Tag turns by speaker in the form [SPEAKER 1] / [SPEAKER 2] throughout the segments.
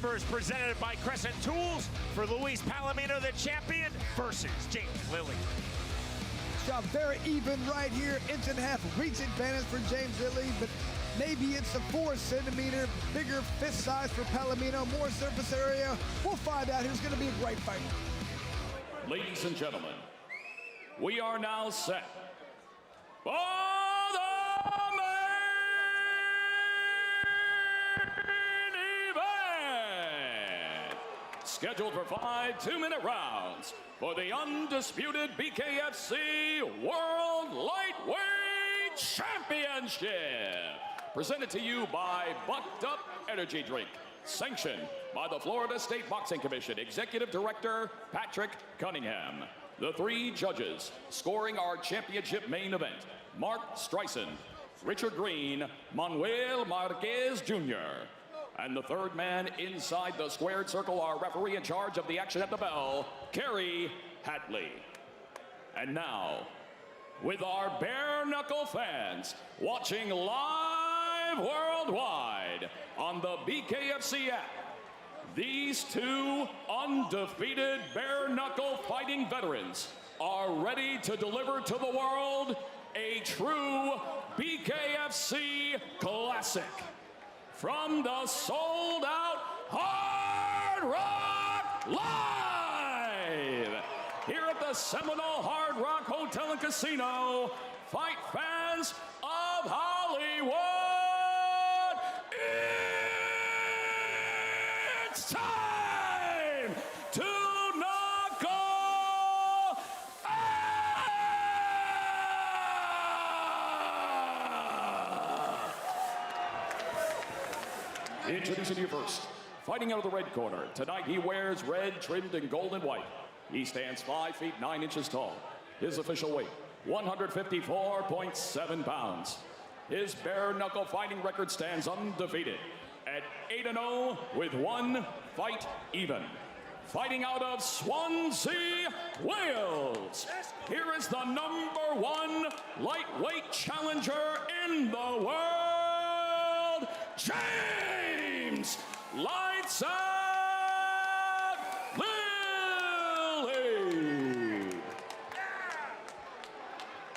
[SPEAKER 1] numbers presented by Crescent Tools for Luis Palomino, the champion, versus James Lilley.
[SPEAKER 2] Shot very even right here. Inch and a half reach advantage for James Lilley, but maybe it's a 4 centimeter bigger fist size for Palomino, more surface area. We'll find out. Here's going to be a great fight.
[SPEAKER 3] Ladies and gentlemen, we are now set for the main event. Scheduled for 5 2-minute rounds for the undisputed BKFC World Lightweight Championship. Presented to you by Bucked Up Energy Drink. Sanctioned by the Florida State Boxing Commission. Executive Director Patrick Cunningham. The 3 judges scoring our championship main event: Mark Streisand, Richard Green, Manuel Marquez Jr. And the 3rd man inside the squared circle, our referee in charge of the action at the bell, Kerry Hatley. And now, with our bare-knuckle fans watching live worldwide on the BKFC app, these 2 undefeated bare-knuckle fighting veterans are ready to deliver to the world a true BKFC classic. From the sold-out Hard Rock Live! Here at the Seminole Hard Rock Hotel and Casino, fight fans of Hollywood, it's time to knuckle up! Introducing you first, fighting out of the red corner. Tonight he wears red trimmed in gold and white. He stands 5 feet 9 inches tall. His official weight, 154.7 pounds. His bare-knuckle fighting record stands undefeated at 8-0 with 1 fight even. Fighting out of Swansea, Wales, here is the #1 lightweight challenger in the world, James Lights Out Lilley.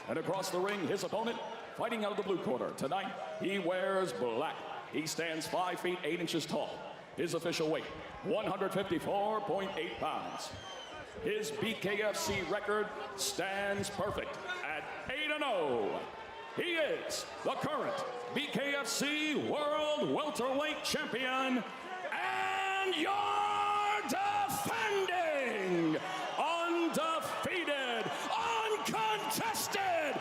[SPEAKER 3] And across the ring, his opponent, fighting out of the blue corner. Tonight, he wears black. He stands 5 feet 8 inches tall. His official weight, 154.8 pounds. His BKFC record stands perfect at 8-0. He is the current BKFC World Welterweight Champion and your defending, undefeated, uncontested,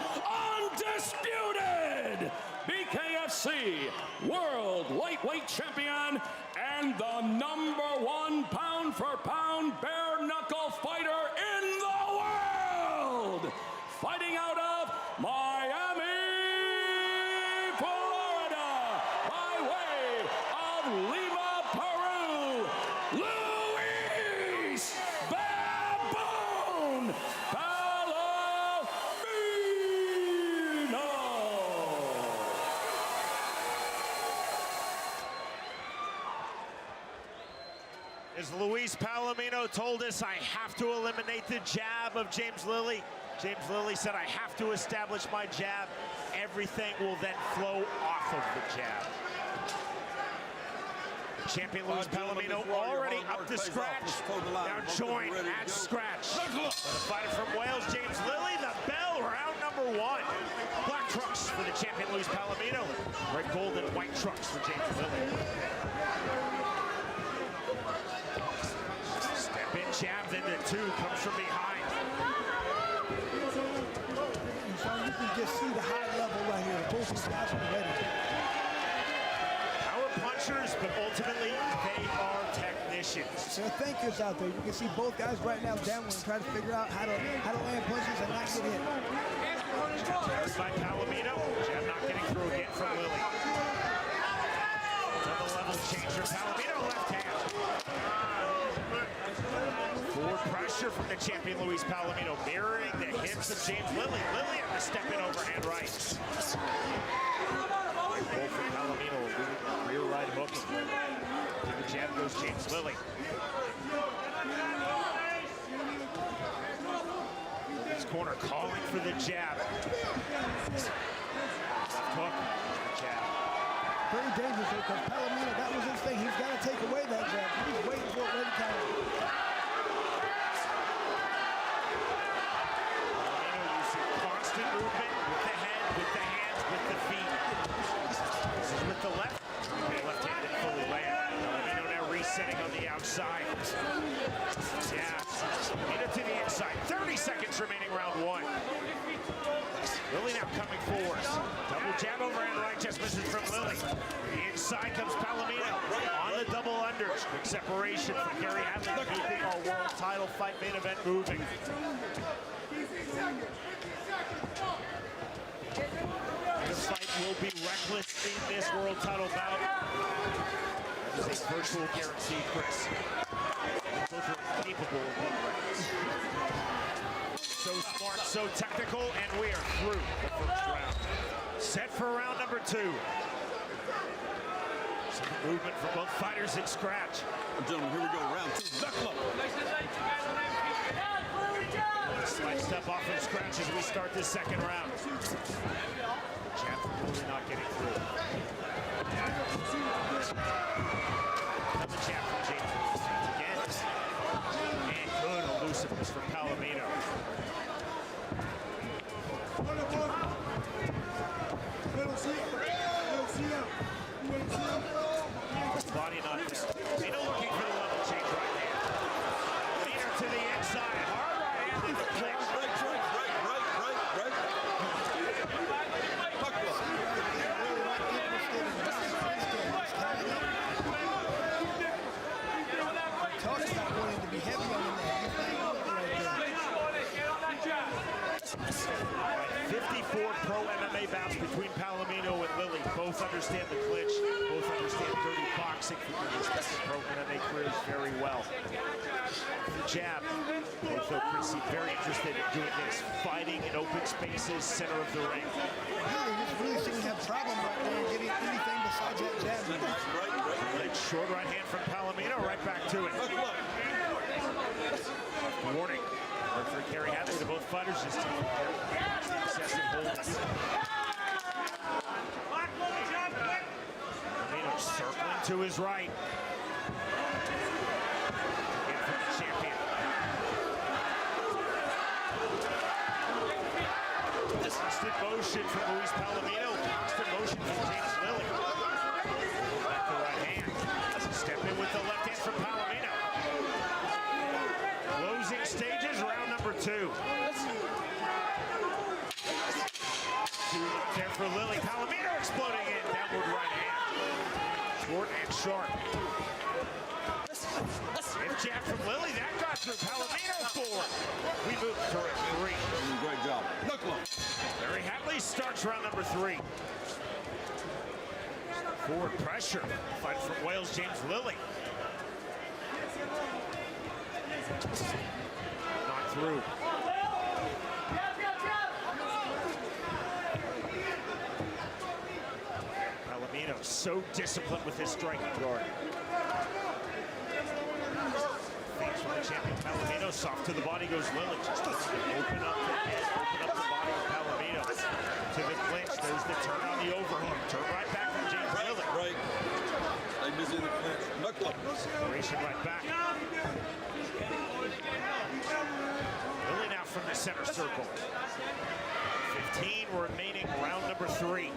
[SPEAKER 3] undisputed BKFC World Lightweight Champion and the #1 pound-for-pound bare-knuckle fighter in the world, fighting out of Miami, Florida, by way of Lima, Peru, Luis Baboon Palomino.
[SPEAKER 1] As Luis Palomino told us, I have to eliminate the jab of James Lilley. James Lilley said, I have to establish my jab. Everything will then flow off of the jab. Champion Luis Palomino already up to scratch. Now join at scratch. The fighter from Wales, James Lilley, the bell, round #1. Black trunks for the champion Luis Palomino. Red, gold, and white trunks for James Lilley. Step in, jab, then the 2 comes from behind.
[SPEAKER 2] So you can just see the high level right here. Both these guys are ready.
[SPEAKER 1] Power punchers, but ultimately they are technicians.
[SPEAKER 2] There are thinkers out there. You can see both guys right now downward and try to figure out how to land punches and not get hit.
[SPEAKER 1] There's by Palomino. Jab not getting through again from Lilley. Another level changer. Palomino left hand. Forward pressure from the champion Luis Palomino, mirroring the hits of James Lilley. Lilley had to step in overhand right. Both from Palomino, rear right hook. jab goes James Lilley. His corner calling for the jab. Left hook, jab.
[SPEAKER 2] Very dangerous because Palomino, that was his thing. He's got to take away that jab. He's waiting for it ready to counter.
[SPEAKER 1] Palomino using constant movement with the head, with the hands, with the feet. This is with the left. Left-handed fully land. Palomino now resetting on the outside. Yeah, into to the inside. 30 seconds remaining round one. Lilley now coming forward. Double jab overhand right, just misses from Lilley. Inside comes Palomino on the double unders. Quick separation from Gary Hadley, keeping our world title fight main event moving. The fight will be reckless in this world title bout. That is a virtual guarantee, Chris. Both are capable of being reckless. So smart, so technical, and we are through the first round. Set for round number two. Some movement from both fighters in scratch.
[SPEAKER 4] Gentlemen, here we go, round two. Knuckle.
[SPEAKER 1] Slight step off from scratch as we start this second round. Jab from Lilley not getting through. Another jab from James again. And good elusiveness from Palomino. Body not there. Palomino looking for the level change right there. Palomino to the inside. Hard right hand in the clinch.
[SPEAKER 4] Right.
[SPEAKER 2] Talk about wanting to be heavy on the neck.
[SPEAKER 1] 54 pro MMA bouts between Palomino and Lilley. Both understand the clinch. Both understand dirty boxing from their respective pro MMA careers very well. The jab. Both though Chris very interested in doing this. Fighting in open spaces, center of the ring.
[SPEAKER 2] Really seem to have a problem right there getting anything besides that jab.
[SPEAKER 1] Right. Short right hand from Palomino, right back to it. Warning. For Gary Hadley to both fighters this team. Excessive holdings. Palomino circling to his right. In for the champion. Constant motion from Luis Palomino. Constant motion from James Lilley. Back the right hand. Step in with the left hand from Palomino. Closing stages, round number two. Two there for Lilley. Palomino exploding in. Downward right hand. Short and sharp. If jab from Lilley, that got through. Palomino forward. We move to round three.
[SPEAKER 4] Great job. Knuckle.
[SPEAKER 1] Gary Hadley starts round number three. Forward pressure. Fight from Wales, James Lilley. Not through. Palomino so disciplined with his striking guard. Thanks from the champion Palomino. Soft to the body goes Lilley. Just open up the head, open up the body of Palomino. To the clinch. There's the turn on the overhook. Turn right back from James Lilley.
[SPEAKER 4] Right. They miss in the clinch. Knuckle.
[SPEAKER 1] Racing right back. Lilley now from the center circle. 15 remaining, round number three.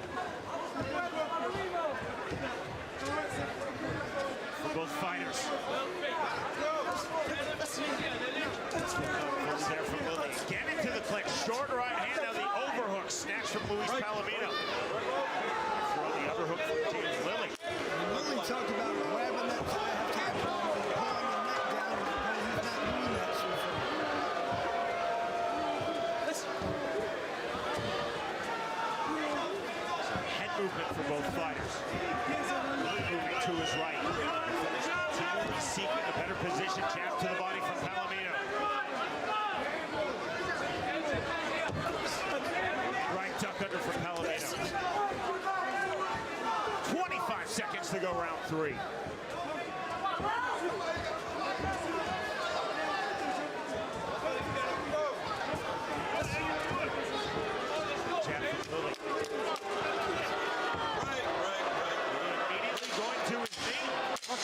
[SPEAKER 1] For both fighters. There from Lilley. Again into the clinch. Short right hand. Now the overhook. Snatch from Luis Palomino. Throw the underhook from James Lilley.
[SPEAKER 2] Lilley talked about grabbing that tie and pulling the neck down. He's not doing that so far.
[SPEAKER 1] Head movement for both fighters. Lilley moving to his right. He's seeking a better position. Jab to the body from Palomino. Right duck under from Palomino. 25 seconds to go round three. Immediately going to his knee. A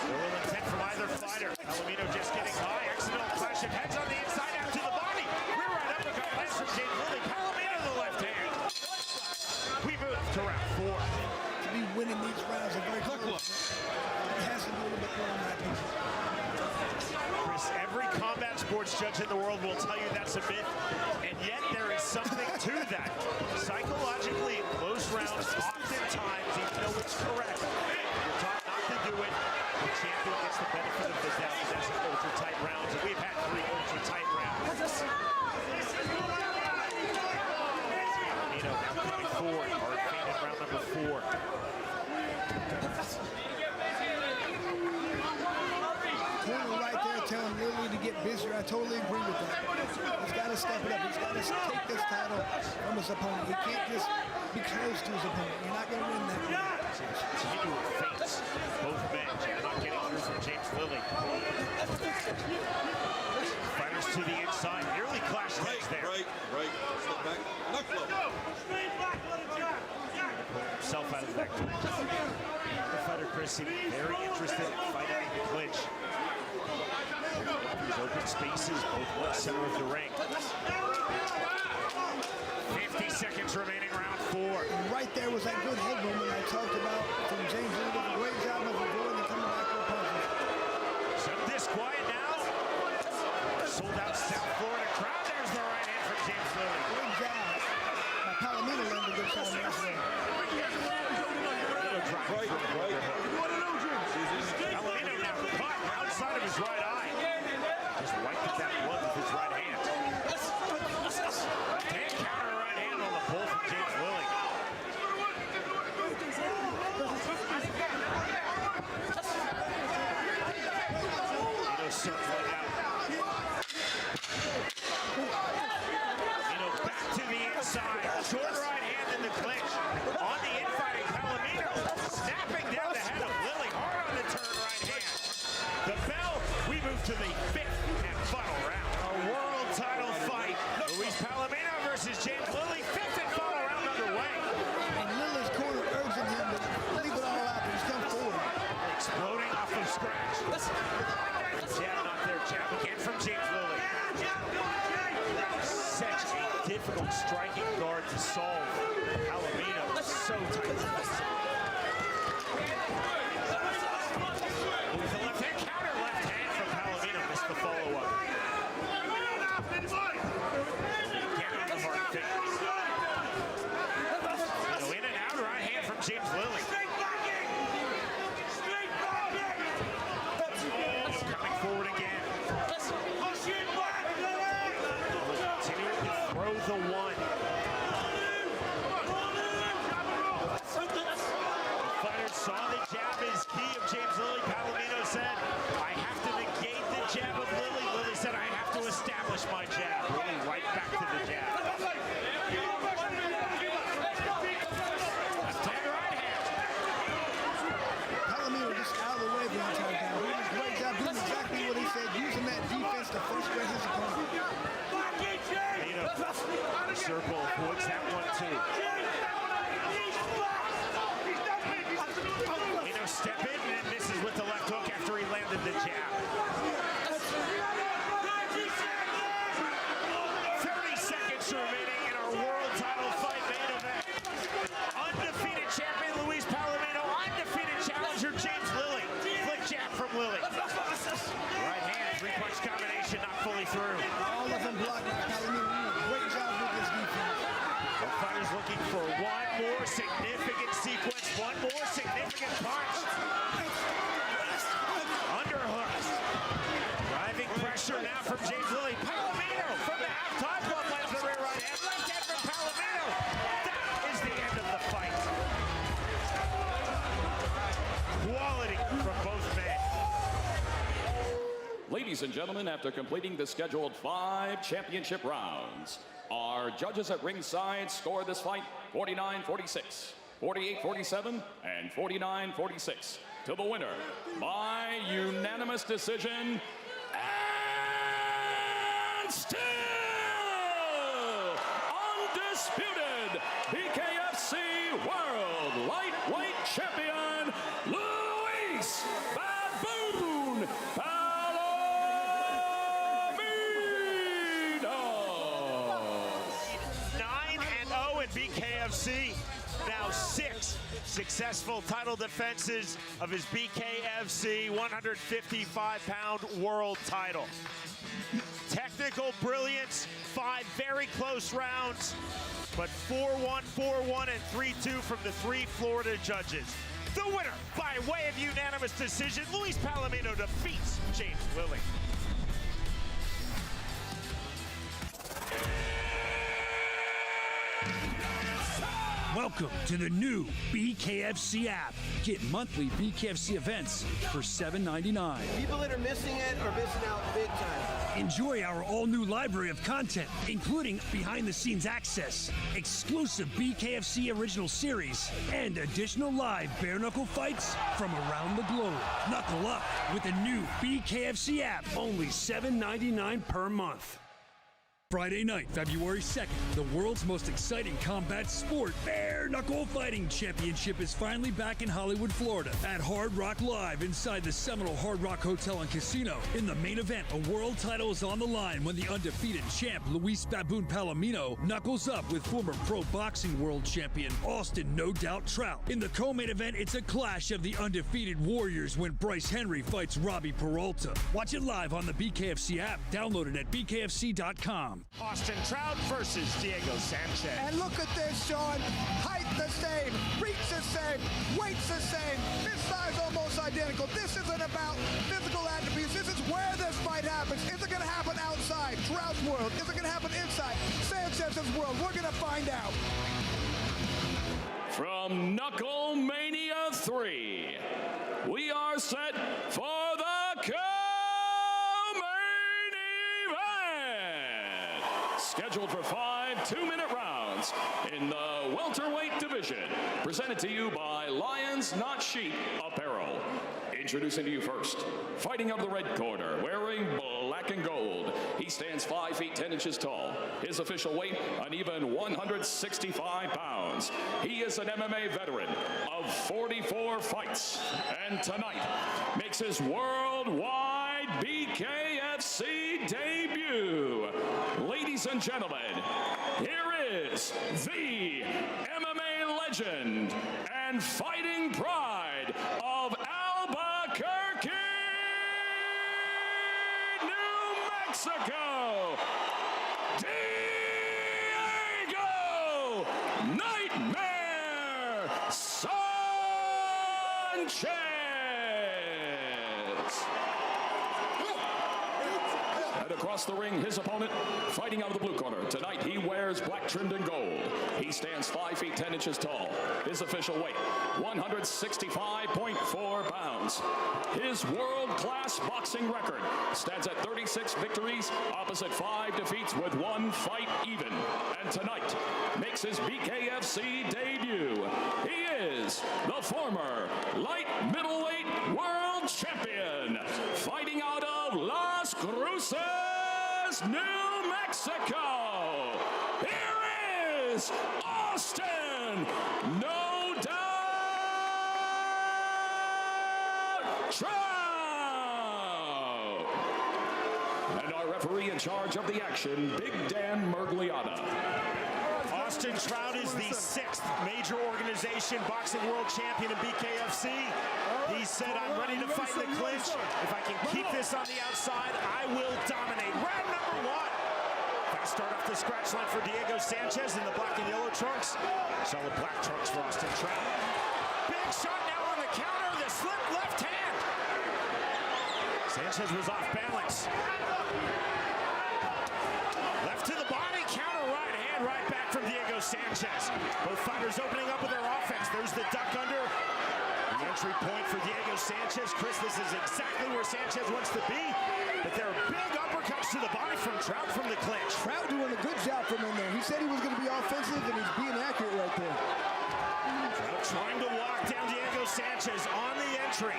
[SPEAKER 1] little intent from either fighter. Palomino just getting high. Accidental clash of heads on the inside out to the body. Rear right uppercut lands from James Lilley. Palomino the left hand. We move to round 4.
[SPEAKER 2] To be winning these rounds are very close. It has to be a little bit more in my opinion.
[SPEAKER 1] Chris, every combat sports judge in the world will tell you that's a myth, and yet there is something to that. Psychologically, in close rounds, oftentimes, even though it's correct, you're taught not to do it. The champion gets the benefit of the doubt. That's an ultra-tight rounds, and we've had 3 ultra-tight rounds. Palomino now coming forward, hard feint in round number 4.
[SPEAKER 2] Corner right there telling Lilley to get busier. I totally agree with that. He's got to step it up. He's got to take this title from his opponent. He can't just be close to his opponent. You're not going to win that round.
[SPEAKER 1] Continual feints. Both men not getting through from James Lilley. Fighters to the inside. Nearly clashed heads there.
[SPEAKER 4] Right. Step back. Knuckle.
[SPEAKER 1] Himself out of that clinch. The fighter, Chris, seemed very interested in fighting in the clinch. These open spaces, both left center of the ring. 50 seconds remaining, round 4.
[SPEAKER 2] And right there was that good head movement I talked about from James Lilley. Did a great job of avoiding and coming back for a punch.
[SPEAKER 1] Some disquiet now. Sold out South Florida crowd. There's the right hand from James Lilley.
[SPEAKER 2] Great job. Now, Palomino landed a good shot in this one.
[SPEAKER 4] Right.
[SPEAKER 1] Palomino now caught outside of his right eye. Just wiped at that blood with his right hand. Left hand counter right hand on the pull from James Lilley. Palomino circling out. Palomino back to the inside. Short right hand in the clinch. On the infighting, Palomino snapping down the head of Lilley. Hard on the turn right hand. The bell, we move to the 5th and final round. A world title fight. Luis Palomino versus James Lilley. 5th and final round underway.
[SPEAKER 2] And Lilley's corner urging him to leave it all out, but he's come forward.
[SPEAKER 1] Exploding off of scratch. Jab not there. Jab again from James Lilley. Such a difficult striking guard to solve. Palomino so tight. With the left hand counter, left hand from Palomino. Missed the follow-up. Again on the hard feint. In and out, right hand from James Lilley. Coming forward again. Continuing to throw the one. The fighter saw the jab is key of James Lilley. Palomino said, I have to negate the jab of Lilley. Lilley said, I have to establish my jab. Lilley right back to the jab. Left hand, right hand.
[SPEAKER 2] Palomino just out of the way the entire time. He did a great job doing exactly what he said, using that defense to frustrate his opponent.
[SPEAKER 1] Palomino, the circle, avoids that one too. Palomino step in and misses with the left hook after he landed the jab. 30 seconds remaining in our world title fight main event. Undefeated champion Luis Palomino, undefeated challenger James Lilley. Flick jab from Lilley. Right hand, 3-punch combination not fully through.
[SPEAKER 2] All of them blocked by Palomino. He did a great job with his defense.
[SPEAKER 1] The fighter's looking for one more significant sequence, one more significant punch. Underhook. Driving pressure now from James Lilley. Palomino from the half-top club lands the rear right hand. Left hand from Palomino. That is the end of the fight. Quality from both men.
[SPEAKER 3] Ladies and gentlemen, after completing the scheduled 5 championship rounds, our judges at ringside scored this fight 49-46, 48-47, and 49-46. to the winner by unanimous decision, and still undisputed BKFC World Lightweight Champion, Luis Baboon Palomino.
[SPEAKER 1] 9-0 in BKFC. Now 6 successful title defenses of his BKFC 155-pound world title. Technical brilliance, 5 very close rounds, but 4-1, 4-1, and 3-2 from the 3 Florida judges. The winner, by way of unanimous decision, Luis Palomino defeats James Lilley.
[SPEAKER 5] Welcome to the new BKFC app. Get monthly BKFC events for $7.99.
[SPEAKER 6] People that are missing it are missing out big time.
[SPEAKER 5] Enjoy our all-new library of content, including behind-the-scenes access, exclusive BKFC original series, and additional live bare-knuckle fights from around the globe. Knuckle up with the new BKFC app, only $7.99 per month. Friday night, February 2nd, the world's most exciting combat sport, Bare-Knuckle Fighting Championship, is finally back in Hollywood, Florida, at Hard Rock Live inside the Seminole Hard Rock Hotel and Casino. In the main event, a world title is on the line when the undefeated champ, Luis Baboon Palomino, knuckles up with former pro boxing world champion, Austin No Doubt Trout. In the co-main event, it's a clash of the undefeated warriors when Bryce Henry fights Robbie Peralta. Watch it live on the BKFC app. Download it at BKFC.com.
[SPEAKER 1] Austin Trout versus Diego Sanchez.
[SPEAKER 2] And look at this, Sean. Height the same, reach the same, weight's the same, this size almost identical. This isn't about physical attributes. This is where this fight happens. Is it going to happen outside Trout's world? Is it going to happen inside Sanchez's world? We're going to find out.
[SPEAKER 3] From Knuckle Mania 3, we are set for the co-main event. Scheduled for 5 2-minute rounds in the welterweight division. Presented to you by Lions Not Sheep Apparel. Introducing to you first, fighting out of the red corner, wearing black and gold. He stands 5 feet 10 inches tall. His official weight, an even 165 pounds. He is an MMA veteran of 44 fights. And tonight makes his worldwide BKFC debut. Ladies and gentlemen, here is the MMA legend and fighting pride of Albuquerque, New Mexico, Diego Nightmare Sanchez. And across the ring, his opponent, fighting out of the blue corner. Tonight, he wears black trimmed in gold. He stands 5 feet 10 inches tall. His official weight, 165.4 pounds. His world-class boxing record stands at 36 victories, opposite 5 defeats with 1 fight even. And tonight, makes his BKFC debut. He is the former light middleweight world champion, fighting out of Las Cruces, New Mexico. Here is Austin No Doubt Trout. And our referee in charge of the action, Big Dan Mergliata.
[SPEAKER 1] Austin Trout is the 6th major organization boxing world champion in BKFC. He said, I'm ready to fight in the clinch. If I can keep this on the outside, I will dominate. Round number 1. Fast start off the scratch line for Diego Sanchez in the black and yellow trunks. Solid black trunks for Austin Trout. Big shot now on the counter, the slip left hand. Sanchez was off balance. Left to the body, counter right hand, right back from Diego Sanchez. Both fighters opening up with their offense. There's the duck under. The entry point for Diego Sanchez. Chris, this is exactly where Sanchez wants to be. But there are big uppercuts to the body from Trout from the clinch.
[SPEAKER 2] Trout doing a good job from in there. He said he was going to be offensive, and he's being accurate right there.
[SPEAKER 1] Trout trying to walk down Diego Sanchez on the entry.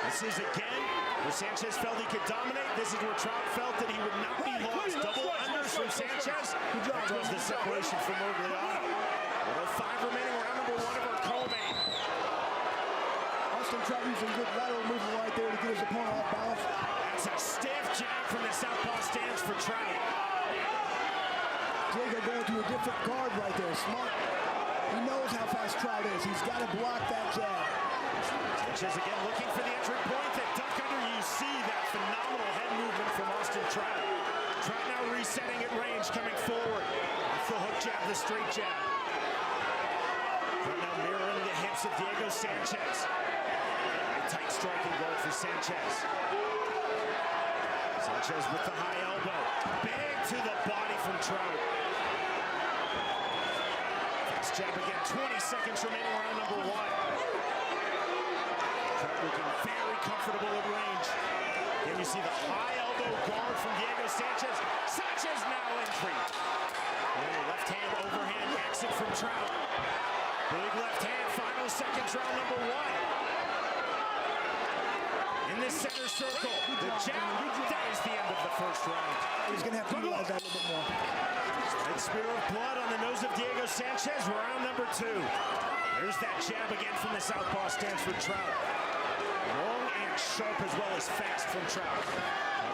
[SPEAKER 1] This is again where Sanchez felt he could dominate. This is where Trout felt that he would not be lost. Double unders from Sanchez. That was the separation from Morgliano. 105 remaining, round number 1 of our co-main.
[SPEAKER 2] Austin Trout using good lateral movement right there to get his opponent off balance.
[SPEAKER 1] That's a stiff jab from the southpaw stance for Trout.
[SPEAKER 2] Diego going to a different guard right there. Smart. He knows how fast Trout is. He's got to block that jab.
[SPEAKER 1] Sanchez again looking for the entry point. That duck under, you see that phenomenal head movement from Austin Trout. Trout now resetting at range, coming forward. Off the hook jab, the straight jab. Trout now mirroring the hips of Diego Sanchez. Tight striking guard for Sanchez. Sanchez with the high elbow. Big to the body from Trout. Fast jab again, 20 seconds remaining, round number 1. Trout looking very comfortable at range. Then you see the high elbow guard from Diego Sanchez. Sanchez now entry. Left hand overhand exit from Trout. Big left hand, final seconds, round number 1. In the center circle, the jab, that is the end of the first round.
[SPEAKER 2] He's going to have to utilize that a little bit more.
[SPEAKER 1] Slight smear of blood on the nose of Diego Sanchez, round number 2. There's that jab again from the southpaw stance for Trout. Long and sharp as well as fast from Trout.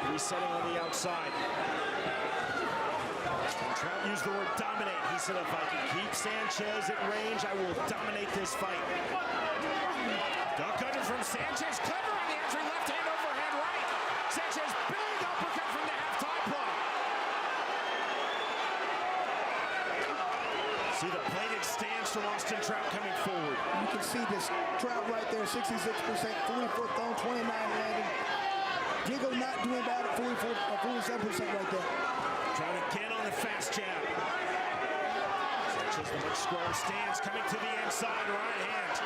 [SPEAKER 1] Resetting on the outside. When Trout used the word dominate. He said, if I can keep Sanchez at range, I will dominate this fight. Duck under from Sanchez, clever on the entry, left hand overhand right. Sanchez, big uppercut from the half-top block. See the plated stance from Austin Trout coming forward.
[SPEAKER 2] You can see this Trout right there, 66%, 44th thrown, 29 landing. Diego not doing bad at 47% right there.
[SPEAKER 1] Trout again on the fast jab. Sanchez, the much square stance, coming to the inside, right hand.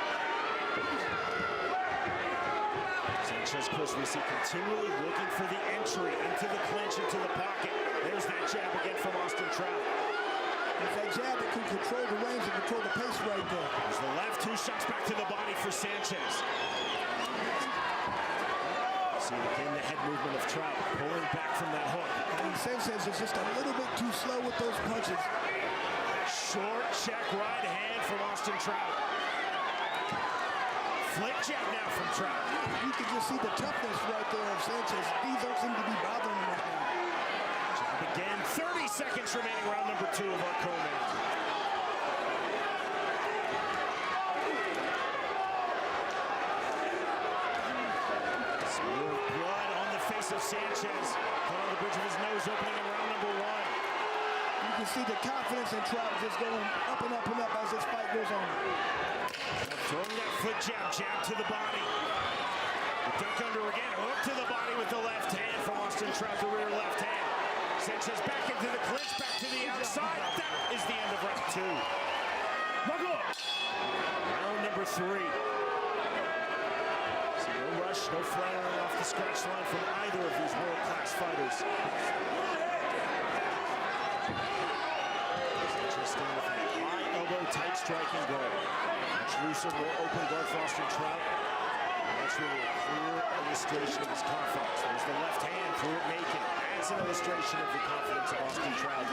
[SPEAKER 1] Sanchez, of course, we see continually looking for the entry into the clinch, into the pocket. There's that jab again from Austin Trout.
[SPEAKER 2] It's that jab that can control the range and control the pace right there.
[SPEAKER 1] There's the left, 2 shots back to the body for Sanchez. See again the head movement of Trout, pulling back from that hook.
[SPEAKER 2] I mean, Sanchez is just a little bit too slow with those punches.
[SPEAKER 1] Short check right hand from Austin Trout. Flip jab now from Trout.
[SPEAKER 2] You can just see the toughness right there of Sanchez. These don't seem to be bothering him right now.
[SPEAKER 1] Jab again, 30 seconds remaining, round number 2 of our co-main. Smear of blood on the face of Sanchez. Caught on the bridge of his nose, opening in round number 1.
[SPEAKER 2] You can see the confidence in Trout just going up and up and up as this fight goes on.
[SPEAKER 1] Throwing that foot jab, jab to the body. The duck under again, hook to the body with the left hand from Austin Trout, the rear left hand. Sanchez back into the clinch, back to the outside. That is the end of round 2. Round number 3. See, no rush, no flaring off the scratch line from either of these world-class fighters. Sanchez staying with that high elbow, tight striking guard. Much looser, more open guard for Austin Trout. And that's really a clear illustration of his confidence. There's the left hand, threw it naked. That's an illustration of the confidence of Austin Trout.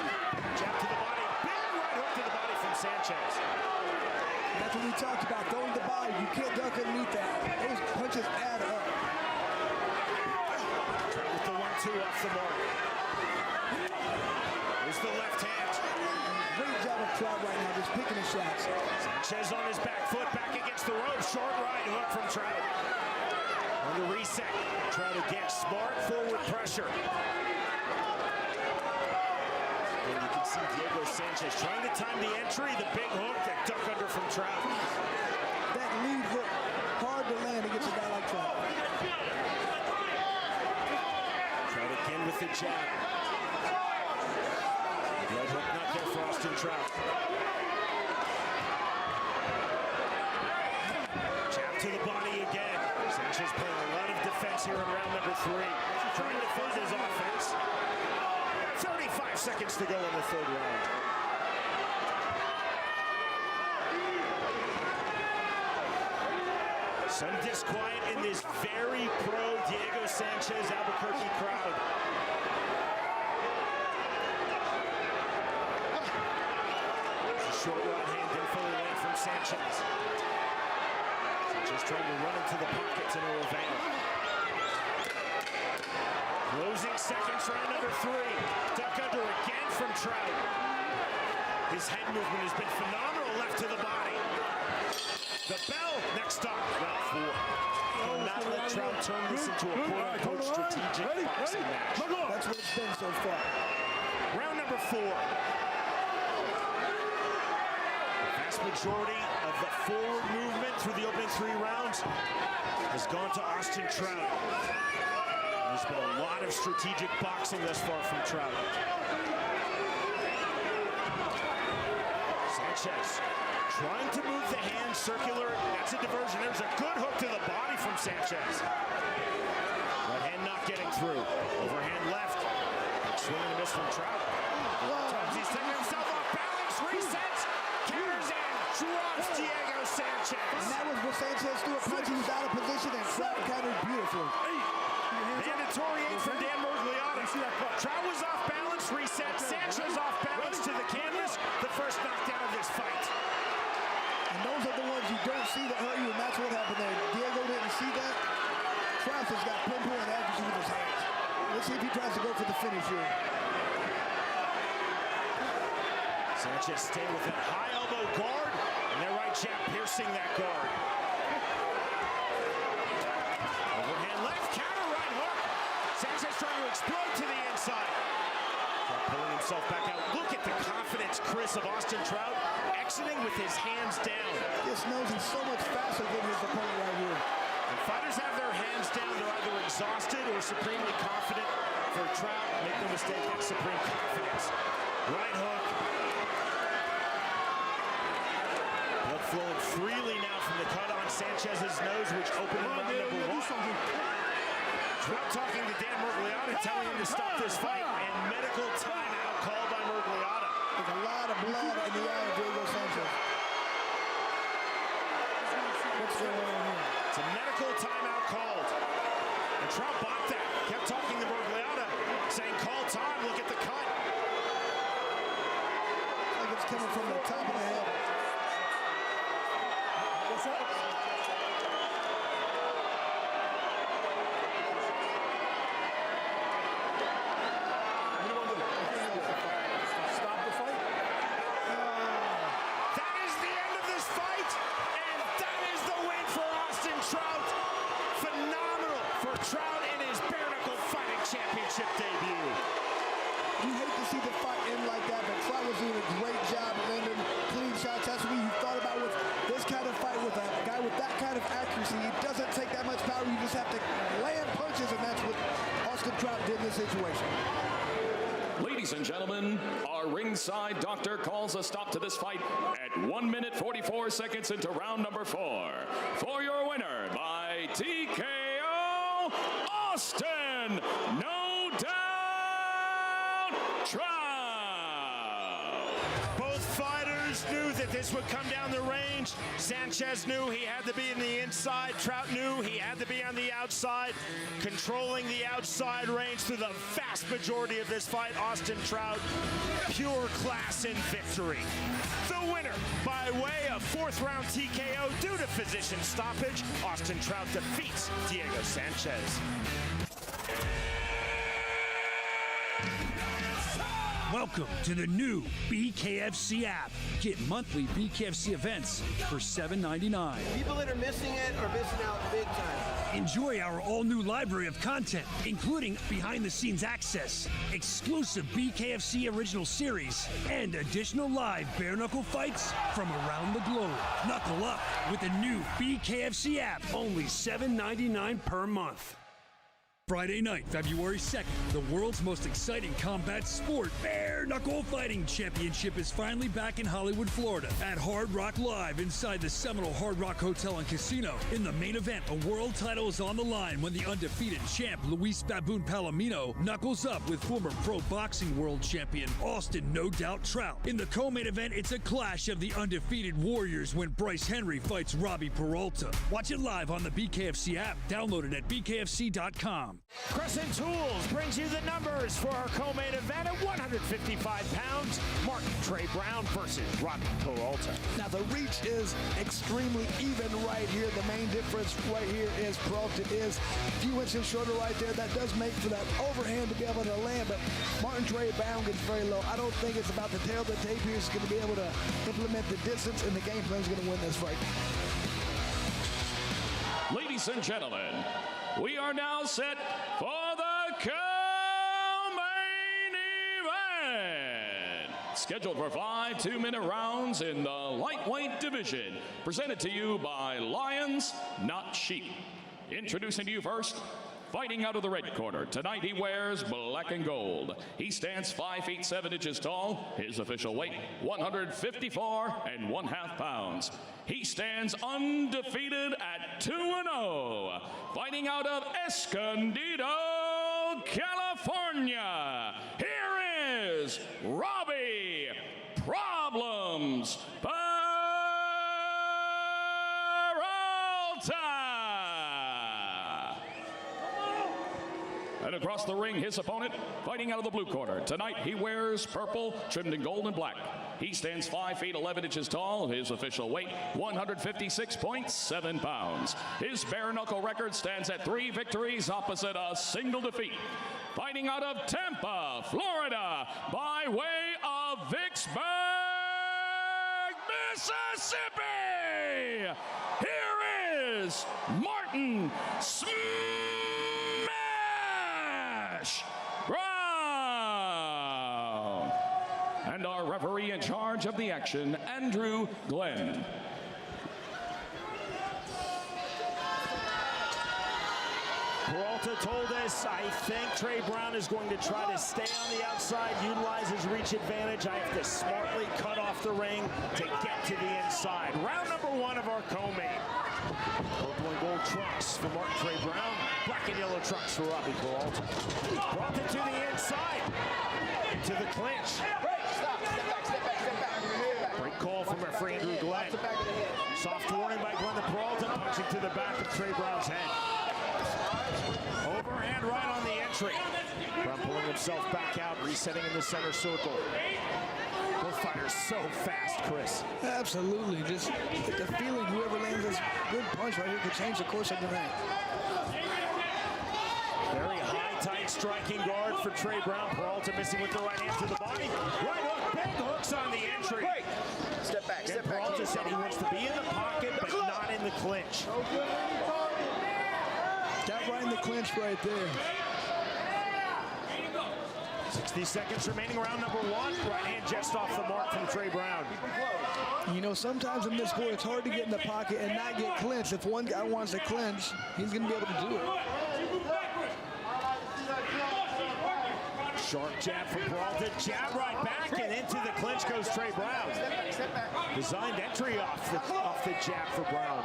[SPEAKER 1] Jab to the body, big right hook to the body from Sanchez.
[SPEAKER 2] That's what we talked about, throwing the body. You can't duck underneath that. Those punches add up.
[SPEAKER 1] Trout with the 1-2 off the mark. There's the left hand.
[SPEAKER 2] Great job of Trout right now, just picking his shots.
[SPEAKER 1] Sanchez on his back foot, back against the rope. Short right hook from Trout. On the reset, Trout again, smart forward pressure. And you can see Diego Sanchez trying to time the entry, the big hook, that duck under from Trout.
[SPEAKER 2] That lead hook, hard to land against a guy like Trout.
[SPEAKER 1] Trout again with the jab. Right hook not there for Austin Trout. Jab to the body again. Sanchez playing a lot of defense here in round number 3. Trying to fund his offense. 35 seconds to go in the 3rd round. Some disquiet in this very pro Diego Sanchez Albuquerque crowd. It's a short right hand didn't fully land from Sanchez. Sanchez trying to run into the pocket to no avail. Closing seconds, round number 3. Duck under again from Trout. His head movement has been phenomenal left to the body. The bell, next stop, round 4. Do not let Trout turn this into a quote-unquote strategic boxing match.
[SPEAKER 2] That's what it's been so far.
[SPEAKER 1] Round number 4. The vast majority of the forward movement through the opening 3 rounds has gone to Austin Trout. There's been a lot of strategic boxing thus far from Trout. Sanchez trying to move the hand circular. That's a diversion. There's a good hook to the body from Sanchez. Right hand not getting through. Overhand left. Swing and a miss from Trout. He's taking himself off balance. Resets. Counters and drops Diego Sanchez.
[SPEAKER 2] And that was what Sanchez threw a punch. He was out of position and Trout countered beautifully.
[SPEAKER 1] Mandatory 8 from Dan Murgliata. Trout was off balance. Reset. Sanchez off balance to the canvas. The first knockdown of this fight.
[SPEAKER 2] And those are the ones you don't see that hurt you, and that's what happened there. Diego didn't see that. Trout has got pinpoint accuracy with his hands. Let's see if he tries to go for the finish here.
[SPEAKER 1] Sanchez staying with that high elbow guard, and their right jab piercing that guard. Overhand left, counter right hook. Sanchez trying to explode to the inside. Trout pulling himself back out. Look at the confidence, Chris, of Austin Trout, exiting with his hands down.
[SPEAKER 2] Just knows he's so much faster than his opponent right here.
[SPEAKER 1] When fighters have their hands down, they're either exhausted or supremely confident. For Trout, make no mistake, that's supreme confidence. Right hook. Blood flowing freely now from the cut on Sanchez's nose, which opened in round number 1. Trout talking to Dan Murgliata, telling him to stop this fight, and medical timeout called by Murgliata.
[SPEAKER 2] There's a lot of blood in the eye of Diego Sanchez. What's going on here?
[SPEAKER 1] It's a medical timeout called. And Trout bought that. Kept talking to Murgliata, saying, call time, look at the cut.
[SPEAKER 2] Like it's coming from the top of the head. What's up?
[SPEAKER 1] Trout in his bare-knuckle fighting championship debut.
[SPEAKER 2] You hate to see the fight end like that, but Trout was doing a great job landing clean shots. That's what you thought about with this kind of fight with a guy with that kind of accuracy. It doesn't take that much power. You just have to land punches, and that's what Austin Trout did in this situation.
[SPEAKER 3] Ladies and gentlemen, our ringside doctor calls a stop to this fight at 1 minute 44 seconds into round number 4. For your winner by TKO, Austin, no doubt, Trout.
[SPEAKER 1] Both fighters knew that this would come down the range. Sanchez knew he had to be in the inside. Trout knew he had to be on the outside. Controlling the outside range through the vast majority of this fight, Austin Trout, pure class in victory. The winner, by way of 4th round TKO due to physician stoppage, Austin Trout defeats Diego Sanchez.
[SPEAKER 5] Welcome to the new BKFC app. Get monthly BKFC events for $7.99.
[SPEAKER 6] People that are missing it are missing out big time.
[SPEAKER 5] Enjoy our all-new library of content, including behind-the-scenes access, exclusive BKFC original series, and additional live bare-knuckle fights from around the globe. Knuckle up with the new BKFC app, only $7.99 per month. Friday night, February 2nd, the world's most exciting combat sport, bare-knuckle fighting championship, is finally back in Hollywood, Florida, at Hard Rock Live inside the Seminole Hard Rock Hotel and Casino. In the main event, a world title is on the line when the undefeated champ, Luis Baboon Palomino, knuckles up with former pro boxing world champion, Austin No Doubt Trout. In the co-main event, it's a clash of the undefeated warriors when Bryce Henry fights Robbie Peralta. Watch it live on the BKFC app. Download it at bkfc.com.
[SPEAKER 1] Crescent Tools brings you the numbers for our co-main event at 155 pounds. Mark Trey Brown versus Robbie Peralta.
[SPEAKER 2] Now the reach is extremely even right here. The main difference right here is Peralta is a few inches shorter right there. That does make for that overhand to be able to land, but Martin Trey Brown gets very low. I don't think it's about the tail of the tape here. He's going to be able to implement the distance, and the game plan is going to win this fight.
[SPEAKER 3] Ladies and gentlemen, we are now set for the co-main event. Scheduled for 5 2-minute rounds in the lightweight division. Presented to you by Lions, Not Sheep. Introducing to you first, fighting out of the red corner. Tonight he wears black and gold. He stands 5 feet 7 inches tall. His official weight, 154 1/2 pounds. He stands undefeated at 2-0. Fighting out of Escondido, California. Here is Robbie Problems Peralta. And across the ring, his opponent, fighting out of the blue corner. Tonight, he wears purple, trimmed in gold and black. He stands 5 feet 11 inches tall. His official weight, 156.7 pounds. His bare-knuckle record stands at 3 victories opposite a single defeat. Fighting out of Tampa, Florida, by way of Vicksburg, Mississippi. Here is Martin Brown. And our referee in charge of the action, Andrew Glenn.
[SPEAKER 1] Peralta told us, I think Trey Brown is going to try to stay on the outside, utilize his reach advantage. I have to smartly cut off the ring to get to the inside. Round number 1 of our co-main. Purple and gold trunks for Martin Trey Brown. Black and yellow trunks for Robbie Peralta. Peralta to the inside. To the clinch.
[SPEAKER 6] Step back.
[SPEAKER 1] Great call from referee Andrew Glenn. Soft warning by Glenn to Peralta, punching to the back of Trey Brown's head. Overhand right on the entry. Brown pulling himself back out, resetting in the center circle. Both fighters so fast, Chris.
[SPEAKER 2] Absolutely. Just get the feeling whoever lands this good punch right here could change the course of the night.
[SPEAKER 1] Very high, tight striking guard for Trey Brown. Peralta missing with the right hand to the body. Right hook, big hooks on the entry.
[SPEAKER 6] Step back.
[SPEAKER 1] Peralta said he wants to be in the pocket, but not in the clinch.
[SPEAKER 2] Got right in the clinch right there.
[SPEAKER 1] 60 seconds remaining, round number 1. Right hand just off the mark from Trey Brown.
[SPEAKER 2] You know, sometimes in this sport, it's hard to get in the pocket and not get clinched. If one guy wants to clinch, he's going to be able to do it.
[SPEAKER 1] Sharp jab from Peralta, jab right back, and into the clinch goes Trey Brown. Designed entry off the jab for Brown.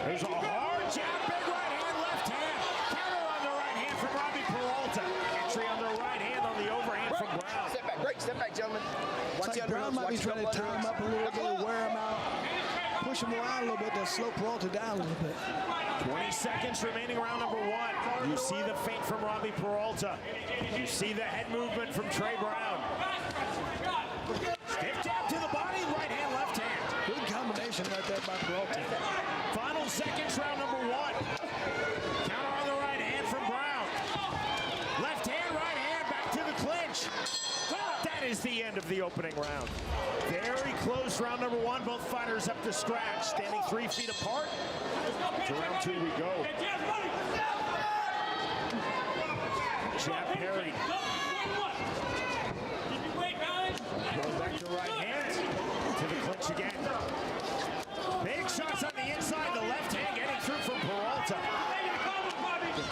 [SPEAKER 1] There's a hard jab, big right hand, left hand. Counter on the right hand from Robbie Peralta. Entry on the right hand on the overhand from Brown.
[SPEAKER 6] Step back, gentlemen.
[SPEAKER 2] It's like Brown might be trying to tie him up a little bit, wear him out, push him around a little bit to slow Peralta down a little bit.
[SPEAKER 1] 20 seconds remaining, round number 1. You see the feint from Robbie Peralta. You see the head movement from Trey Brown. Stiff jab to the body, right hand, left hand.
[SPEAKER 2] Good combination right there by Peralta.
[SPEAKER 1] Final seconds, round number 1. Counter on the right hand from Brown. Left hand, right hand, back to the clinch. That is the end of the opening round. Very close, round number 1. Both fighters up to scratch, standing 3 feet apart. To round 2 we go. Jab parried. Going back to right hand. To the clinch again. Big shots on the inside. The left hand getting through from Peralta.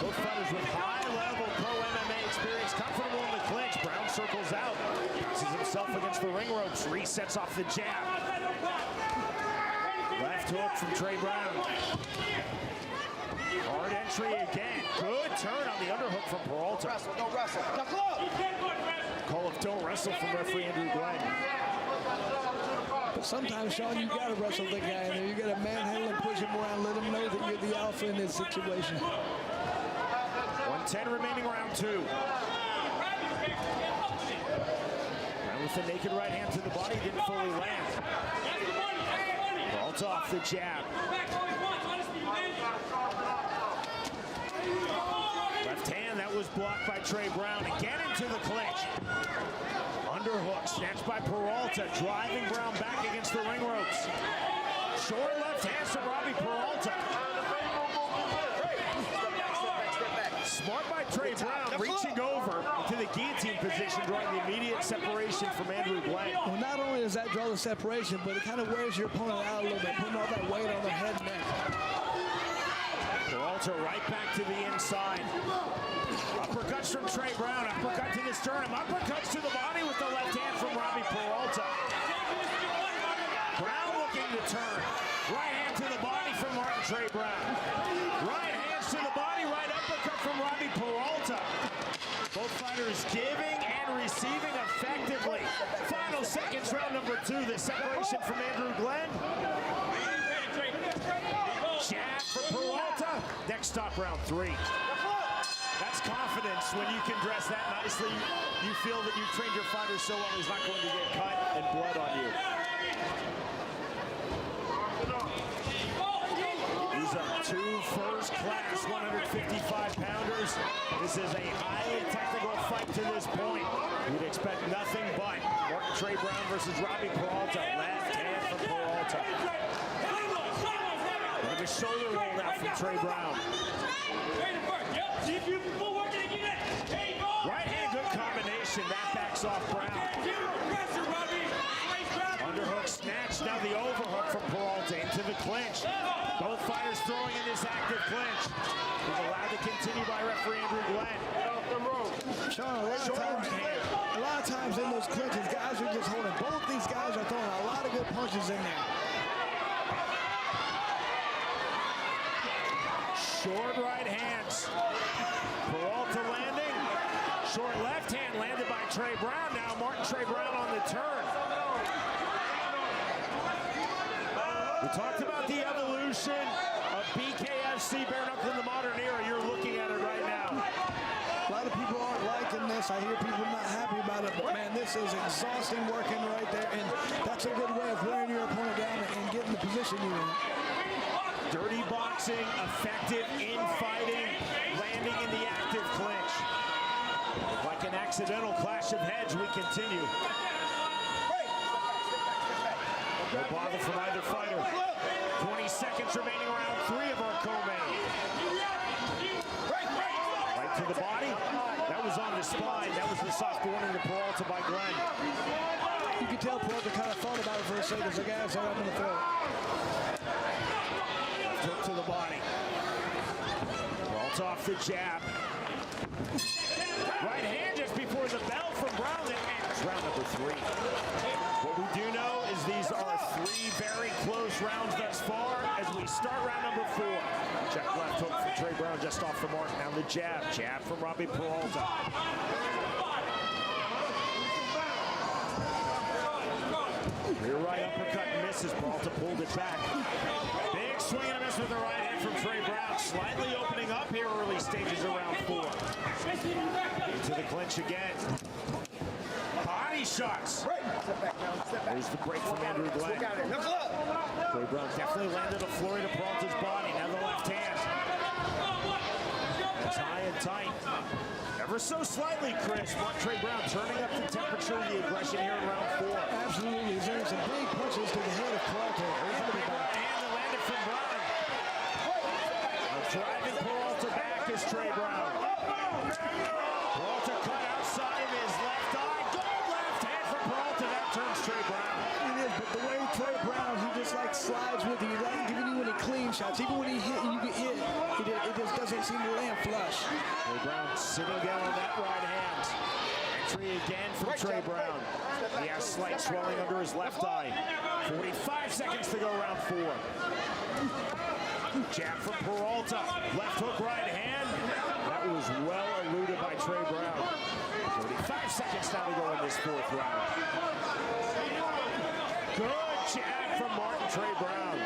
[SPEAKER 1] Both fighters with high-level pro-MMA experience, comfortable in the clinch. Brown circles out, bounces himself against the ring ropes, resets off the jab. Left hook from Trey Brown. Hard entry again. Good turn on the underhook from Peralta.
[SPEAKER 6] Wrestle, don't wrestle.
[SPEAKER 1] Call of don't wrestle from referee Andrew Glenn.
[SPEAKER 2] But sometimes, Sean, you got to wrestle the guy in there. You got to manhandle and push him around, let him know that you're the alpha in this situation.
[SPEAKER 1] 1:10 remaining, round 2. And with the naked right hand to the body, didn't fully land. Peralta off the jab. Left hand, that was blocked by Trey Brown. Again into the clinch. Underhook, snatched by Peralta, driving Brown back against the ring ropes. Short left hand to Robbie Peralta. Smart by Trey Brown, reaching over to the guillotine position, drawing the immediate separation from Andrew Glenn.
[SPEAKER 2] Well, not only does that draw the separation, but it kind of wears your opponent out a little bit, putting all that weight on their head and neck.
[SPEAKER 1] Peralta right back to the inside. Uppercuts from Trey Brown, uppercut to the sternum, uppercuts to the body with the left hand from Robbie Peralta. Brown looking to turn. Right hand to the body from Martin Trey Brown. Right hands to the body, right uppercut from Robbie Peralta. Both fighters giving and receiving effectively. Final seconds, round number 2, the separation from Andrew Glenn. Jab for Peralta. Next stop, round 3. That's confidence when you can dress that nicely. You feel that you've trained your fighter so well he's not going to get cut and blood on you. These are 2 first-class 155-pounders. This is a highly technical fight to this point. You'd expect nothing but Martin Trey Brown versus Robbie Peralta. Left hand from Peralta. A shoulder roll now from Trey Brown. Right hand, good combination. That backs off Brown. Underhook snatch. Now the overhook from Peralta into the clinch. Both fighters throwing in this active clinch. He's allowed to continue by referee Andrew Glenn.
[SPEAKER 2] Sean, a lot of times in those clinches, guys are just holding. Both these guys are throwing a lot of good punches in there.
[SPEAKER 1] Short right hands. Peralta landing. Short left hand landed by Trey Brown. Now Martin Trey Brown on the turn. We talked about the evolution of BKFC bare-knuckle in the modern era. You're looking at it right now.
[SPEAKER 2] A lot of people aren't liking this. I hear people not happy about it, but man, this is exhausting working right there, and that's a good way of wearing your opponent down and getting the position you want.
[SPEAKER 1] Dirty boxing, effective in fighting, landing in the active clinch. Like an accidental clash of heads, we continue. No bother from either fighter. 20 seconds remaining, round 3 of our co-main. Right to the body. That was on the spine. That was the soft warning to Peralta by Glenn.
[SPEAKER 2] You can tell Peralta kind of thought about it for a second. The guy said, I'm going to throw it.
[SPEAKER 1] Hook to the body. Peralta off the jab. Right hand just before the bell from Brown that ends round number 3. What we do know is these are 3 very close rounds thus far as we start round number 4. Check left hook from Trey Brown just off the mark. Now the jab. Jab from Robbie Peralta. Rear right uppercut misses. Peralta pulled it back. Big swing and a miss with the right hand from Trey Brown. Slightly opening up here early stages of round 4. Into the clinch again. Body shots. There's the break from Andrew Glenn. Trey Brown definitely landed a flurry to Peralta's body. Now the left hand. It's high and tight. Ever so slightly, Chris. Trey Brown turning up the temperature of the aggression here in round 4.
[SPEAKER 2] Absolutely. He's doing some big punches to the head of Peralta.
[SPEAKER 1] There's the big right hand that landed from Brown. Driving Peralta back is Trey Brown. Peralta cut outside of his left eye. Good left hand from Peralta. That turns Trey Brown.
[SPEAKER 2] It is, but the way Trey Brown, he just like slides with you. He doesn't give you any clean shots. Even when he hit, you get hit. It just doesn't seem to land flush.
[SPEAKER 1] Sitting down on that right hand. Entry again from Trey Brown. He has slight swelling under his left eye. 45 seconds to go, round 4. Jab from Peralta. Left hook, right hand. That was well eluded by Trey Brown. 45 seconds now to go in this 4th round. Good jab from Martin Trey Brown.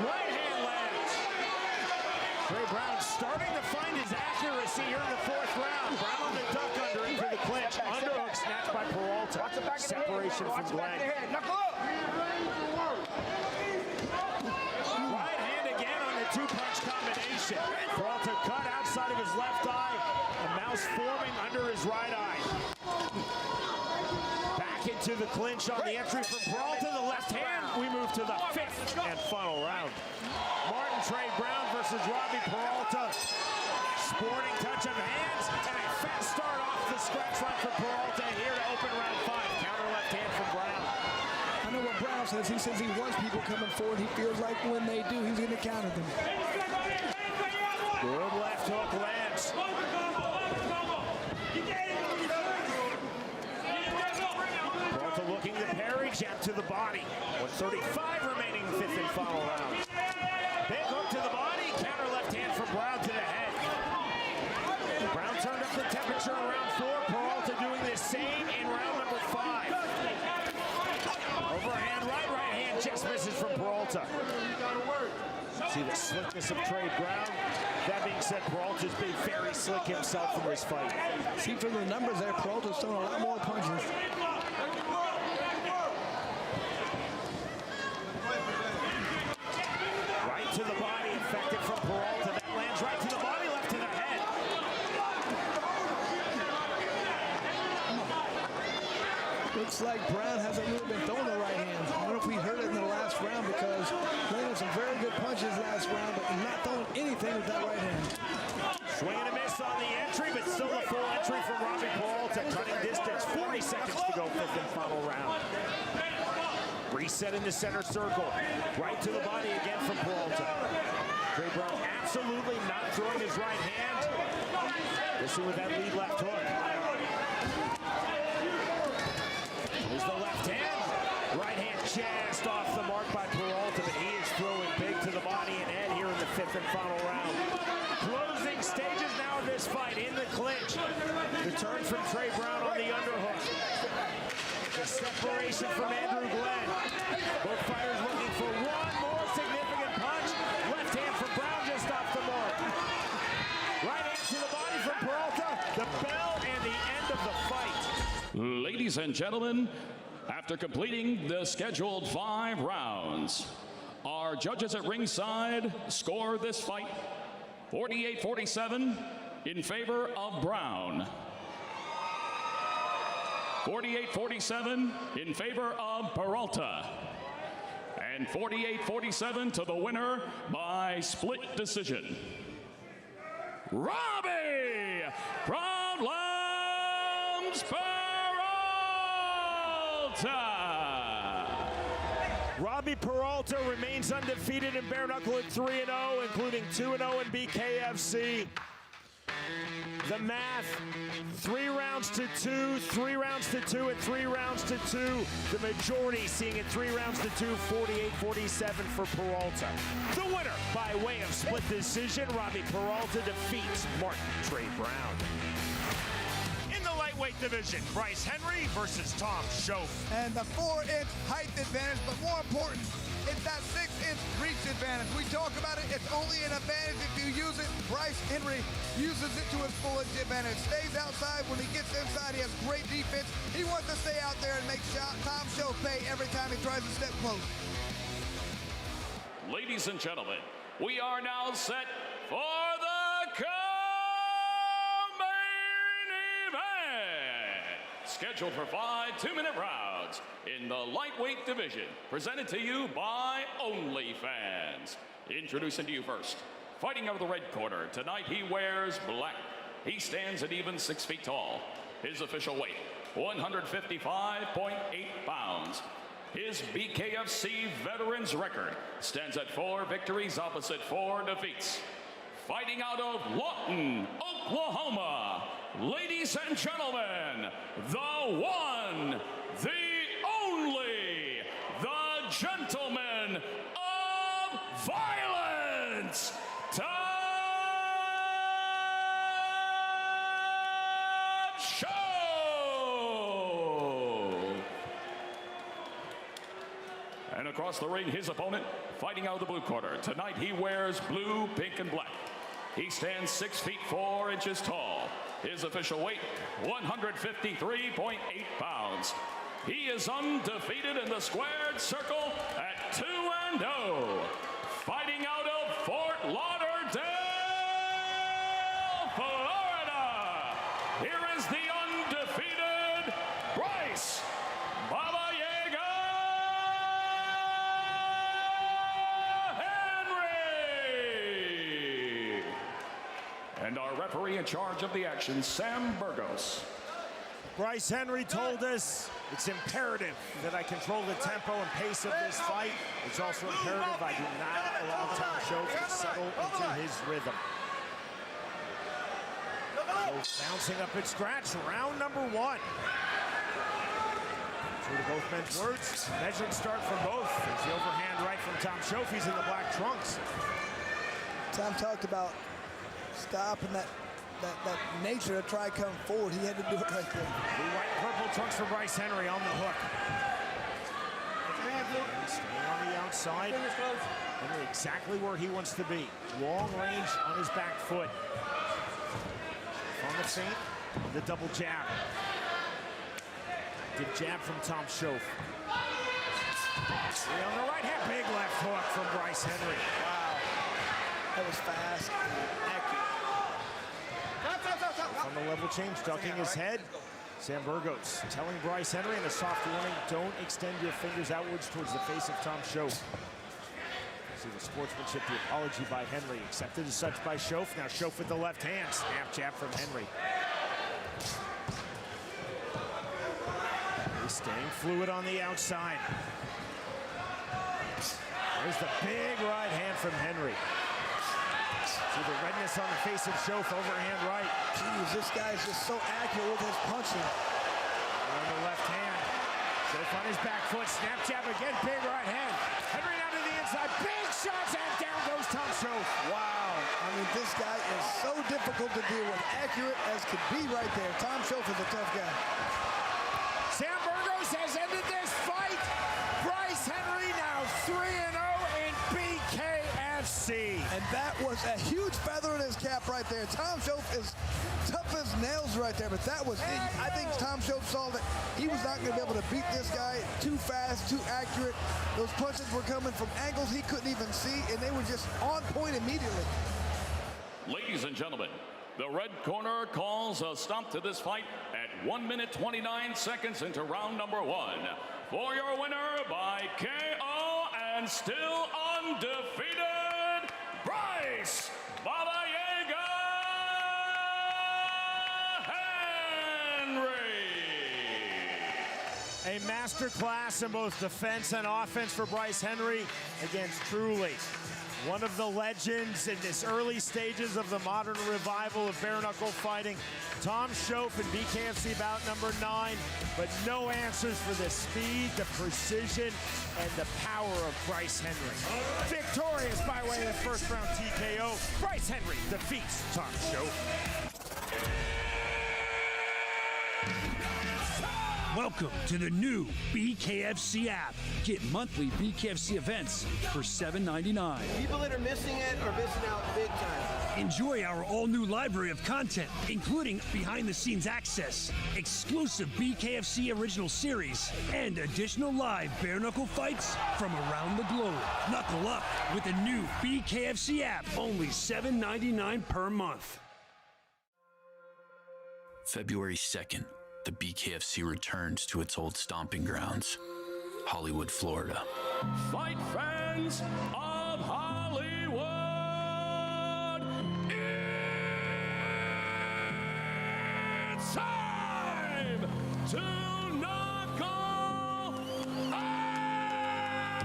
[SPEAKER 1] Right hand lands. Trey Brown starting to find his accuracy here in the 4th round. Brown the duck under into the clinch. Underhook snatched by Peralta. Separation from Glenn. Right hand again on the 2-punch combination. Peralta cut outside of his left eye. A mouse forming under his right eye. Back into the clinch on the entry from Peralta. The left hand. We move to the 5th and final round. Martin Trey Brown versus Robbie Peralta. Sporting touch of hands and a fast start off the scratch line for Peralta here to open round 5. Counter left hand from Brown.
[SPEAKER 2] I know what Brown says. He says he wants people coming forward. He feels like when they do, he's going to counter them.
[SPEAKER 1] Good left hook lands. Peralta looking to parry, jab to the body. 135 remaining, 5th and final round. Big hook to the body, counter left hand from Brown to the head. Brown turned up the temperature in round 4. Peralta doing the same in round number 5. Overhand, right hand just misses from Peralta. See the slickness of Trey Brown. That being said, Peralta's been very slick himself in this fight.
[SPEAKER 2] See from the numbers there, Peralta's throwing a lot more punches.
[SPEAKER 1] Right to the body, effective from Peralta. That lands right to the body, left to the head.
[SPEAKER 2] Looks like Brown hasn't really been throwing the right hand. I don't know if we heard it in the last round because landed some very good punches last round, but not throwing anything with that right hand.
[SPEAKER 1] Swing and a miss on the entry, but still a full entry from Robbie Peralta. Cutting distance, 40 seconds to go, 5th and final round. Reset in the center circle. Right to the body again from Peralta. Trey Brown absolutely not throwing his right hand. Listen with that lead left hook. There's the left hand. Right hand just off the mark by Peralta, but he is throwing big to the body and head here in the 5th and final round. Closing stages now of this fight in the clinch. The turn from Trey Brown on the underhook. The separation from Andrew Glenn. Both fighters looking for one more significant punch. Left hand from Brown just off the mark. Right hand to the body from Peralta. The bell and the end of the fight.
[SPEAKER 3] Ladies and gentlemen, after completing the scheduled 5 rounds, our judges at ringside score this fight 48-47 in favor of Brown. 48-47 in favor of Peralta. And 48-47 to the winner by split decision. Robbie Peralta!
[SPEAKER 1] Robbie Peralta remains undefeated in bare-knuckle at 3-0, including 2-0 in BKFC. The math, 3 rounds to 2, 3 rounds to 2, and 3 rounds to 2. The majority seeing it 3 rounds to 2, 48-47 for Peralta. The winner by way of split decision, Robbie Peralta defeats Martin Trey Brown. In the lightweight division, Bryce Henry versus Shoaff.
[SPEAKER 2] And the 4-inch height advantage, but more important, it's that 6-inch reach advantage. We talk about it, it's only an advantage if you use it. Bryce Henry uses it to his full advantage. Stays outside. When he gets inside, he has great defense. He wants to stay out there and make Shoaff pay every time he tries to step close.
[SPEAKER 3] Ladies and gentlemen, we are now set for the co-main event. Scheduled for 5 2-minute rounds in the lightweight division. Presented to you by OnlyFans. Introducing to you first, fighting out of the red corner. Tonight he wears black. He stands at even 6 feet tall. His official weight, 155.8 pounds. His BKFC veterans record stands at 4 victories opposite 4 defeats. fighting out of Lawton, Oklahoma. Ladies and gentlemen, the one, the only, the gentleman of violence, Townsel. And across the ring, his opponent, fighting out of the blue corner. Tonight he wears blue, pink, and black. He stands 6 feet 4 inches tall. His official weight, 153.8 pounds. He is undefeated in the squared circle at 2-0. Fighting out of Fort Lauderdale, Florida. Here is the undefeated Bryce Henry. And our referee in charge of the action, Sam Burgos.
[SPEAKER 1] Bryce Henry told us it's imperative that I control the tempo and pace of this fight. It's also imperative I do not allow Shoaff to settle into his rhythm. Shoaff bouncing up at scratch, round number 1. True to both men's words, measured start from both. There's the overhand right from Shoaff. He's in the black trunks.
[SPEAKER 2] Tom talked about stopping that nature to try come forward. He had to do it right there.
[SPEAKER 1] Blue, white, purple trunks for Bryce Henry on the hook. Staying on the outside. Henry exactly where he wants to be. Long range on his back foot. On the feint, the double jab. Good jab from Shoaff. On the right hand, big left hook from Bryce Henry.
[SPEAKER 2] Wow. That was fast and accurate.
[SPEAKER 1] On the level change, ducking his head. Sam Burgos telling Bryce Henry in a soft warning, don't extend your fingers outwards towards the face of Shoaff. See the sportsmanship, the apology by Henry, accepted as such by Shoaff. Now Shoaff with the left hand, snap jab from Henry. He's staying fluid on the outside. There's the big right hand from Henry. See the redness on the face of Shoaff, overhand right.
[SPEAKER 2] Jeez, this guy is just so accurate with his punching.
[SPEAKER 1] On the left hand. Shoaff on his back foot, snap jab again, big right hand. Henry down to the inside, big shots, and down goes Shoaff.
[SPEAKER 2] Wow. I mean, this guy is so difficult to deal with. Accurate as could be right there. Shoaff is a tough guy.
[SPEAKER 1] Sam Burgos has ended this fight. Bryce Henry now 3-0 in BKFC.
[SPEAKER 2] And that was a huge feather in his cap right there. Shoaff is tough as nails right there, but that was it. I think Shoaff saw that he was not going to be able to beat this guy. Too fast, too accurate. Those punches were coming from angles he couldn't even see, and they were just on point immediately.
[SPEAKER 3] Ladies and gentlemen, the red corner calls a stop to this fight at 1 minute 29 seconds into round number 1. For your winner by KO and still undefeated, Bryce Henry.
[SPEAKER 1] A masterclass in both defense and offense for Bryce Henry against truly one of the legends in this early stages of the modern revival of bare-knuckle fighting. Shoaff in BKFC bout number 9, but no answers for the speed, the precision, and the power of Bryce Henry. Victorious by way of the first round TKO, Bryce Henry defeats Shoaff.
[SPEAKER 5] Welcome to the new BKFC app. Get monthly BKFC events for $7.99.
[SPEAKER 6] People that are missing it are missing out big time.
[SPEAKER 5] Enjoy our all-new library of content, including behind-the-scenes access, exclusive BKFC original series, and additional live bare-knuckle fights from around the globe. Knuckle up with the new BKFC app, only $7.99 per month.
[SPEAKER 7] February 2nd. The BKFC returns to its old stomping grounds, Hollywood, Florida.
[SPEAKER 3] Fight fans of Hollywood, it's time to knuckle out!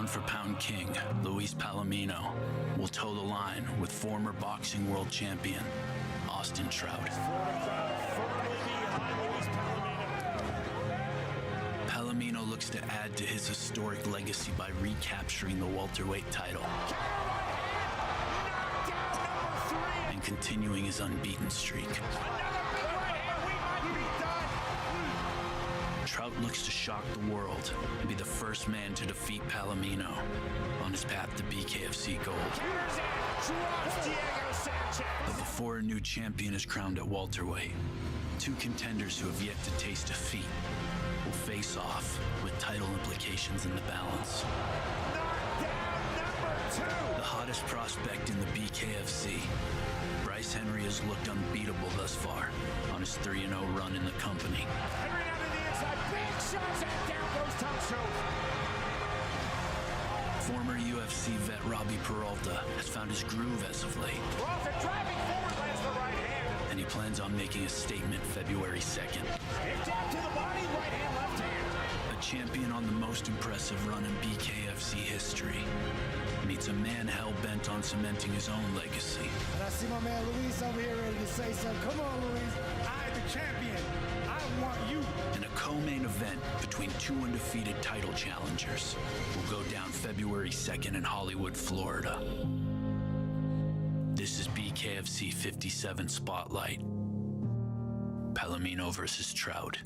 [SPEAKER 7] pound-for-pound king, Luis Palomino, will toe the line with former boxing world champion, Austin Trout. Palomino looks to add to his historic legacy by recapturing the welterweight title and continuing his unbeaten streak. Trout looks to shock the world and be the first man to defeat Palomino on his path to BKFC gold. But before a new champion is crowned at welterweight, two contenders who have yet to taste defeat will face off with title implications in the balance. The hottest prospect in the BKFC, Bryce Henry has looked unbeatable thus far on his 3-0 run in the company.
[SPEAKER 1] Henry down to the inside, big shots, and down goes Townsel.
[SPEAKER 7] Former UFC vet Robbie Peralta has found his groove as of late.
[SPEAKER 1] Peralta driving forward, lands the right hand.
[SPEAKER 7] And he plans on making a statement February 2nd.
[SPEAKER 1] Hit down to the body, right hand, left hand.
[SPEAKER 7] A champion on the most impressive run in BKFC history meets a man hell-bent on cementing his own legacy.
[SPEAKER 2] And I see my man Luis over here ready to say something. Come on, Luis.
[SPEAKER 8] I, the champion, I want you.
[SPEAKER 7] And a co-main event between two undefeated title challengers will go down February 2nd in Hollywood, Florida. This is BKFC 57 Spotlight. Palomino versus Trout.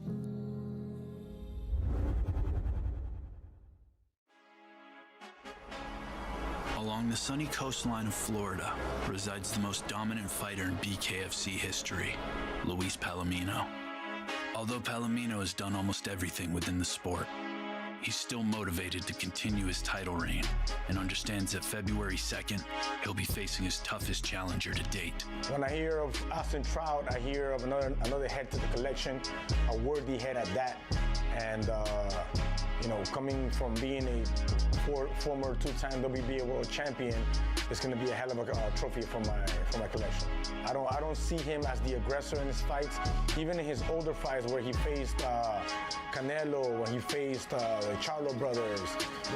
[SPEAKER 7] Along the sunny coastline of Florida resides the most dominant fighter in BKFC history, Luis Palomino. Although Palomino has done almost everything within the sport, he's still motivated to continue his title reign and understands that February 2nd, he'll be facing his toughest challenger to date.
[SPEAKER 9] When I hear of Austin Trout, I hear of another head to the collection, a worthy head at that. And you know, coming from being a former two-time WBA world champion, it's going to be a hell of a trophy for my collection. I don't see him as the aggressor in his fights. Even in his older fights where he faced Canelo, when he faced the Charlo brothers,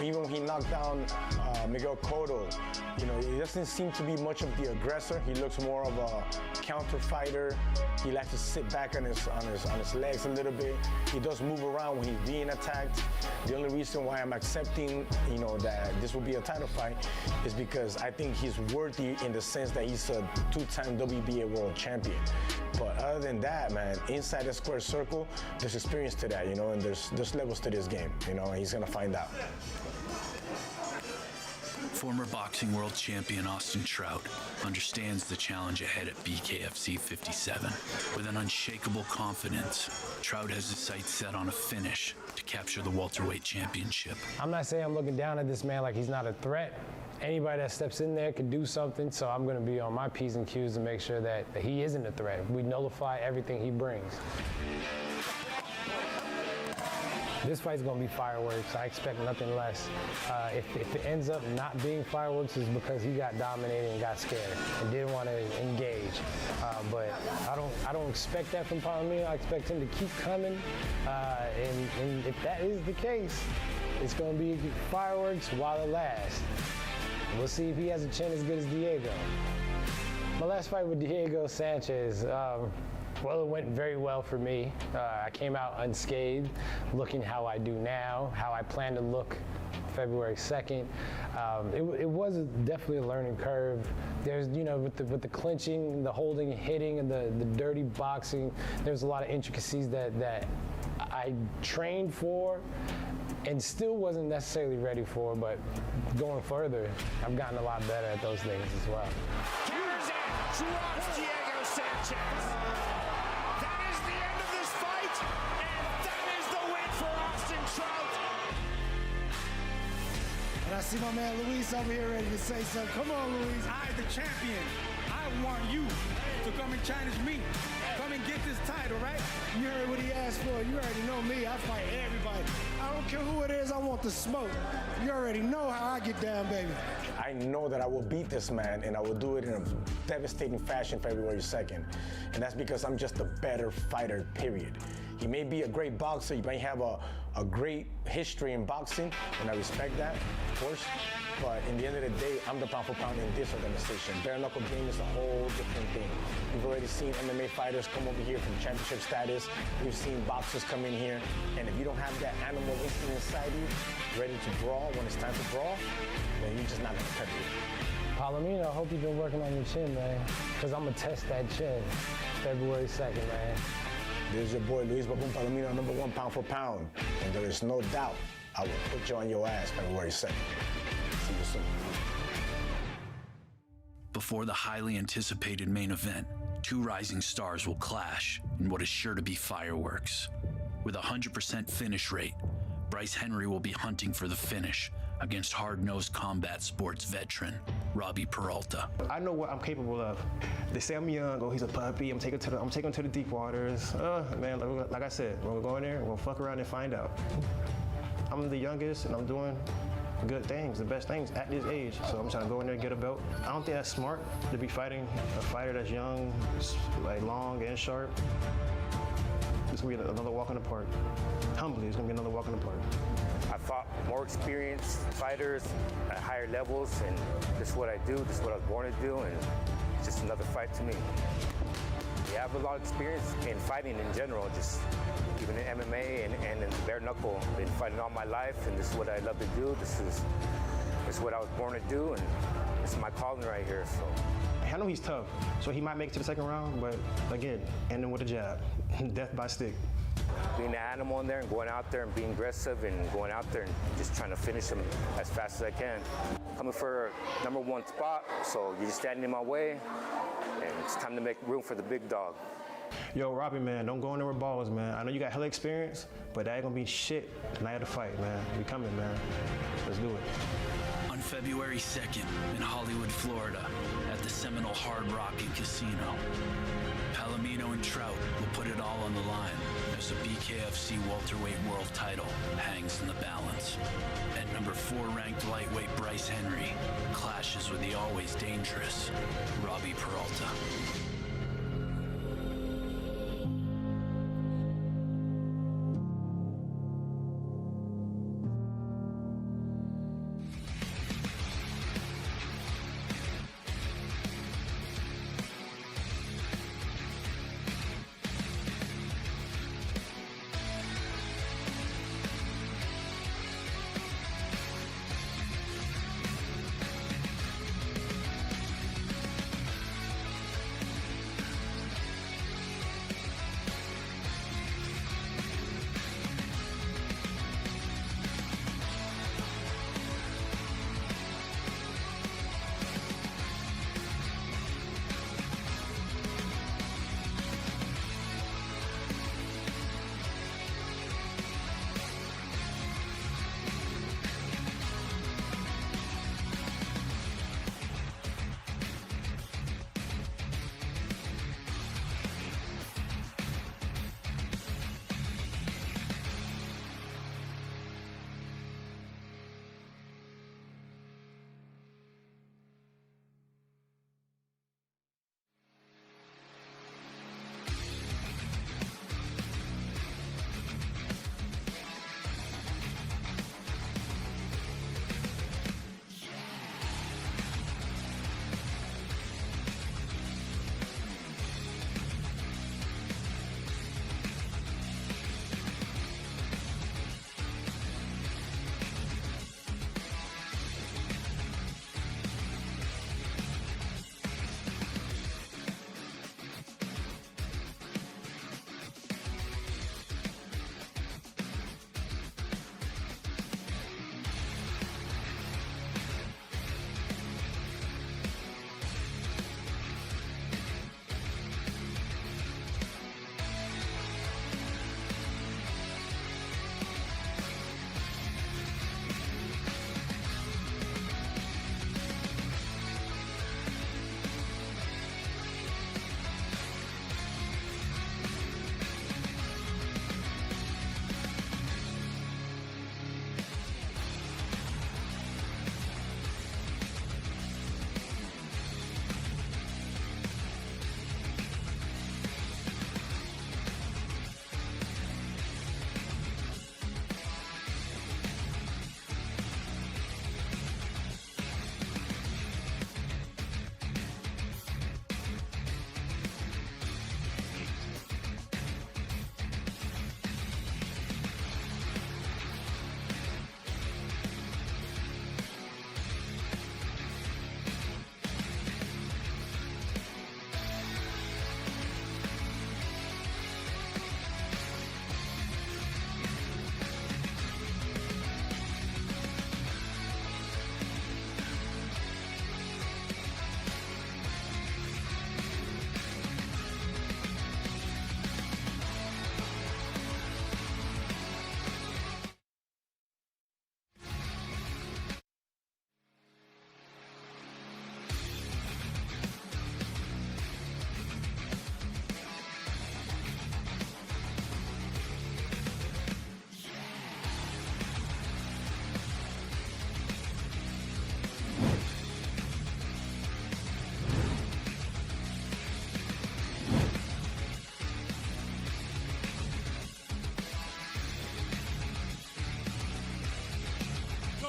[SPEAKER 9] even when he knocked down Miguel Cotto, you know, he doesn't seem to be much of the aggressor. He looks more of a counter fighter. He likes to sit back on his legs a little bit. He does move around when he's being attacked. The only reason why I'm accepting, you know, that this will be a title fight is because I think he's worthy in the sense that he's a two-time WBA world champion. But other than that, man, inside the square circle, there's experience to that, you know, and there's levels to this game, you know, and he's gonna find out.
[SPEAKER 7] Former boxing world champion Austin Trout understands the challenge ahead at BKFC 57. With an unshakable confidence, Trout has his sights set on a finish to capture the welterweight championship.
[SPEAKER 10] I'm not saying I'm looking down at this man like he's not a threat. Anybody that steps in there can do something, so I'm going to be on my P's and Q's to make sure that he isn't a threat. We nullify everything he brings. This fight's gonna be fireworks. I expect nothing less. If it ends up not being fireworks, it's because he got dominated and got scared and didn't want to engage. But I don't expect that from Palomino. I expect him to keep coming. And if that is the case, it's gonna be fireworks while it lasts. We'll see if he has a chin as good as Diego. My last fight with Diego Sanchez. Well, it went very well for me. I came out unscathed, looking how I do now, how I plan to look February 2nd. It was definitely a learning curve. There's, you know, with the clinching, the holding, hitting, and the dirty boxing, there's a lot of intricacies that I trained for and still wasn't necessarily ready for, but going further, I've gotten a lot better at those things as well.
[SPEAKER 1] Counters in, drops Diego Sanchez.
[SPEAKER 2] And I see my man Luis over here ready to say something. Come on, Luis.
[SPEAKER 8] I, the champion, I want you to come and challenge me. Come come and get this title, right?
[SPEAKER 11] You heard what he asked for. You already know me. I fight everybody. I don't care who it is. I want the smoke. You already know how I get down, baby.
[SPEAKER 9] I know that I will beat this man, and I will do it in a devastating fashion February 2nd. And that's because I'm just a better fighter, period. He may be a great boxer. He may have a great history in boxing, and I respect that, of course. But in the end of the day, I'm the pound for pound in this organization. Bare-knuckle game is a whole different thing. We've already seen MMA fighters come over here from championship status. We've seen boxers come in here. And if you don't have that animal instinct inside you, ready to brawl when it's time to brawl, then you're just not gonna cut it.
[SPEAKER 10] Palomino, I hope you've been working on your chin, man. Because I'm going to test that chin February 2nd, man.
[SPEAKER 9] This is your boy, Luis Babun Palomino, #1 pound for pound. And there is no doubt I will put you on your ass February 2nd. See you soon.
[SPEAKER 7] Before the highly anticipated main event, two rising stars will clash in what is sure to be fireworks. With a 100% finish rate, Bryce Henry will be hunting for the finish against hard-nosed combat sports veteran Robbie Peralta.
[SPEAKER 12] I know what I'm capable of. They say I'm young, oh, he's a puppy, I'm taking him to the deep waters. Man, like I said, when we go in there, we'll fuck around and find out. I'm the youngest, and I'm doing good things, the best things at this age. So I'm trying to go in there and get a belt. I don't think that's smart to be fighting a fighter that's young, like long and sharp. It's gonna be another walk in the park. Humbly, it's gonna be another walk in the park.
[SPEAKER 13] I fought more experienced fighters at higher levels, and this is what I do, this is what I was born to do, and it's just another fight to me. Yeah, I have a lot of experience in fighting in general, just even in MMA and in bare-knuckle. I've been fighting all my life, and this is what I love to do. This is what I was born to do, and this is my calling right here. So
[SPEAKER 12] I know he's tough, so he might make it to the second round, but again, ending with a jab, death by stick.
[SPEAKER 13] Being an animal in there and going out there and being aggressive and going out there and just trying to finish him as fast as I can. Coming for #1 spot, so you're just standing in my way, and it's time to make room for the big dog.
[SPEAKER 12] Yo, Robbie, man, don't go in there with balls, man. I know you got hella experience, but that ain't gonna be shit the night of the fight, man. We coming, man. Let's do it.
[SPEAKER 7] On February 2nd in Hollywood, Florida, at the Seminole Hard Rock and Casino, Palomino and Trout will put it all on the line as the BKFC welterweight world title hangs in the balance. And #4 ranked lightweight Bryce Henry clashes with the always dangerous Robbie Peralta.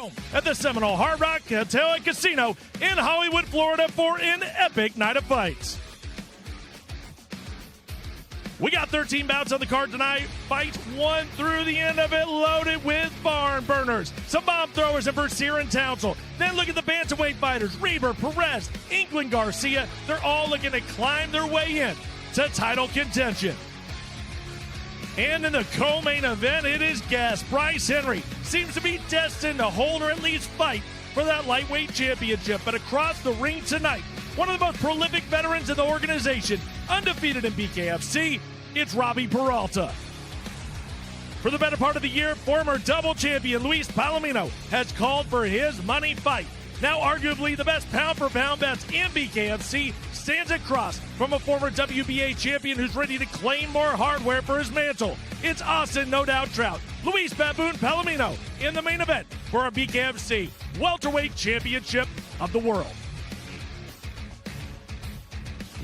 [SPEAKER 14] home at the Seminole Hard Rock Hotel and Casino in Hollywood, Florida for an epic night of fights. We got 13 bouts on the card tonight. Fight 1 through the end of it, loaded with barn burners. Some bomb throwers in Bercier and Townsel. Then look at the bantamweight fighters, Reber, Perez, Inclan, Garcia. They're all looking to climb their way in to title contention. And in the co-main event, it is gas. Bryce Henry seems to be destined to hold or at least fight for that lightweight championship. But across the ring tonight, one of the most prolific veterans in the organization, undefeated in BKFC, it's Robbie Peralta. For the better part of the year, former double champion Luis Palomino has called for his money fight. Now arguably the best pound-for-pound bets in BKFC stands across from a former WBA champion who's ready to claim more hardware for his mantle. It's Austin No Doubt Trout, Luis Baboon Palomino in the main event for our BKFC Welterweight Championship of the World.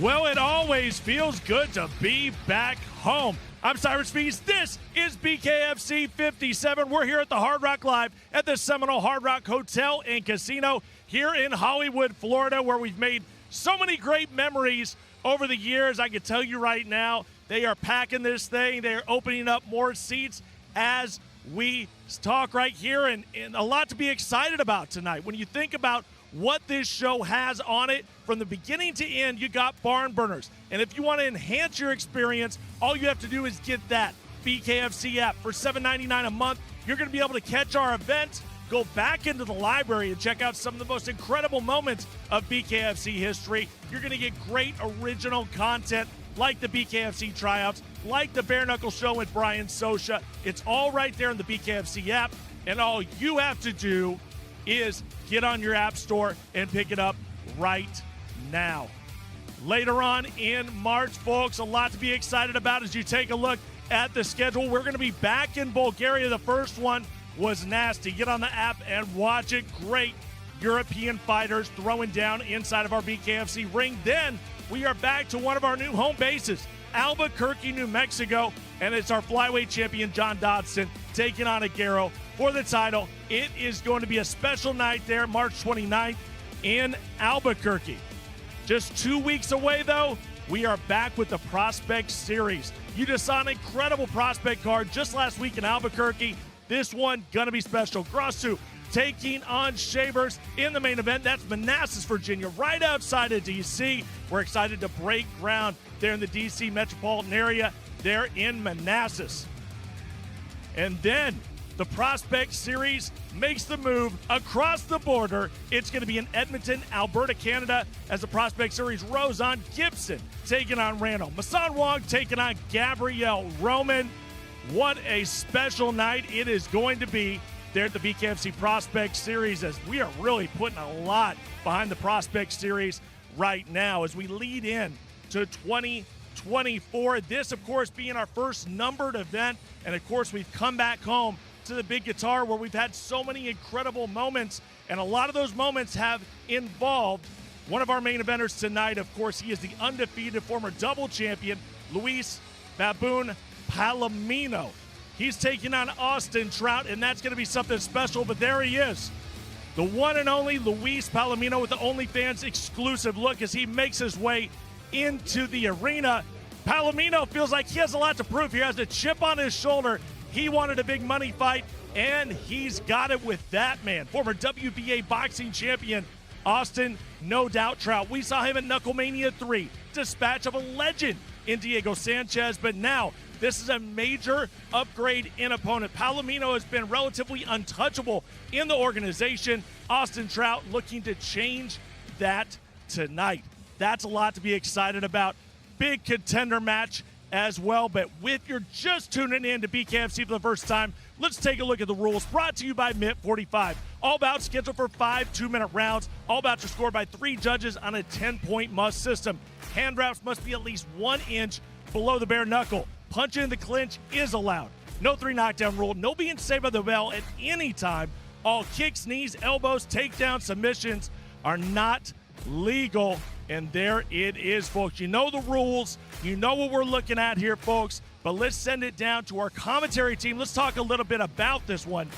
[SPEAKER 14] Well, it always feels good to be back home. I'm Cyrus Feast. This is BKFC 57. We're here at the Hard Rock Live at the Seminole Hard Rock Hotel and Casino here in Hollywood, Florida, where we've made so many great memories over the years. I can tell you right now, they are packing this thing. They are opening up more seats as we talk right here, and a lot to be excited about tonight. When you think about what this show has on it, from the beginning to end, you got barn burners. And if you want to enhance your experience, all you have to do is get that BKFC app for $7.99 a month. You're going to be able to catch our events, go back into the library and check out some of the most incredible moments of BKFC history. You're going to get great original content like the BKFC tryouts, like the bare-knuckle show with Brian Sosha. It's all right there in the BKFC app, and all you have to do is get on your app store and pick it up right now. Later on in March, folks, a lot to be excited about as you take a look at the schedule. We're going to be back in Bulgaria. The first one was nasty. Get on the app and watch it. Great European fighters throwing down inside of our BKFC ring. Then we are back to one of our new home bases, Albuquerque, New Mexico, and it's our flyweight champion, John Dodson, taking on Aguero for the title. It is going to be a special night there, March 29th in Albuquerque. Just 2 weeks away, though, we are back with the Prospect Series. You just saw an incredible prospect card just last week in Albuquerque. This one going to be special. Grossu taking on Shavers in the main event. That's Manassas, Virginia, right outside of D.C. We're excited to break ground there in the D.C. metropolitan area, there in Manassas. And then the Prospect Series makes the move across the border. It's going to be in Edmonton, Alberta, Canada, as the Prospect Series rolls on. Gibson taking on Randall. Masan Wong taking on Gabrielle Roman. What a special night it is going to be there at the BKFC Prospect Series, as we are really putting a lot behind the Prospect Series right now as we lead in to 2024. This, of course, being our first numbered event. And, of course, we've come back home to the big guitar where we've had so many incredible moments. And a lot of those moments have involved one of our main eventers tonight. Of course, he is the undefeated former double champion, Luis Baboon Palomino. He's taking on Austin Trout, and that's going to be something special. But there he is, the one and only Luis Palomino with the OnlyFans exclusive look as he makes his way into the arena. Palomino feels like he has a lot to prove. He has a chip on his shoulder. He wanted a big money fight, and he's got it with that man. Former WBA boxing champion, Austin No Doubt Trout. We saw him at Knucklemania 3, dispatch of a legend in Diego Sanchez, but now this is a major upgrade in opponent. Palomino has been relatively untouchable in the organization. Austin Trout looking to change that tonight. That's a lot to be excited about. Big contender match as well. But if you're just tuning in to BKFC for the first time, let's take a look at the rules. Brought to you by Mint 45. All bouts scheduled for 5 2-minute rounds. All bouts are scored by 3 judges on a 10-point must system. Hand wraps must be at least 1 inch below the bare knuckle. Punching in the clinch is allowed. No 3 knockdown rule. No being saved by the bell at any time. All kicks, knees, elbows, takedowns, submissions are not legal. And there it is, folks. You know the rules. You know what we're looking at here, folks. But let's send it down to our commentary team. Let's talk a little bit about this one.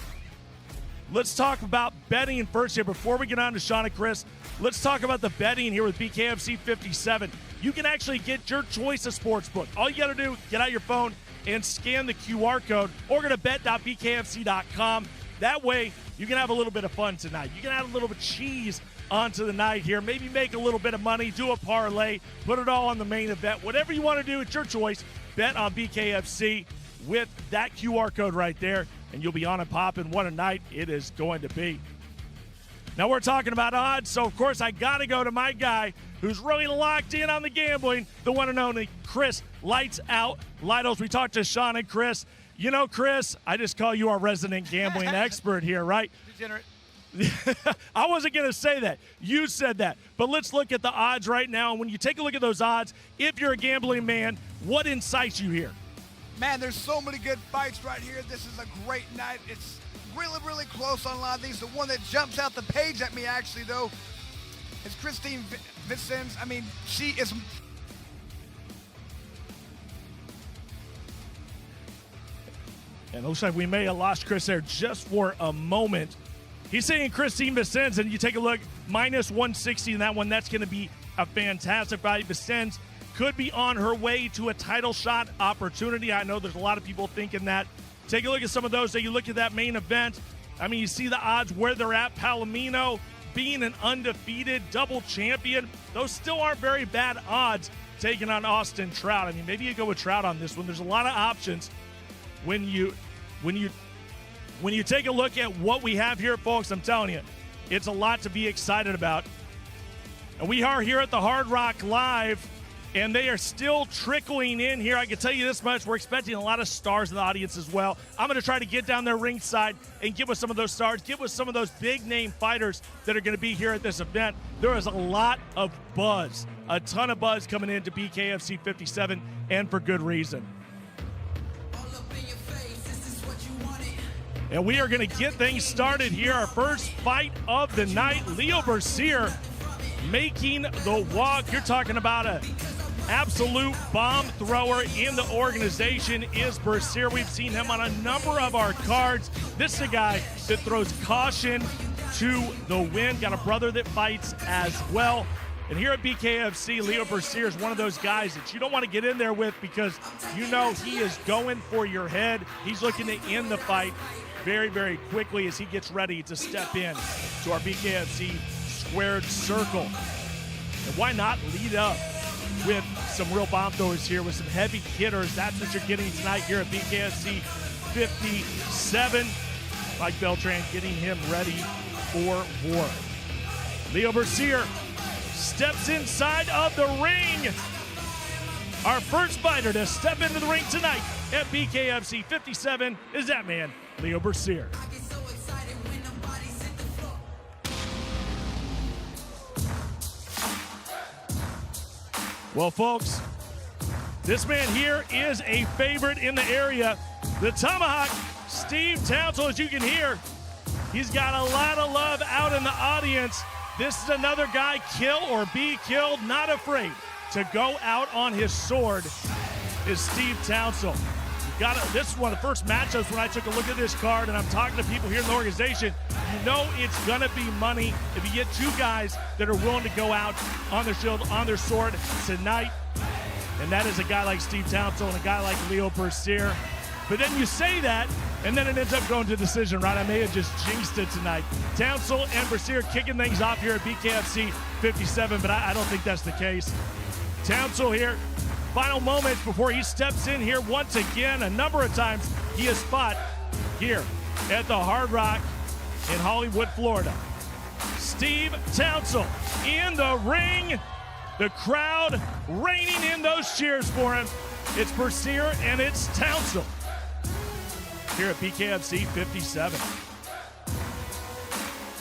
[SPEAKER 14] let's talk about betting first here. Before we get on to Sean and Chris, let's talk about the betting here with BKFC 57. You can actually get your choice of sportsbook. All you got to do, get out your phone and scan the QR code or go to bet.bkfc.com. That way, you can have a little bit of fun tonight. You can add a little bit of cheese onto the night here. Maybe make a little bit of money, do a parlay, put it all on the main event. Whatever you want to do, it's your choice. Bet on BKFC with that QR code right there, and you'll be on and popping. What a night it is going to be. Now we're talking about odds, so of course I got to go to my guy who's really locked in on the gambling, the one and only Chris Lights Out Lytles. We talked to Sean and Chris. You know, Chris, I just call you our resident gambling expert here, right?
[SPEAKER 2] Degenerate.
[SPEAKER 14] I wasn't going to say that. You said that. But let's look at the odds right now. And when you take a look at those odds, if you're a gambling man, what incites you here?
[SPEAKER 2] Man, there's so many good fights right here. This is a great night. It's really, really close on a lot of these. The one that jumps out the page at me, actually, though, is Christine Vicens. I mean, she is...
[SPEAKER 14] And it looks like we may have lost Chris there just for a moment. He's saying Christine Vicens, and you take a look, minus 160 in that one. That's going to be a fantastic fight. Vicens could be on her way to a title shot opportunity. I know there's a lot of people thinking that. Take a look at some of those. You look at that main event. I mean, you see the odds where they're at. Palomino being an undefeated double champion. Those still aren't very bad odds taking on Austin Trout. I mean, maybe you go with Trout on this one. There's a lot of options when you take a look at what we have here, folks. I'm telling you, it's a lot to be excited about. And we are here at the Hard Rock Live, and they are still trickling in here. I can tell you this much. We're expecting a lot of stars in the audience as well. I'm going to try to get down there ringside and get with some of those stars, get with some of those big-name fighters that are going to be here at this event. There is a lot of buzz, a ton of buzz coming into BKFC 57, and for good reason. And we are going to get things started here. Our first fight of the night, Leo Bercier making the walk. You're talking about an absolute bomb thrower in the organization is Bercier. We've seen him on a number of our cards. This is a guy that throws caution to the wind. Got a brother that fights as well. And here at BKFC, Leo Bercier is one of those guys that you don't want to get in there with because you know he is going for your head. He's looking to end the fight very, very quickly as he gets ready to step in to our BKFC squared circle. And why not lead up with some real bomb throwers here with some heavy hitters? That's what you're getting tonight here at BKFC 57. Mike Beltran getting him ready for war. Leo Bercier steps inside of the ring. Our first fighter to step into the ring tonight at BKFC 57 is that man, Leo Bercier. Well, folks, this man here is a favorite in the area. The Tomahawk, Steve Townsel, as you can hear, he's got a lot of love out in the audience. This is another guy, kill or be killed, not afraid to go out on his sword, is Steve Townsel. This is one of the first matchups when I took a look at this card, and I'm talking to people here in the organization. You know it's going to be money if you get two guys that are willing to go out on their shield, on their sword tonight. And that is a guy like Steve Townsel and a guy like Leo Bercier. But then you say that, and then it ends up going to decision, right? I may have just jinxed it tonight. Townsel and Bercier kicking things off here at BKFC 57, but I don't think that's the case. Townsel here, final moments before he steps in here once again. A number of times he has fought here at the Hard Rock in Hollywood, Florida. Steve Townsel in the ring. The crowd raining in those cheers for him. It's Bercier and it's Townsel here at BKFC 57.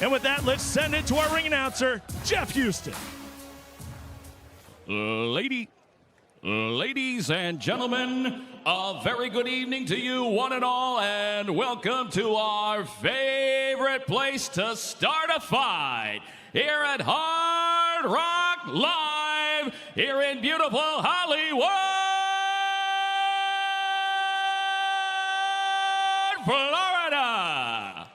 [SPEAKER 14] And with that, let's send it to our ring announcer, Jeff Houston.
[SPEAKER 3] Ladies and gentlemen, a very good evening to you one and all, and welcome to our favorite place to start a fight here at Hard Rock Live here in beautiful Hollywood, Florida.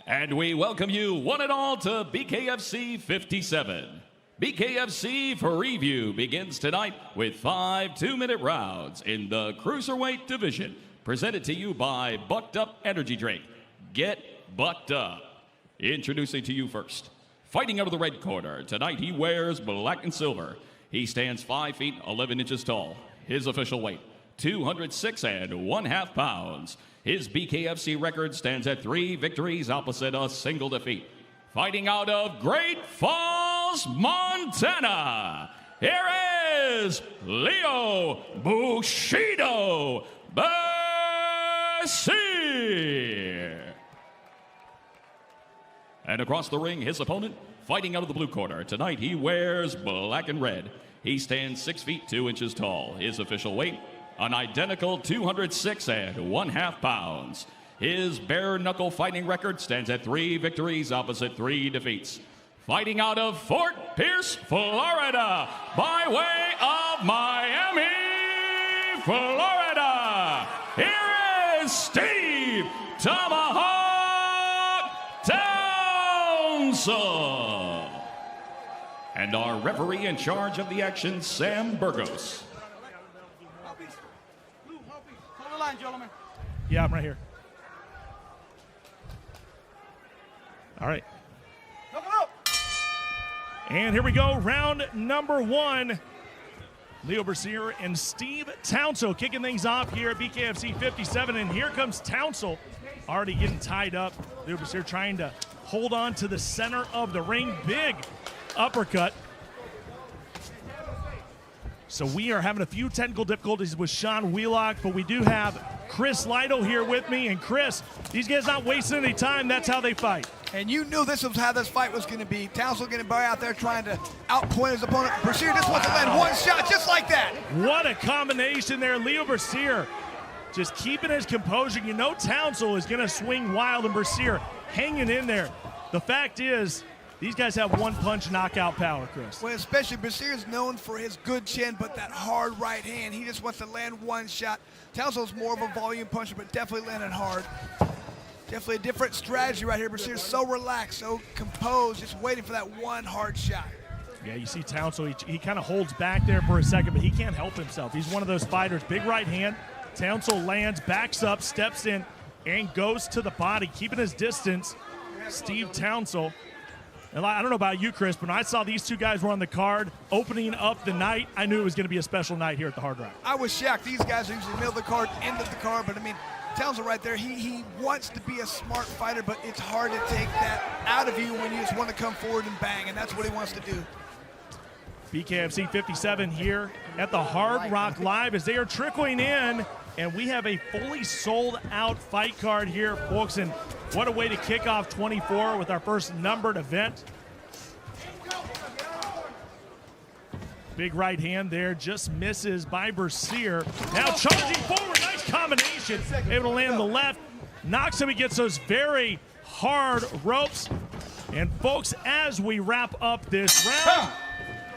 [SPEAKER 3] And we welcome you one and all to BKFC 57. BKFC for review begins tonight with 5 2-minute rounds in the Cruiserweight division. Presented to you by Bucked Up Energy Drink. Get bucked up. Introducing to you first, fighting out of the red corner. Tonight he wears black and silver. He stands 5 feet 11 inches tall. His official weight, 206 1/2 pounds. His BKFC record stands at 3 victories opposite a single defeat. Fighting out of Great Falls, Montana, here is Leo Bushido Bercier. And across the ring, his opponent, fighting out of the blue corner. Tonight he wears black and red. He stands 6 feet 2 inches tall. His official weight, an identical 206 1/2 pounds. His bare-knuckle fighting record stands at 3 victories opposite 3 defeats. Fighting out of Fort Pierce, Florida, by way of Miami, Florida, here is Steve Tomahawk Townsel. And our referee in charge of the action, Sam Burgos.
[SPEAKER 14] Yeah, I'm right here. All right. And here we go, round number 1. Leo Bercier and Steve Townsel kicking things off here at BKFC 57. And here comes Townsel, already getting tied up. Leo Bercier trying to hold on to the center of the ring. Big uppercut. So we are having a few technical difficulties with Sean Wheelock, but we do have Chris Lytle here with me. And Chris, these guys not wasting any time. That's how they fight.
[SPEAKER 2] And you knew this was how this fight was going to be. Townsel going to be out there trying to outpoint his opponent. Bercier just wants to land one shot just like that.
[SPEAKER 14] What a combination there. Leo Bercier just keeping his composure. You know Townsel is going to swing wild, and Bercier hanging in there. The fact is, these guys have one-punch knockout power, Chris.
[SPEAKER 2] Well, especially Bercier is known for his good chin, but that hard right hand. He just wants to land one shot. Townsel's more of a volume puncher, but definitely landing hard. Definitely a different strategy right here. Bercier's so relaxed, so composed, just waiting for that one hard shot.
[SPEAKER 14] Yeah, you see Townsel, he kind of holds back there for a second, but he can't help himself. He's one of those fighters. Big right hand. Townsel lands, backs up, steps in, and goes to the body, keeping his distance. Steve Townsel. And I don't know about you, Chris, but when I saw these two guys were on the card opening up the night, I knew it was going to be a special night here at the Hard Rock.
[SPEAKER 2] I was shocked. These guys are usually middle of the card, end of the card, but I mean, Townsel right there, he wants to be a smart fighter, but it's hard to take that out of you when you just want to come forward and bang, and that's what he wants to do.
[SPEAKER 14] BKFC 57 here at the Hard Rock Live as they are trickling in, and we have a fully sold out fight card here, folks, and what a way to kick off 24 with our first numbered event. Big right hand there, just misses by Bercier. Now charging forward, nice combination. Able to land the left, knocks him, he gets those very hard ropes. And folks, as we wrap up this round,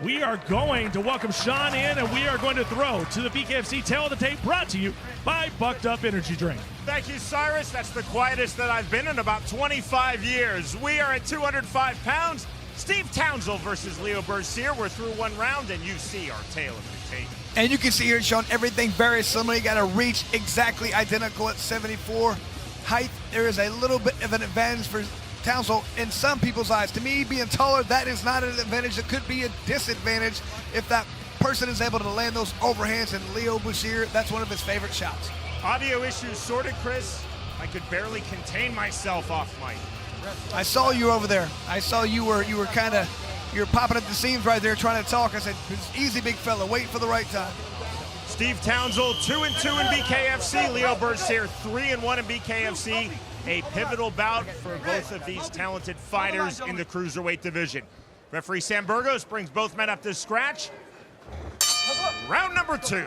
[SPEAKER 14] we are going to welcome Sean in, and we are going to throw to the BKFC Tail of the Tape, brought to you by Bucked Up Energy Drink.
[SPEAKER 1] Thank you, Cyrus. That's the quietest that I've been in about 25 years. We are at 205 pounds. Steve Townsel versus Leo Bercier. We're through one round, and you see our Tail of the Tape.
[SPEAKER 2] And you can see here, Sean, everything very similar. You got a reach exactly identical at 74. Height, there is a little bit of an advantage for Townsel in some people's eyes. To me, being taller, that is not an advantage. It could be a disadvantage if that person is able to land those overhands, and Leo Bercier, that's one of his favorite shots.
[SPEAKER 1] Audio issues sorted, Chris. I could barely contain myself off mic.
[SPEAKER 2] I saw you over there. I saw you were popping at the seams right there trying to talk. I said, it's easy, big fella. Wait for the right time.
[SPEAKER 1] Steve Townsel, 2-2 in BKFC. Leo Bercier, 3-1 in BKFC. A pivotal bout for both of these talented fighters in the Cruiserweight division. Referee Sam Burgos brings both men up to scratch. Round number 2.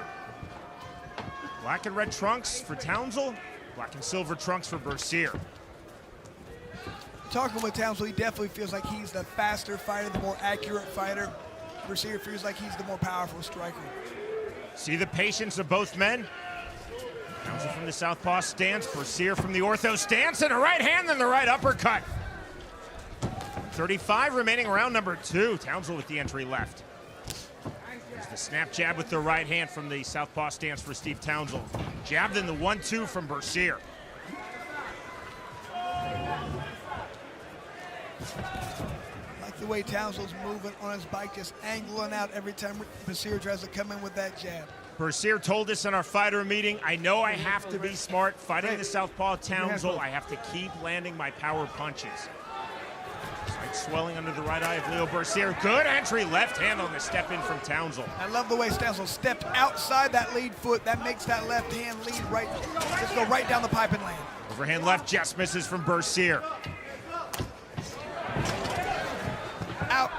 [SPEAKER 1] Black and red trunks for Townsel, black and silver trunks for Bercier.
[SPEAKER 2] Talking with Townsel, he definitely feels like he's the faster fighter, the more accurate fighter. Bercier feels like he's the more powerful striker.
[SPEAKER 1] See the patience of both men. Townsel from the southpaw stance, Bercier from the ortho stance, and a right hand and the right uppercut. 1:35 remaining, round number 2. Townsel with the entry left. There's the snap jab with the right hand from the southpaw stance for Steve Townsel. Jab, then the 1-2 from Bercier.
[SPEAKER 2] Like the way Townsel's moving on his bike, just angling out every time Bercier tries to come in with that jab.
[SPEAKER 1] Bercier told us in our fighter meeting, I know I have to be smart. Fighting the southpaw Townsel, I have to keep landing my power punches. Slight swelling under the right eye of Leo Bercier. Good entry, left hand on the step in from Townsel.
[SPEAKER 2] I love the way Townsel stepped outside that lead foot. That makes that left hand lead right, just go right down the pipe and land.
[SPEAKER 1] Overhand left just misses from Bercier.
[SPEAKER 2] Out.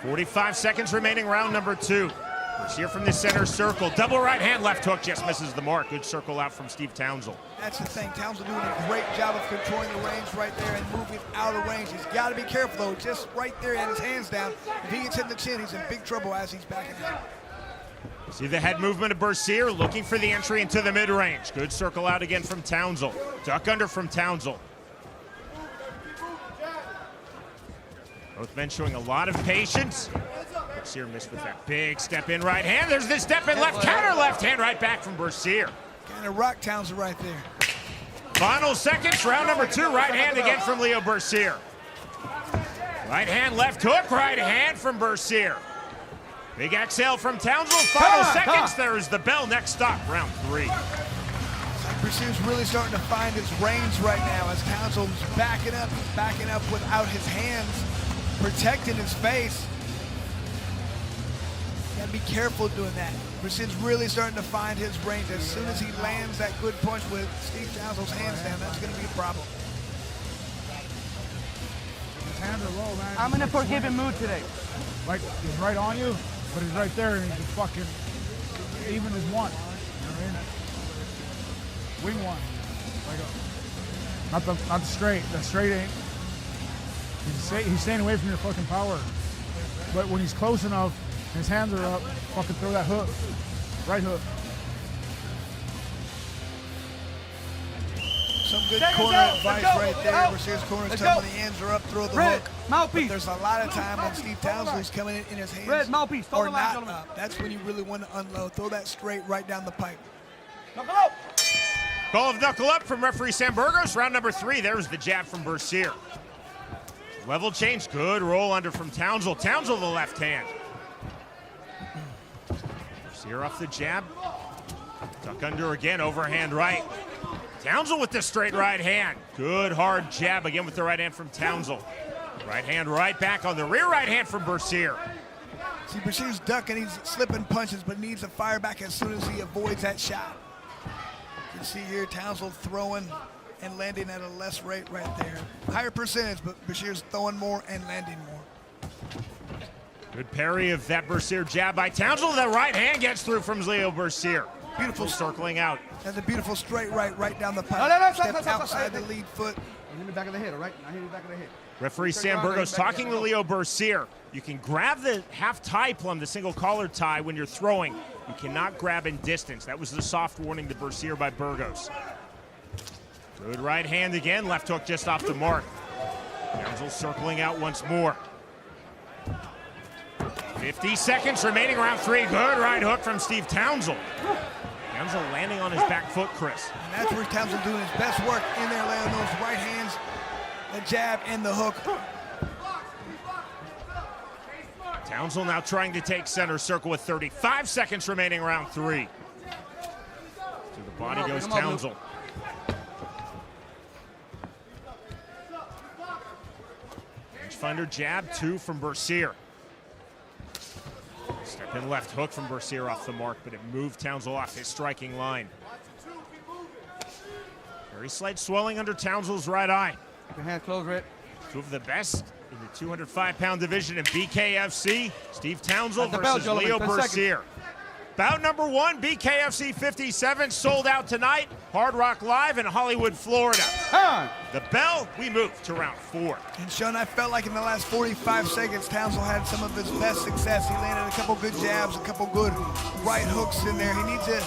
[SPEAKER 1] 45 seconds remaining, round number 2. Bercier from the center circle. Double right hand, left hook just misses the mark. Good circle out from Steve Townsel.
[SPEAKER 2] That's the thing. Townsel doing a great job of controlling the range right there and moving out of range. He's got to be careful, though. Just right there, and his hands down. If he gets hit in the chin, he's in big trouble as he's backing out.
[SPEAKER 1] See the head movement of Bercier, looking for the entry into the mid-range. Good circle out again from Townsel. Duck under from Townsel. Both men showing a lot of patience. Bercier missed with that big step in right hand. There's the step in left counter, left hand right back from Bercier.
[SPEAKER 2] Kind of rock Townsel right there.
[SPEAKER 1] Final seconds, round number 2, right hand again from Leo Bercier. Right hand, left hook, right hand from Bercier. Big exhale from Townsel, final seconds, there is the bell, next stop, round 3.
[SPEAKER 2] Bercier's really starting to find his range right now as Townsel's backing up without his hands, protecting his face. You gotta be careful doing that. Bercier's really starting to find his range. As soon as he lands that good punch with Steve Townsel's hands down, that's gonna be a problem.
[SPEAKER 8] His hands are low, man.
[SPEAKER 6] I'm in a forgiving mood today.
[SPEAKER 8] Like, he's right on you, but he's right there, and he's just fucking even as one. You know what I mean? Wing one. Like not the straight. The straight ain't. He's staying away from your fucking power. But when he's close enough, his hands are up, fucking throw that hook. Right hook.
[SPEAKER 2] Some good corner advice right there. Bercier's corner is telling him the hands are up, throw the hook.
[SPEAKER 6] Mouthpiece.
[SPEAKER 2] But there's a lot of time when Steve Townsel's coming in his hands
[SPEAKER 6] Red mouthpiece.
[SPEAKER 2] or not up. That's when you really want to unload. Throw that straight right down the pipe.
[SPEAKER 6] Knuckle up.
[SPEAKER 1] Call of knuckle up from referee Sam Burgos, round number 3. There's the jab from Bercier. Level change, good roll under from Townsel. Townsel the left hand. Bercier off the jab. Duck under again, overhand right. Townsel with the straight right hand. Good hard jab again with the right hand from Townsel. Right hand right back on the rear right hand from Bercier.
[SPEAKER 2] See, Bercier's ducking, he's slipping punches, but needs to fire back as soon as he avoids that shot. You can see here Townsel throwing and landing at a less rate right there. Higher percentage, but Bercier's throwing more and landing more.
[SPEAKER 1] Good parry of that Bercier jab by Townsel. The right hand gets through from Leo Bercier.
[SPEAKER 2] Beautiful
[SPEAKER 1] circling out.
[SPEAKER 2] That's a beautiful straight right down the pipe. Stepped outside the lead foot.
[SPEAKER 6] I'm in the back of the head, all right? I hit the back of the head.
[SPEAKER 1] Referee Sam Burgos talking to Leo Bercier. You can grab the half tie plum, the single collar tie, when you're throwing. You cannot grab in distance. That was the soft warning to Bercier by Burgos. Good right hand again, left hook just off the mark. Townsel circling out once more. 50 seconds remaining, round 3. Good right hook from Steve Townsel. Townsel landing on his back foot, Chris.
[SPEAKER 2] And that's where Townsel doing his best work in there, laying those right hands, the jab and the hook.
[SPEAKER 1] Townsel now trying to take center circle with 35 seconds remaining, round 3. To the body goes Townsel. Rangefinder jab, 2 from Bercier. Step in left hook from Bercier off the mark, but it moved Townsel off his striking line. Very slight swelling under Townsel's right eye.
[SPEAKER 6] Your hand closed, Red. 2
[SPEAKER 1] of the best in the 205-pound division in BKFC. Steve Townsel versus Leo Bercier. Bout number 1, BKFC 57, sold out tonight. Hard Rock Live in Hollywood, Florida. The bell, we move to round 4.
[SPEAKER 2] And Sean, I felt like in the last 45 seconds, Townsel had some of his best success. He landed a couple good jabs, a couple good right hooks in there. He needs to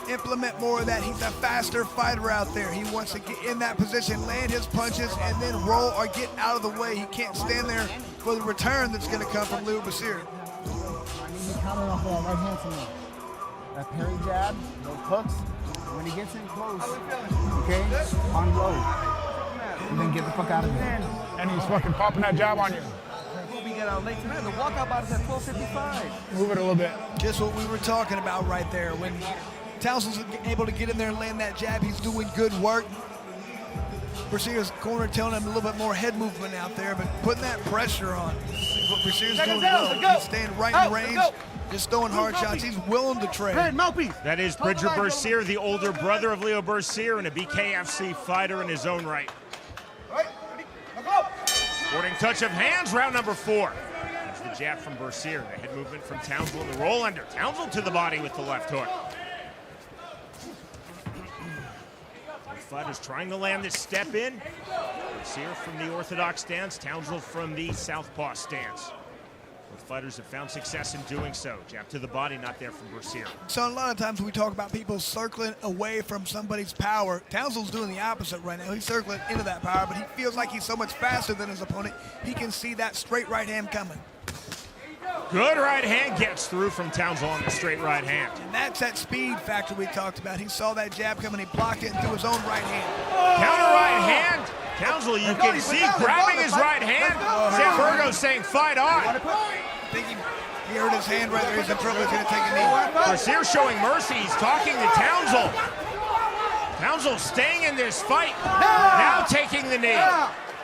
[SPEAKER 2] implement more of that. He's a faster fighter out there. He wants to get in that position, land his punches, and then roll or get out of the way. He can't stand there for the return that's going to come from Lilley Bercier.
[SPEAKER 6] I mean, he counted off that right hand to me. That parry jab, those hooks. When he gets in close, okay, unload, and then get the fuck out of there.
[SPEAKER 8] And he's fucking popping that jab on you.
[SPEAKER 6] We get out late tonight. The walkout bout is at 12:55.
[SPEAKER 8] Move it a little bit.
[SPEAKER 2] Just what we were talking about right there. When Townsel's able to get in there and land that jab, he's doing good work. Bercier's corner telling him a little bit more head movement out there, but putting that pressure on is what Bercier's doing well. He's staying right in range, just throwing hard shots. He's willing to trade.
[SPEAKER 1] That is Bridger Bercier, the older brother of Leo Bercier and a BKFC fighter in his own right. Sporting touch of hands, round number 4. That's the jab from Bercier, the head movement from Townsel and the roll under. Townsel to the body with the left hook. Both fighters trying to land this step in. Bercier from the orthodox stance, Townsel from the southpaw stance. Both fighters have found success in doing so. Jab to the body, not there from Bercier.
[SPEAKER 2] So a lot of times we talk about people circling away from somebody's power. Townsel's doing the opposite right now. He's circling into that power, but he feels like he's so much faster than his opponent. He can see that straight right hand coming.
[SPEAKER 1] Good right hand gets through from Townsel on the straight right hand.
[SPEAKER 2] And that's that speed factor we talked about. He saw that jab coming, he blocked it and threw his own right hand.
[SPEAKER 1] Counter right hand. Townsel, you can see, grabbing his right hand. Zambergo saying, fight on.
[SPEAKER 2] I think he hurt his hand right there. He's in trouble. He's going to take a knee.
[SPEAKER 1] Bercier showing mercy. He's talking to Townsel. Townsel staying in this fight. Now taking the knee.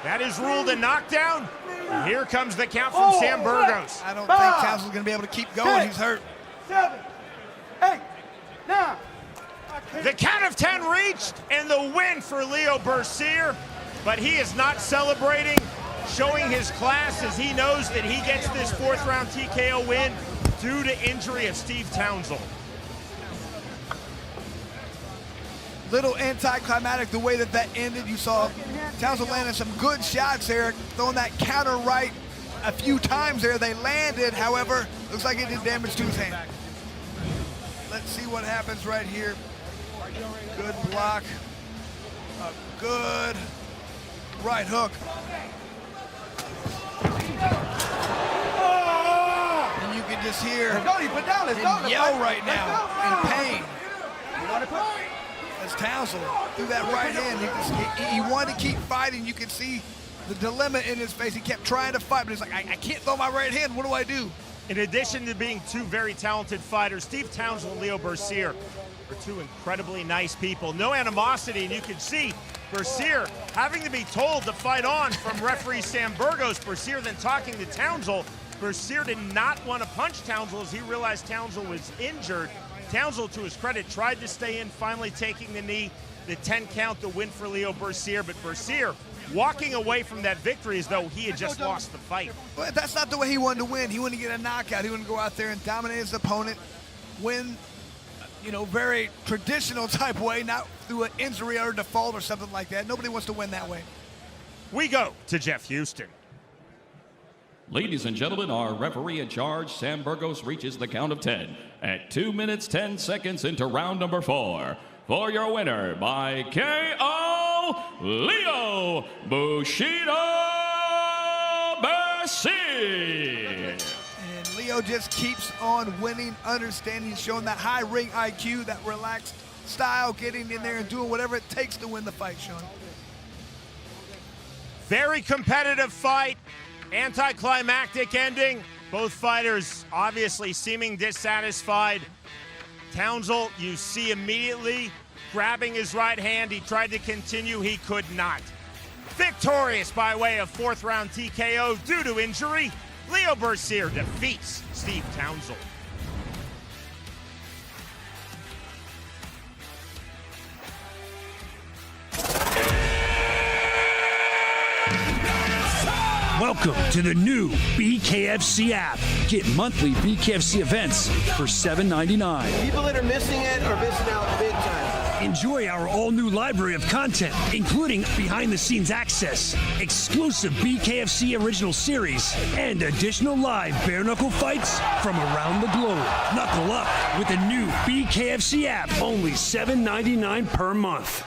[SPEAKER 1] That is ruled a knockdown. And here comes the count from Sam Burgos.
[SPEAKER 2] I don't think Townsel's going to be able to keep going. He's hurt.
[SPEAKER 6] 7, 8, 9.
[SPEAKER 1] The count of 10 reached, and the win for Leo Bercier. But he is not celebrating, showing his class as he knows that he gets this 4th round TKO win due to injury of Steve Townsel.
[SPEAKER 2] Little anticlimactic the way that ended. You saw Townsel landing some good shots there, throwing that counter right a few times there. They landed, however, looks like it did damage to his hand. Let's see what happens right here. Good block, a good right hook. And you can just hear him yell right now in pain. As Townsel threw that right hand, he wanted to keep fighting. You could see the dilemma in his face. He kept trying to fight, but he's like, I can't throw my right hand. What do I do?
[SPEAKER 1] In addition to being two very talented fighters, Steve Townsel and Leo Bercier are two incredibly nice people. No animosity, and you can see Bercier having to be told to fight on from referee Sam Burgos. Bercier then talking to Townsel. Bercier did not want to punch Townsel as he realized Townsel was injured. Townsel, to his credit, tried to stay in, finally taking the knee. The 10 count, the win for Leo Bercier, but Bercier walking away from that victory as though he had just lost the fight.
[SPEAKER 2] But that's not the way he wanted to win. He wanted to get a knockout. He wanted to go out there and dominate his opponent, win, very traditional type way, not through an injury or default or something like that. Nobody wants to win that way.
[SPEAKER 1] We go to Jeff Houston.
[SPEAKER 3] Ladies and gentlemen, our referee in charge, Sam Burgos, reaches the count of 10 at 2 minutes, 10 seconds into round number 4. For your winner by KO, Leo Bushido Bercier.
[SPEAKER 2] And Leo just keeps on winning, understanding, showing that high ring IQ, that relaxed style, getting in there and doing whatever it takes to win the fight, Sean.
[SPEAKER 1] Very competitive fight. Anticlimactic ending. Both fighters obviously seeming dissatisfied. Townsel, you see immediately grabbing his right hand. He tried to continue, he could not. Victorious by way of 4th round TKO due to injury, Leo Bercier defeats Steve Townsel.
[SPEAKER 5] Welcome to the new BKFC app. Get monthly BKFC events for $7.99.
[SPEAKER 6] People that are missing it are missing out big time.
[SPEAKER 5] Enjoy our all-new library of content, including behind-the-scenes access, exclusive BKFC original series, and additional live bare-knuckle fights from around the globe. Knuckle up with the new BKFC app, only $7.99 per month.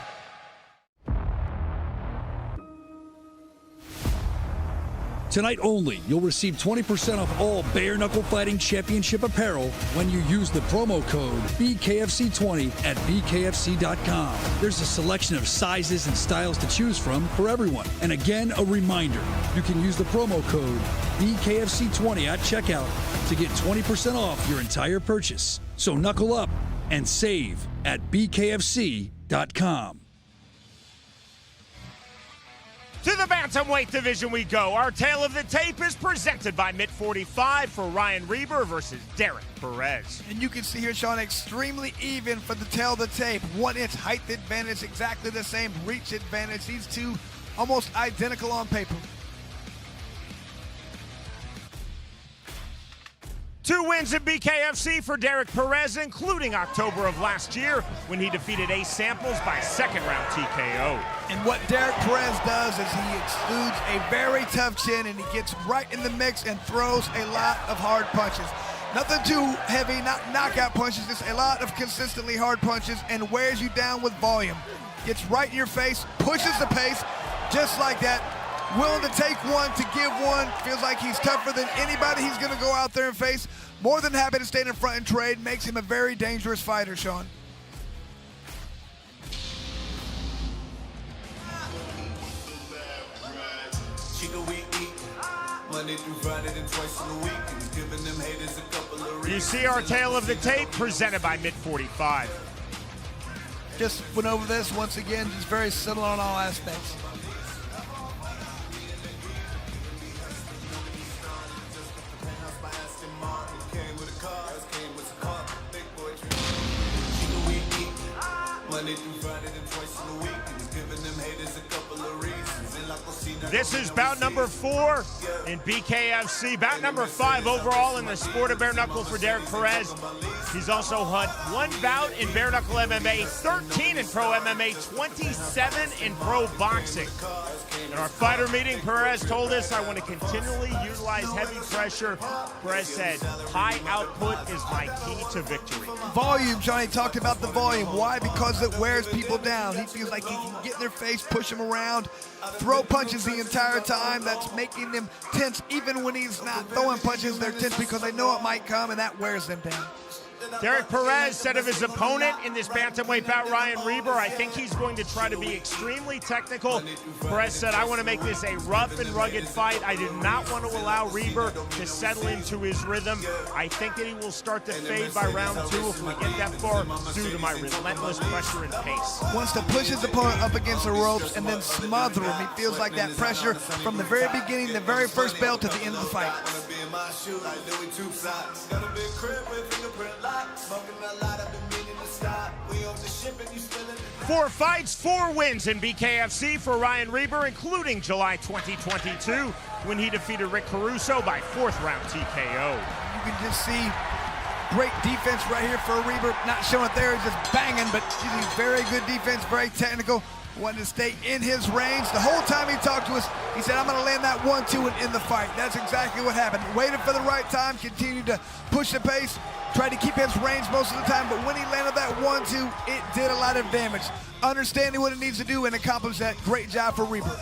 [SPEAKER 15] Tonight only, you'll receive 20% off all Bare Knuckle Fighting Championship apparel when you use the promo code BKFC20 at BKFC.com. There's a selection of sizes and styles to choose from for everyone. And again, a reminder, you can use the promo code BKFC20 at checkout to get 20% off your entire purchase. So knuckle up and save at BKFC.com.
[SPEAKER 1] To the bantamweight division we go. Our tale of the tape is presented by Mitt 45 for Ryan Reber versus Derek Perez.
[SPEAKER 2] And you can see here, Sean, extremely even for the tail of the tape. 1 inch height advantage, exactly the same reach advantage. These two almost identical on paper.
[SPEAKER 1] 2 wins in BKFC for Derek Perez, including October of last year when he defeated Ace Samples by second-round TKO.
[SPEAKER 2] And what Derek Perez does is he exudes a very tough chin, and he gets right in the mix and throws a lot of hard punches. Nothing too heavy, not knockout punches, just a lot of consistently hard punches, and wears you down with volume. Gets right in your face, pushes the pace, just like that. Willing to take one, to give one. Feels like he's tougher than anybody he's going to go out there and face. More than happy to stand in front and trade. Makes him a very dangerous fighter, Sean.
[SPEAKER 1] You see our tale of the tape presented by Mitt 45.
[SPEAKER 2] Just went over this once again, just very similar on all aspects.
[SPEAKER 1] This is bout number 4 in BKFC. Bout number 5 overall in the sport of bare knuckle for Derek Perez. He's also had 1 bout in bare knuckle MMA, 13 in pro MMA, 27 in pro boxing. In our fighter meeting, Perez told us, I want to continually utilize heavy pressure. Perez said, high output is my key to victory.
[SPEAKER 2] Volume, Johnny talked about the volume. Why? Because it wears people down. He feels like he can get in their face, push them around, throw punches the entire time. That's making them tense. Even when he's not throwing punches, they're tense because they know it might come, and that wears them down.
[SPEAKER 1] Derek Perez said of his opponent in this bantamweight bout, Ryan Reber, I think he's going to try to be extremely technical. Perez said, I want to make this a rough and rugged fight. I do not want to allow Reber to settle into his rhythm. I think that he will start to fade by round 2 if we get that far due to my relentless pressure and pace.
[SPEAKER 2] Wants to push his opponent up against the ropes and then smother him. He feels like that pressure from the very beginning, the very first bell to the end of the fight.
[SPEAKER 1] 4 fights, 4 wins in BKFC for Ryan Reber, including July 2022 when he defeated Rick Caruso by 4th round TKO.
[SPEAKER 2] You can just see great defense right here for Reber. Not showing it there, he's just banging, but using very good defense, very technical. Wanted to stay in his range. The whole time he talked to us, he said, I'm going to land that 1-2 and end the fight. That's exactly what happened. Waited for the right time, continued to push the pace, tried to keep his range most of the time, but when he landed that 1-2, it did a lot of damage. Understanding what it needs to do and accomplish that. Great job for Reber.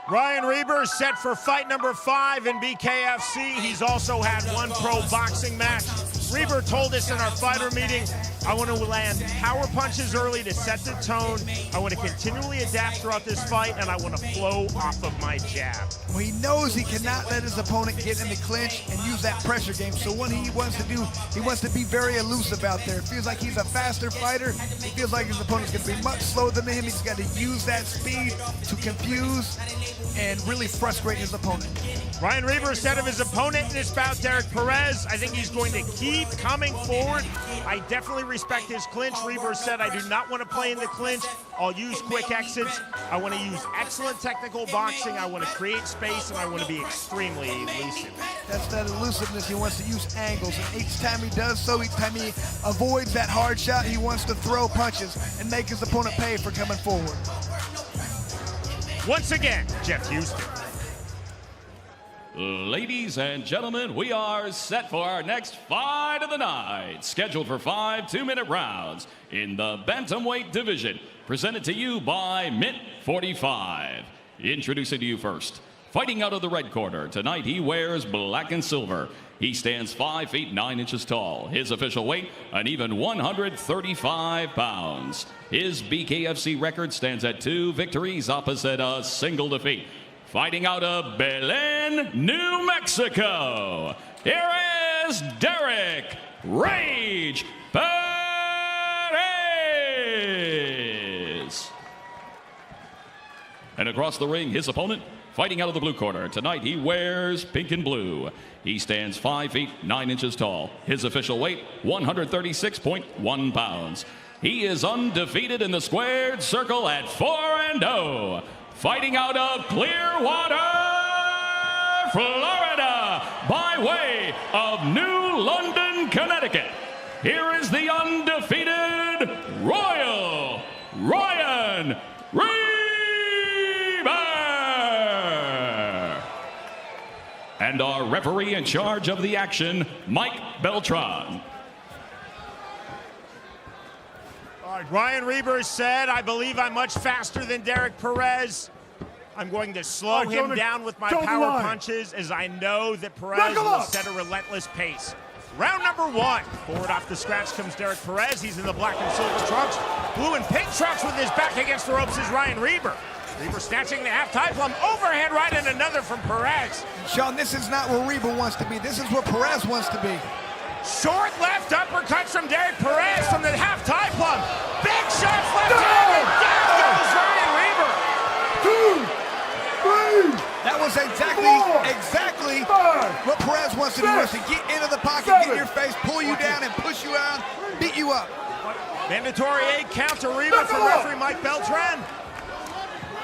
[SPEAKER 1] Ryan Reber is set for fight number 5 in BKFC. He's also had 1 pro boxing match. Reber told us in our fighter meeting, I want to land power punches early to set the tone. I want to continually adapt throughout this fight, and I want to flow off of my jab.
[SPEAKER 2] Well, he knows he cannot let his opponent get in the clinch and use that pressure game. So what he wants to do, he wants to be very elusive out there. It feels like he's a faster fighter. He feels like his opponent's going to be much slower than him. He's got to use that speed to confuse and really frustrate his opponent.
[SPEAKER 1] Ryan Reber said of his opponent in this bout, Derek Perez, I think he's going to keep coming forward. I definitely respect his clinch. Reber said, I do not want to play in the clinch. I'll use quick exits. I want to use excellent technical boxing. I want to create space, and I want to be extremely elusive.
[SPEAKER 2] That's that elusiveness. He wants to use angles, and each time he does so, each time he avoids that hard shot, he wants to throw punches and make his opponent pay for coming forward.
[SPEAKER 1] Once again, Jeff Houston.
[SPEAKER 3] Ladies and gentlemen, we are set for our next fight of the night, scheduled for 5 2-minute rounds in the bantamweight division, presented to you by Mint 45. Introducing to you first, fighting out of the red corner, tonight he wears black and silver. He stands 5 feet 9 inches tall. His official weight, an even 135 pounds. His BKFC record stands at 2 victories opposite a single defeat. Fighting out of Belen, New Mexico, here is Derek Rage Perez. And across the ring, his opponent, fighting out of the blue corner. Tonight he wears pink and blue. He stands 5 feet 9 inches tall. His official weight, 136.1 pounds. He is undefeated in the squared circle at 4-0. Fighting out of Clearwater, Florida, by way of New London, Connecticut. Here is the undefeated Royal Ryan Reber. And our referee in charge of the action, Mike Beltran.
[SPEAKER 1] All right, Ryan Reber said, I believe I'm much faster than Derek Perez. I'm going to slow him down with my power punches, as I know that Perez will set a relentless pace. Round number 1. Forward off the scratch comes Derek Perez. He's in the black and silver trunks. Blue and pink trunks with his back against the ropes is Ryan Reber. Reber snatching the half-tie plum, overhead right, and another from Perez.
[SPEAKER 2] Sean, this is not where Reber wants to be. This is where Perez wants to be.
[SPEAKER 1] Short left uppercuts from Derek Perez from the half-tie plum. Big shots left-handed. Down goes Ryan Reber.
[SPEAKER 2] 2, 3. That was exactly what Perez wants to do. He wants to get into the pocket, get in your face, pull you down, and push you out, beat you up.
[SPEAKER 1] Mandatory 8 count to Reber from referee Mike Beltran.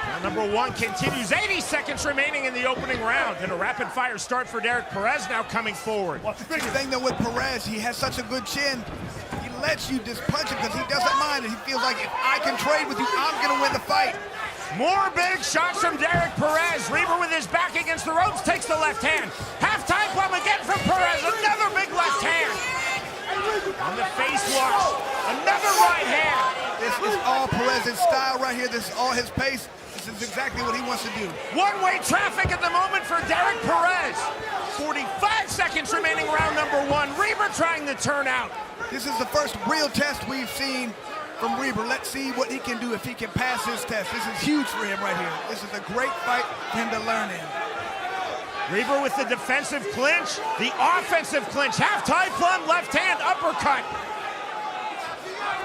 [SPEAKER 1] Round number 1 continues. 80 seconds remaining in the opening round. And a rapid-fire start for Derek Perez now coming forward.
[SPEAKER 2] The thing, though, with Perez, he has such a good chin. He lets you just punch him because he doesn't mind. And he feels like, if I can trade with you, I'm going to win the fight.
[SPEAKER 1] More big shots from Derek Perez. Reber with his back against the ropes takes the left hand. Half-time plum again from Perez. Another big left hand. On the face wash. Another right hand.
[SPEAKER 2] This is all Perez's style right here. This is all his pace. This is exactly what he wants to do.
[SPEAKER 1] One-way traffic at the moment for Derek Perez. 45 seconds remaining, round number 1. Reber trying to turn out.
[SPEAKER 2] This is the first real test we've seen from Reber. Let's see what he can do if he can pass this test. This is huge for him right here. This is a great fight for him to learn in.
[SPEAKER 1] Reber with the defensive clinch, the offensive clinch. Half-tie plum, left hand, uppercut.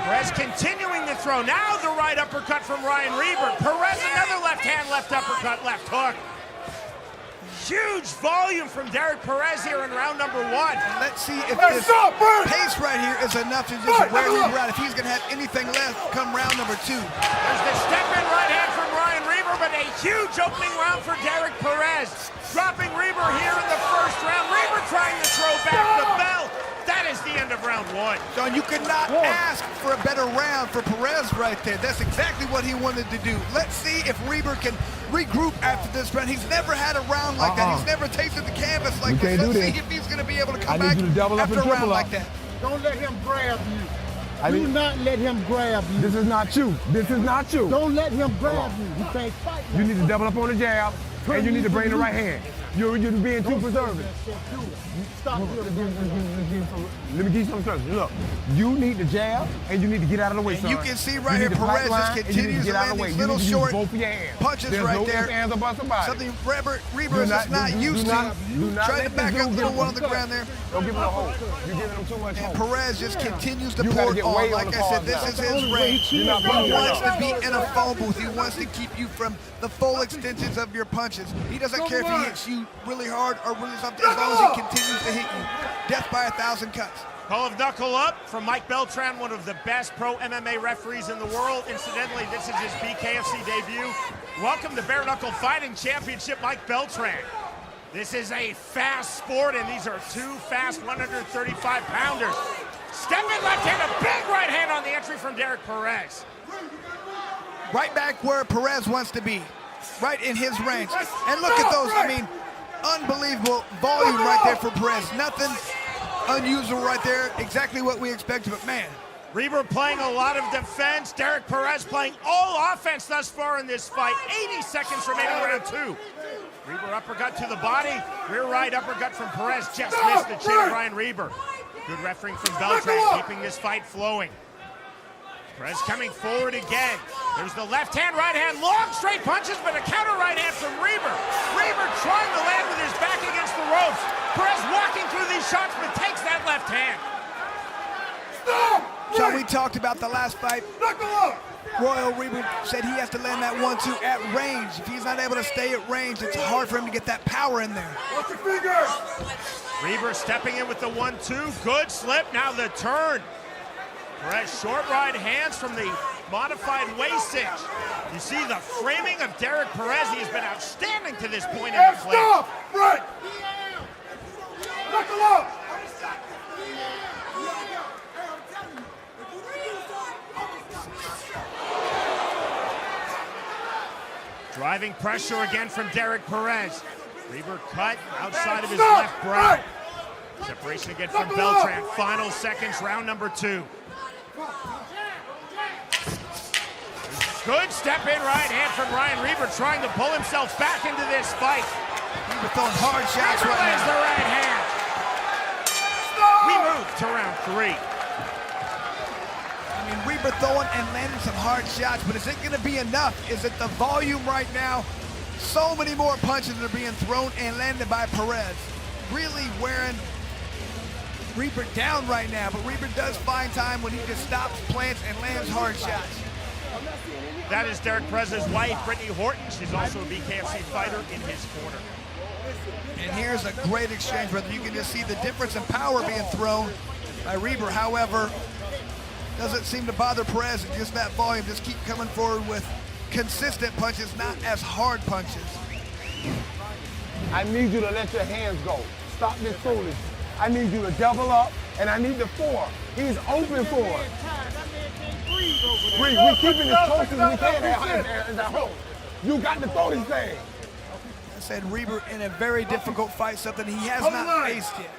[SPEAKER 1] Perez continuing to throw. Now the right uppercut from Ryan Reber. Perez another left hand, left uppercut, left hook. Huge volume from Derek Perez here in round number 1.
[SPEAKER 2] And let's see if this pace right here is enough to just wear Reber out. If he's going to have anything left come round number 2.
[SPEAKER 1] There's the step-in right hand from Ryan Reber, but a huge opening round for Derek Perez. Dropping Reber here in the first round. Reber trying to throw back the bell. That is the end of round 1.
[SPEAKER 2] John, you could not ask for a better round for Perez right there. That's exactly what he wanted to do. Let's see if Reber can regroup after this round. He's never had a round like that. He's never tasted the canvas like this. Let's see if he's going to be able to come back after a round like that.
[SPEAKER 11] Don't let him grab you. Do not let him grab you.
[SPEAKER 12] This is not you. This is not you.
[SPEAKER 11] Don't let him grab you. You can't fight.
[SPEAKER 12] You need to double up on the jab, and you need to bring the right hand. You're being too conservative.
[SPEAKER 11] Stop.
[SPEAKER 12] Let me give you some instructions. Look, you need the jab, and you need to get out of the way, son.
[SPEAKER 2] You can see right here, Perez just continues to land these little short punches right there. Something Reber is just not used to. Trying to back up little one on the ground there.
[SPEAKER 12] Don't give him a hold. You're giving him too much hold.
[SPEAKER 2] And Perez just continues to pour it on. Like I said, this is his range. He wants to be in a phone booth. He wants to keep you from the full extensions of your punches. He doesn't care if he hits you him really hard or really something, as long as he continues to hit you. Death by 1,000 cuts.
[SPEAKER 1] Call of Knuckle Up from Mike Beltran, one of the best pro MMA referees in the world. Incidentally, this is his BKFC debut. Welcome to Bare-Knuckle Fighting Championship, Mike Beltran. This is a fast sport, and these are two fast 135-pounders. Step in left hand, a big right hand on the entry from Derek Perez.
[SPEAKER 2] Right back where Perez wants to be, right in his range. And look at those, I mean, unbelievable volume right there for Perez. Nothing unusual right there, exactly what we expected, but man.
[SPEAKER 1] Reber playing a lot of defense. Derek Perez playing all offense thus far in this fight. 80 seconds remaining round two. Reber uppercut to the body. Rear right uppercut from Perez. Just missed the chin of Ryan Reber. Good refereeing from Beltran, keeping this fight flowing. Perez coming forward again. There's the left hand, right hand, long straight punches, but a counter right hand from Reber. Reber trying to land with his back against the ropes. Perez walking through these shots, but takes that left hand.
[SPEAKER 2] So we talked about the last fight. Royal Reber said he has to land that 1-2 at range. If he's not able to stay at range, it's hard for him to get that power in there.
[SPEAKER 1] Watch your fingers. Reber stepping in with the 1-2. Good slip, now the turn. Perez short right hands from the modified waist cinch. You see the framing of Derek Perez. He has been outstanding to this point in the clinch.
[SPEAKER 11] Stop! Right! Knuckle up!
[SPEAKER 1] Driving pressure again from Derek Perez. Reber cut outside of his left brow. Separation again from Beltran. Final seconds, round number two. Good step in right hand from Ryan Reber, trying to pull himself back into this fight.
[SPEAKER 2] Reber throwing hard shots
[SPEAKER 1] Reber
[SPEAKER 2] right
[SPEAKER 1] lands
[SPEAKER 2] now.
[SPEAKER 1] the right hand. We move to round three.
[SPEAKER 2] I mean, Reber throwing and landing some hard shots, but is it going to be enough? Is it the volume right now? So many more punches are being thrown and landed by Perez. Really wearing Reber down right now, but Reber does find time when he just stops, plants, and lands hard shots.
[SPEAKER 1] That is Derek Perez's wife, Brittany Horton. She's also a BKFC fighter in his corner.
[SPEAKER 2] And here's a great exchange, brother. You can just see the difference in power being thrown by Reber. However, doesn't seem to bother Perez, and just that volume. Just keep coming forward with consistent punches, not as hard punches.
[SPEAKER 6] I need you to let your hands go. Stop this foolish. I need you to double up, and I need the four. He's open for it. We're keeping as close as we can as a whole. You got to throw this thing.
[SPEAKER 2] I said Reber in a very difficult fight, something he has not faced yet.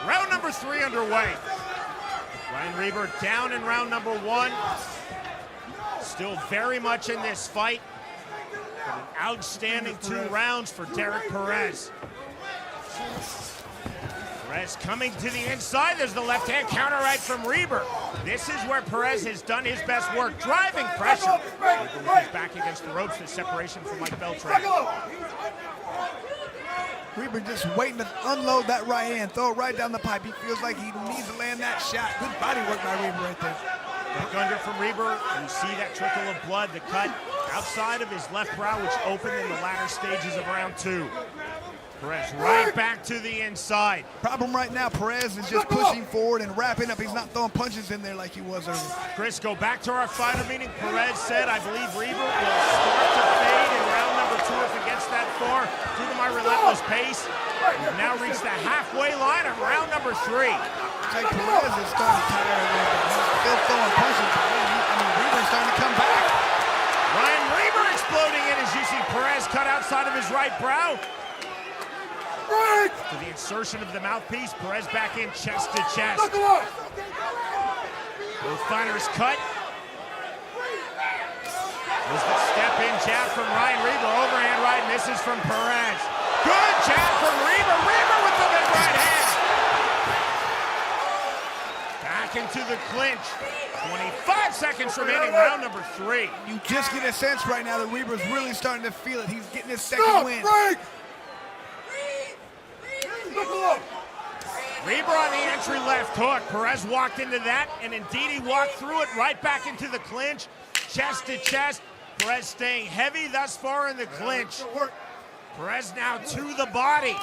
[SPEAKER 1] Round number three underway. Ryan Reber down in round number one. Still very much in this fight. But an outstanding 2 rounds for Derek Perez. Perez coming to the inside. There's the left hand counter right from Reber. This is where Perez has done his best work, driving pressure. Reber with his back against the ropes, the separation from Mike Beltran.
[SPEAKER 2] Reber just waiting to unload that right hand, throw it right down the pipe. He feels like he needs to land that shot. Good body work by Reber right there.
[SPEAKER 1] Back under from Reber. You see that trickle of blood, the cut outside of his left brow, which opened in the latter stages of round two. Perez right back to the inside.
[SPEAKER 2] Problem right now, Perez is just pushing forward and wrapping up. He's not throwing punches in there like he was earlier.
[SPEAKER 1] Chris, go back to our fighter meeting. Perez said, I believe Reber will start to fade in round number two if it gets that far due to my relentless pace. We've now reached the halfway line of round number three.
[SPEAKER 2] It's like Perez is starting to tire a little bit. He's still throwing punches. I mean, Reber's starting to come back.
[SPEAKER 1] Ryan Reber exploding in as you see Perez cut outside of his right brow. To the insertion of the mouthpiece, Perez back in chest to chest. Both fighters cut. There's the step in jab from Ryan Reber. Overhand right misses from Perez. Good jab from Reber. Reber with the big right hand. Back into the clinch. 25 seconds remaining, round number three.
[SPEAKER 2] You just get a sense right now that Reber's really starting to feel it. He's getting his second win.
[SPEAKER 1] Reber on the entry left hook. Perez walked into that, and indeed he walked through it right back into the clinch, chest to chest. Perez staying heavy thus far in the clinch. Perez now to the body.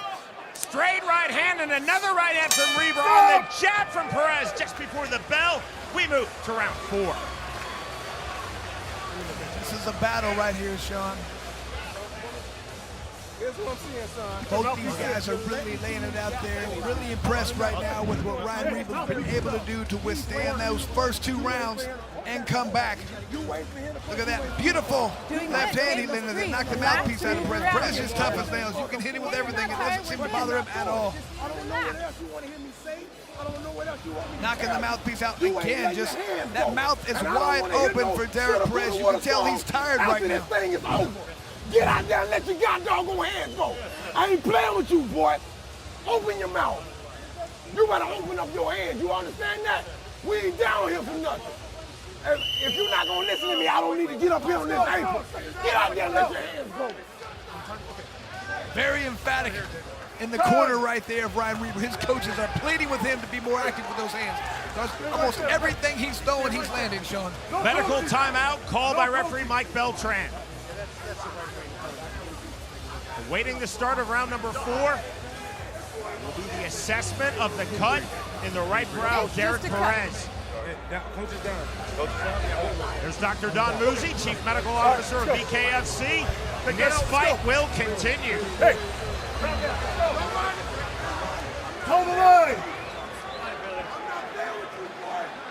[SPEAKER 1] Straight right hand and another right hand from Reber on the jab from Perez just before the bell. We move to round 4.
[SPEAKER 2] This is a battle right here, Sean.
[SPEAKER 6] Here's what I'm seeing, son.
[SPEAKER 2] Both these guys are really laying it out there. Really impressed right now with what Ryan Reber's been able to do to withstand those first 2 rounds and come back. Look at that beautiful left hand he landed that knocked the mouthpiece out of Perez. Perez is tough as nails. You can hit him with everything. It doesn't seem to bother him at all.
[SPEAKER 6] I don't know what else you want to hear me say. I don't know what else you want me to
[SPEAKER 2] Knocking
[SPEAKER 6] say.
[SPEAKER 2] the mouthpiece out again. Just that mouth is wide open for Derek Perez. You can tell he's tired right now.
[SPEAKER 6] This thing is over. Get out there and let your goddamn hands go. I ain't playing with you, boy. Open your mouth. You better open up your hands. You understand that? We ain't down here for nothing. If you're not gonna listen to me, I don't need to get up here on this apron. Get out there and let your hands go.
[SPEAKER 2] Very emphatic in the corner right there of Ryan Reber. His coaches are pleading with him to be more active with those hands. Because almost everything he's throwing, he's landing, Sean.
[SPEAKER 1] Medical timeout called by referee Mike Beltran. Awaiting the start of round number 4 will be the assessment of the cut in the right brow of Derek Perez. There's Dr. Don Muzi, Chief Medical Officer of BKFC. This fight will continue.
[SPEAKER 6] Hey. Hold the line.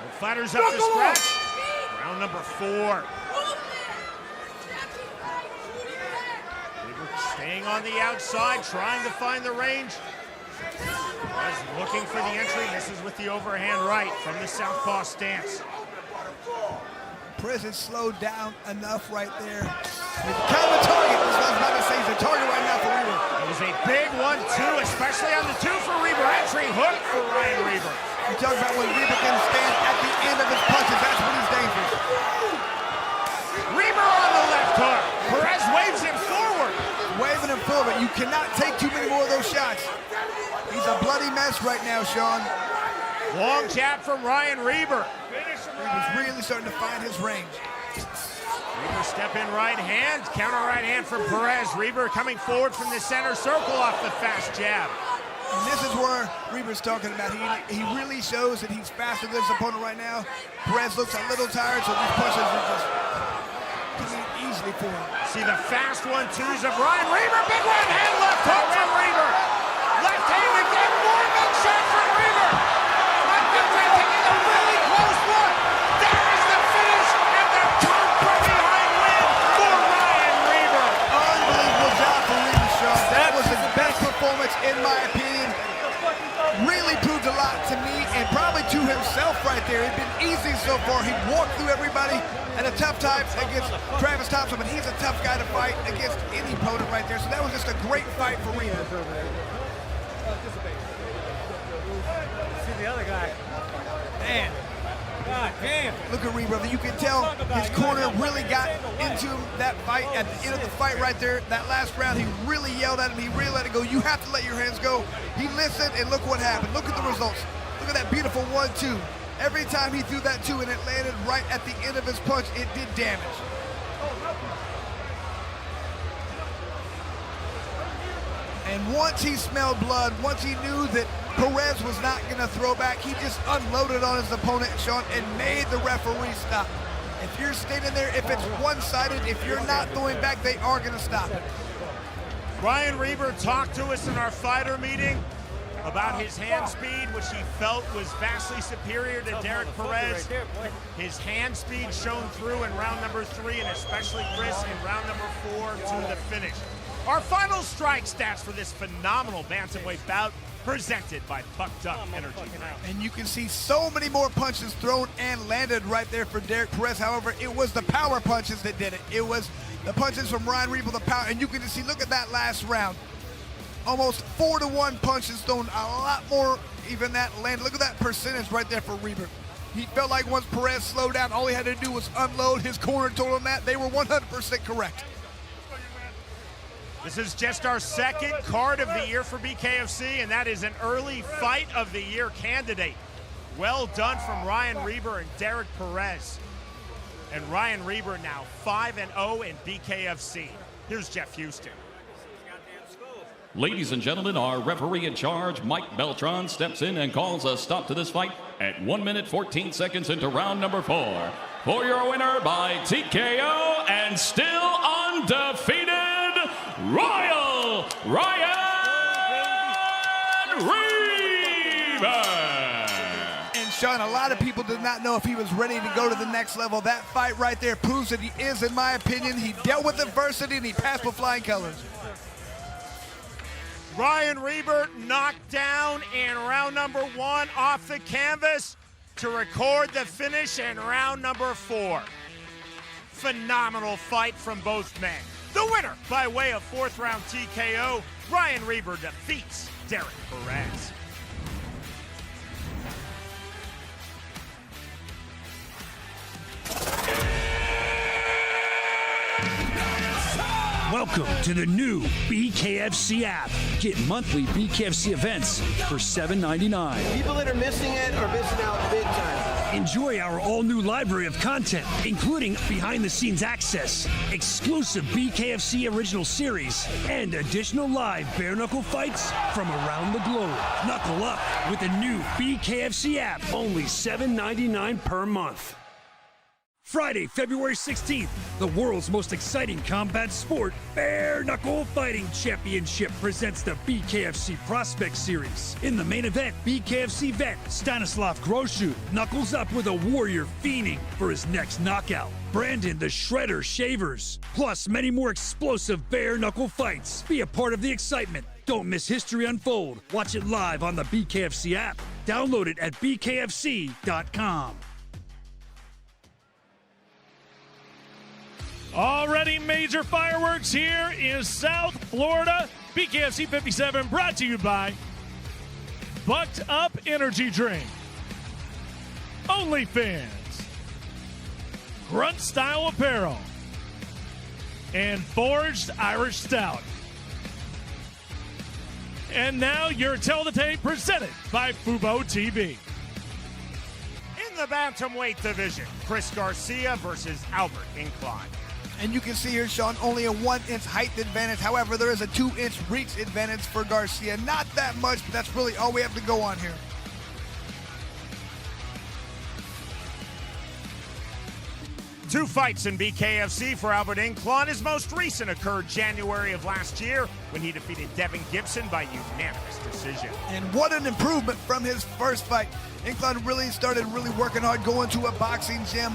[SPEAKER 1] The fighters up to scratch. Round number 4. Staying on the outside, trying to find the range. Perez looking for the entry. Misses with the overhand right from the southpaw stance.
[SPEAKER 2] Perez is slowed down enough right there. It's kind of a target. This was about to say he's a target right now for Reber.
[SPEAKER 1] It was a big 1-2, especially on the 2 for Reber. Entry hook for Ryan Reber.
[SPEAKER 2] You talk about when Reber can stand at the end of his punches, that's when he's dangerous.
[SPEAKER 1] Reber on the left hook. Perez waves him forward.
[SPEAKER 2] Waving him forward. You cannot take too many more of those shots. He's a bloody mess right now, Sean.
[SPEAKER 1] Long jab from Ryan Reber.
[SPEAKER 2] Reber's really starting to find his range.
[SPEAKER 1] Reber step in right hand. Counter right hand from Perez. Reber coming forward from the center circle off the fast jab.
[SPEAKER 2] And this is where Reber's talking about. He really shows that he's faster than his opponent right now. Perez looks a little tired, so these punches are just coming easily for him.
[SPEAKER 1] See the fast 1-2s of Ryan Reber. Big right hand left hook from Reber. Left hand again. More big shot from Reber. Mike Beltran taking a really close look. There is the finish and the turn from behind win for Ryan Reber.
[SPEAKER 2] Unbelievable job for Reber, Sean. That was his best performance in my opinion. Really proved a lot to me and probably to himself right there. It's been easy so far. He walked through everybody at a tough time against Travis Townsel, but he's a tough guy to fight against any opponent right there. So that was just a great fight for Reber.
[SPEAKER 6] See the other guy.
[SPEAKER 2] Man.
[SPEAKER 6] God damn.
[SPEAKER 2] Look at Reber. You can tell his corner really got into that fight at the end of the fight right there. That last round, he really yelled at him. He really let it go. You have to let your hands go. He listened, and look what happened. Look at the results. Look at that beautiful 1-2. Every time he threw that 2 and it landed right at the end of his punch, it did damage. And once he smelled blood, once he knew that Perez was not going to throw back, he just unloaded on his opponent, Sean, and made the referee stop. If you're standing there, if it's one-sided, if you're not throwing back, they are going to stop it.
[SPEAKER 1] Ryan Reber talked to us in our fighter meeting about his hand speed, which he felt was vastly superior to Derek Perez. His hand speed shone through in round number 3, and especially Chris in round number 4 to the finish. Our final strike stats for this phenomenal bantamweight bout presented by Bucked Up Energy Drink.
[SPEAKER 2] And you can see so many more punches thrown and landed right there for Derek Perez. However, it was the power punches that did it. It was the punches from Ryan Reber, the power. And you can just see, look at that last round. Almost 4-to-1 punches thrown, a lot more even that landed. Look at that percentage right there for Reber. He felt like once Perez slowed down, all he had to do was unload. His corner told him that. They were 100% correct.
[SPEAKER 1] This is just our second card of the year for BKFC, and that is an early fight of the year candidate. Well done from Ryan Reber and Derek Perez. And Ryan Reber now 5-0 in BKFC. Here's Jeff Houston.
[SPEAKER 3] Ladies and gentlemen, our referee in charge, Mike Beltran, steps in and calls a stop to this fight at 1 minute 14 seconds into round number 4. For your winner by TKO and still undefeated, Royal Ryan Reber.
[SPEAKER 2] And Sean, a lot of people did not know if he was ready to go to the next level. That fight right there proves that he is, in my opinion. He dealt with adversity and he passed with flying colors.
[SPEAKER 1] Ryan Reber knocked down in round number 1 off the canvas to record the finish in round number 4. Phenomenal fight from both men. The winner by way of 4th round TKO, Ryan Reber defeats Derek Perez.
[SPEAKER 5] Welcome to the new BKFC app. Get monthly BKFC events for $7.99.
[SPEAKER 16] People that are missing it are missing out big time.
[SPEAKER 5] Enjoy our all-new library of content, including behind-the-scenes access, exclusive BKFC original series, and additional live bare-knuckle fights from around the globe. Knuckle up with the new BKFC app, only $7.99 per month. Friday, February 16th, the world's most exciting combat sport, Bare-Knuckle Fighting Championship, presents the BKFC Prospect Series. In the main event, BKFC vet Stanislav Groshu knuckles up with a warrior fiending for his next knockout, Brandon the Shredder Shavers, plus many more explosive bare-knuckle fights. Be a part of the excitement. Don't miss history unfold. Watch it live on the BKFC app. Download it at bkfc.com.
[SPEAKER 14] Already major fireworks here in South Florida. BKFC 57 brought to you by Bucked Up Energy Drink, OnlyFans, Grunt Style Apparel, and Forged Irish Stout. And now your Tell the Tape presented by Fubo TV.
[SPEAKER 1] In the bantamweight division, Chris Garcia versus Albert Inclan.
[SPEAKER 2] And you can see here, Sean, only a 1-inch height advantage. However, there is a 2-inch reach advantage for Garcia. Not that much, but that's really all we have to go on here.
[SPEAKER 1] Two fights in BKFC for Albert Inclan. His most recent occurred January of last year when he defeated Devin Gibson by unanimous decision.
[SPEAKER 2] And what an improvement from his first fight. Inclan really started working hard, going to a boxing gym.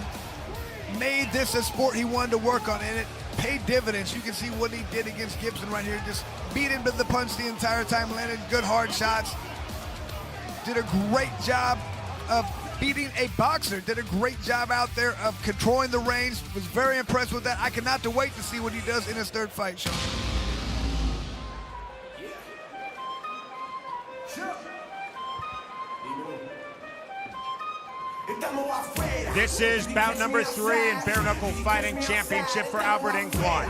[SPEAKER 2] Made this a sport he wanted to work on, and it paid dividends. You can see what he did against Gibson right here. Just beat him to the punch the entire time, landed good hard shots. Did a great job of beating a boxer. Did a great job out there of controlling the range. Was very impressed with that. I cannot wait to see what he does in his third fight, Sean.
[SPEAKER 1] This is bout number 3 in bare-knuckle fighting championship for Albert Inclan.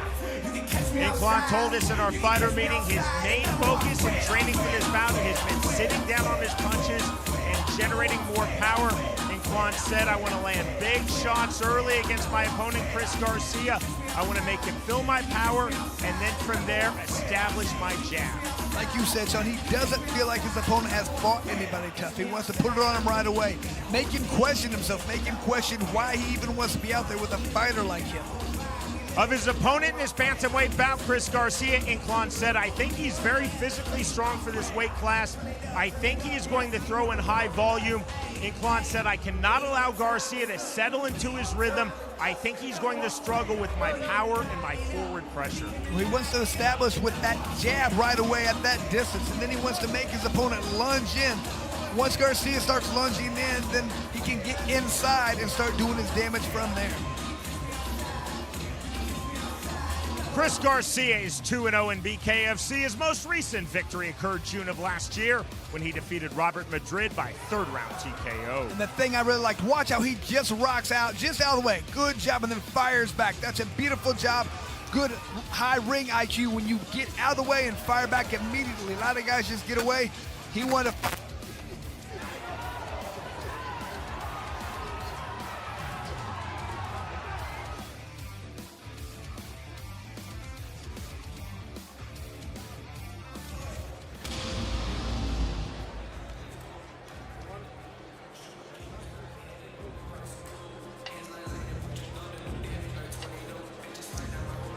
[SPEAKER 1] Inclan told us in our fighter meeting his main focus in training for this bout has been sitting down on his punches and generating more power. Inclan said, I want to land big shots early against my opponent, Chris Garcia. I want to make him feel my power, and then from there, establish my jab.
[SPEAKER 2] Like you said, Sean, he doesn't feel like his opponent has fought anybody tough. He wants to put it on him right away. Make him question himself. Make him question why he even wants to be out there with a fighter like him.
[SPEAKER 1] Of his opponent in this bantamweight bout, Chris Garcia, Inclan said, I think he's very physically strong for this weight class. I think he is going to throw in high volume. Inclan said, I cannot allow Garcia to settle into his rhythm. I think he's going to struggle with my power and my forward pressure.
[SPEAKER 2] Well, he wants to establish with that jab right away at that distance, and then he wants to make his opponent lunge in. Once Garcia starts lunging in, then he can get inside and start doing his damage from there.
[SPEAKER 1] Chris Garcia is 2-0 in BKFC. His most recent victory occurred June of last year when he defeated Robert Madrid by third-round TKO.
[SPEAKER 2] And the thing I really liked, watch how he just rocks out, just out of the way. Good job, and then fires back. That's a beautiful job. Good high ring IQ when you get out of the way and fire back immediately. A lot of guys just get away. He wanted to...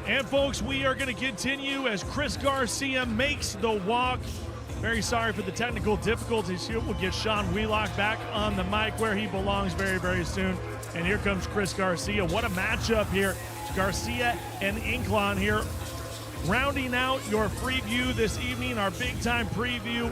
[SPEAKER 14] And folks, we are going to continue as Chris Garcia makes the walk. Very sorry for the technical difficulties here. We'll get Sean Wheelock back on the mic where he belongs very, very soon. And here comes Chris Garcia. What a matchup here. Garcia and Inclan here. Rounding out your preview this evening, our big-time preview.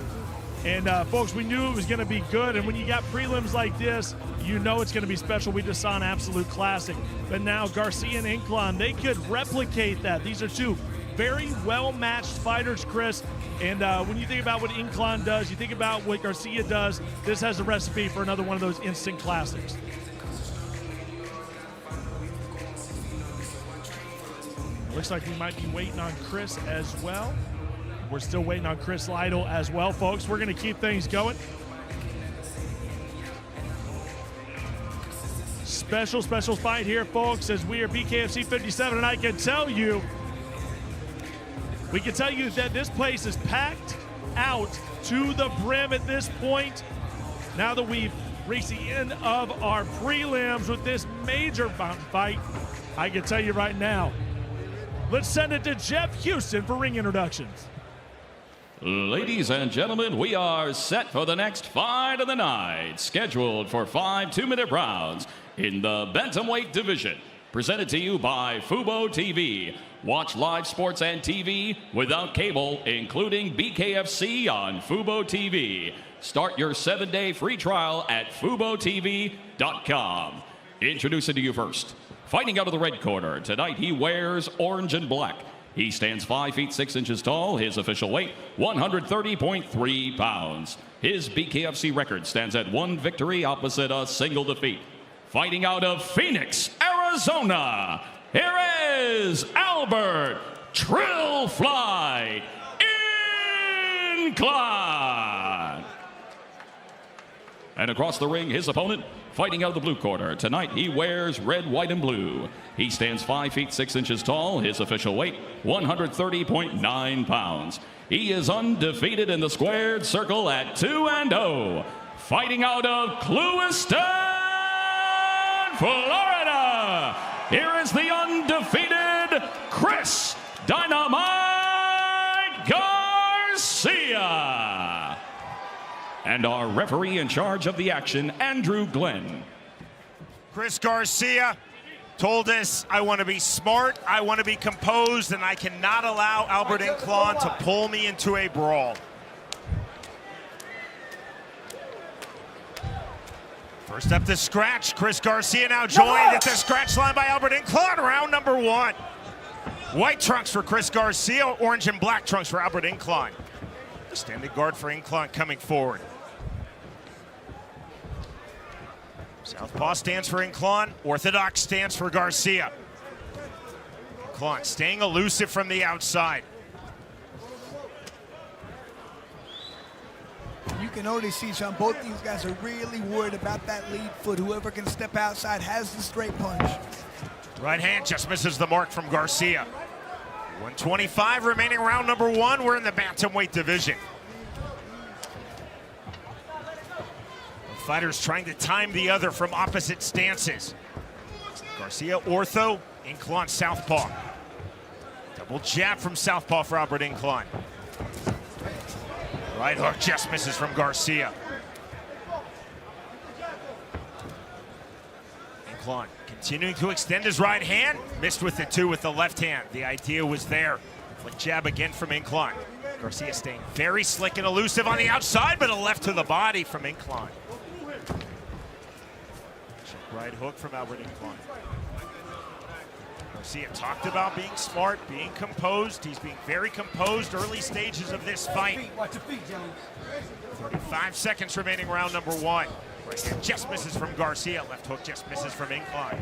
[SPEAKER 14] And, folks, we knew it was going to be good. And when you got prelims like this, you know it's going to be special. We just saw an absolute classic. But now Garcia and Inclan, they could replicate that. These are two very well-matched fighters, Chris. And when you think about what Inclan does, you think about what Garcia does, this has a recipe for another one of those instant classics. Looks like we might be waiting on Chris as well. We're still waiting on Chris Lytle as well, folks. We're going to keep things going. Special fight here, folks, as we are BKFC 57, and I can tell you, that this place is packed out to the brim at this point. Now that we've reached the end of our prelims with this major fight, I can tell you right now, let's send it to Jeff Houston for ring introductions.
[SPEAKER 3] Ladies and gentlemen, we are set for the next fight of the night, scheduled for 5 2-minute rounds in the bantamweight division. Presented to you by Fubo TV. Watch live sports and TV without cable, including BKFC on Fubo TV. Start your 7-day free trial at FuboTV.com. Introducing to you first, fighting out of the red corner. Tonight he wears orange and black. He stands 5 feet 6 inches tall. His official weight, 130.3 pounds. His BKFC record stands at 1 victory opposite a single defeat. Fighting out of Phoenix, Arizona, here is Albert Trillfly Inclan. And across the ring, his opponent, fighting out of the blue corner. Tonight, he wears red, white, and blue. He stands 5 feet 6 inches tall. His official weight, 130.9 pounds. He is undefeated in the squared circle at 2-0. Fighting out of Clewiston, Florida, here is the undefeated Chris Dynamite Garcia. And our referee in charge of the action, Andrew Glenn.
[SPEAKER 1] Chris Garcia told us, I want to be smart, I want to be composed, and I cannot allow Albert Inclan to pull me into a brawl. First up to scratch, Chris Garcia now joined at the scratch line by Albert Inclan, round number 1. White trunks for Chris Garcia, orange and black trunks for Albert Inclan. Extended guard for Inclan coming forward. Southpaw stands for Inclan, orthodox stands for Garcia. Inclan staying elusive from the outside.
[SPEAKER 2] You can already see, Sean, both these guys are really worried about that lead foot. Whoever can step outside has the straight punch.
[SPEAKER 1] Right hand just misses the mark from Garcia. 125 remaining, round number 1. We're in the bantamweight division. The fighters trying to time the other from opposite stances. Garcia ortho, Inclan southpaw. Double jab from southpaw for Albert Inclan. Right hook just misses from Garcia. Inclan continuing to extend his right hand. Missed with the 2 with the left hand. The idea was there. Flick jab again from Inclan. Garcia staying very slick and elusive on the outside, but a left to the body from Inclan. Right hook from Albert Inclan. Garcia talked about being smart, being composed. He's being very composed early stages of this fight. 35 seconds remaining, round number 1. Right hand just misses from Garcia. Left hook just misses from Inclan.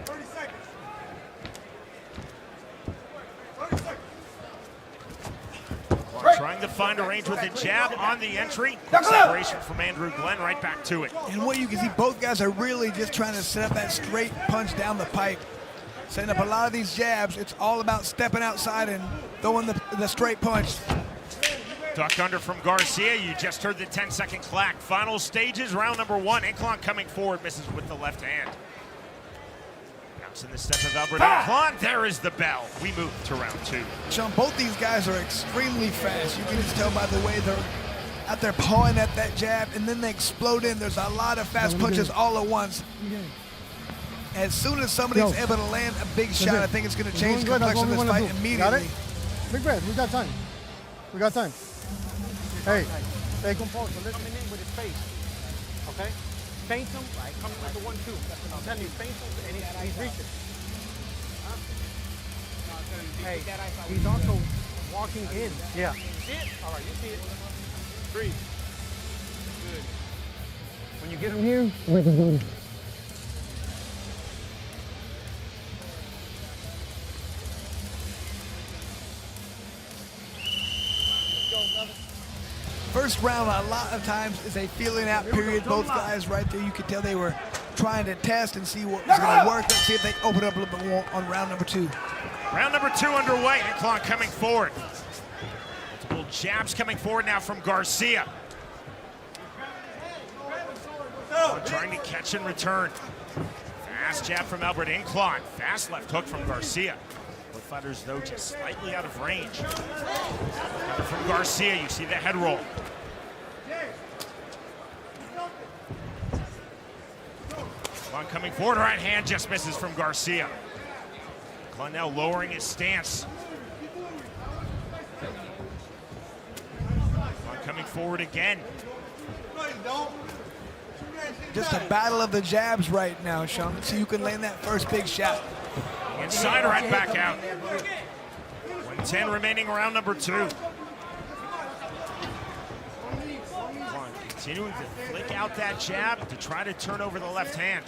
[SPEAKER 1] Trying to find a range with the jab on the entry. Separation from Andrew Glenn, right back to it.
[SPEAKER 2] And what you can see, both guys are really just trying to set up that straight punch down the pipe. Setting up a lot of these jabs. It's all about stepping outside and throwing the straight punch.
[SPEAKER 1] Duck under from Garcia. You just heard the 10-second clack. Final stages, round number 1. Inclan coming forward, misses with the left hand. Now In the step of Albert Inclan, there is the bell. We move to round 2.
[SPEAKER 2] Sean, both these guys are extremely fast. You can just tell by the way they're out there pawing at that jab, and then they explode in. There's a lot of fast punches all at once. As soon as somebody's able to land a big shot, I think it's going to change the complexion of this fight immediately.
[SPEAKER 8] Got it? Big breath. We got time. We got time. Hey, stay composed. So coming in with his face. Okay? Feint him, coming with the 1-2. I'm telling you, feint him, and he's reaching. Hey, he's also walking in. Yeah. You see it? All right, you see it. Breathe. Good. When you get him here,
[SPEAKER 2] first round, a lot of times, is a feeling out period. Both guys right there, you could tell they were trying to test and see what was going to work. Let's see if they open up a little bit more on round number 2.
[SPEAKER 1] Round number 2 underway. Inclan coming forward. Multiple jabs coming forward now from Garcia. Trying to catch and return. Fast jab from Albert Inclan. Fast left hook from Garcia. Both fighters, though, just slightly out of range. From Garcia, you see the head roll. Inclan coming forward, right hand just misses from Garcia. Inclan now lowering his stance. Inclan coming forward again.
[SPEAKER 2] Just a battle of the jabs right now, Sean. Let's see who can land that first big shot.
[SPEAKER 1] Inside, right back out. 110 remaining, round number 2. Continuing to flick out that jab to try to turn over the left hand.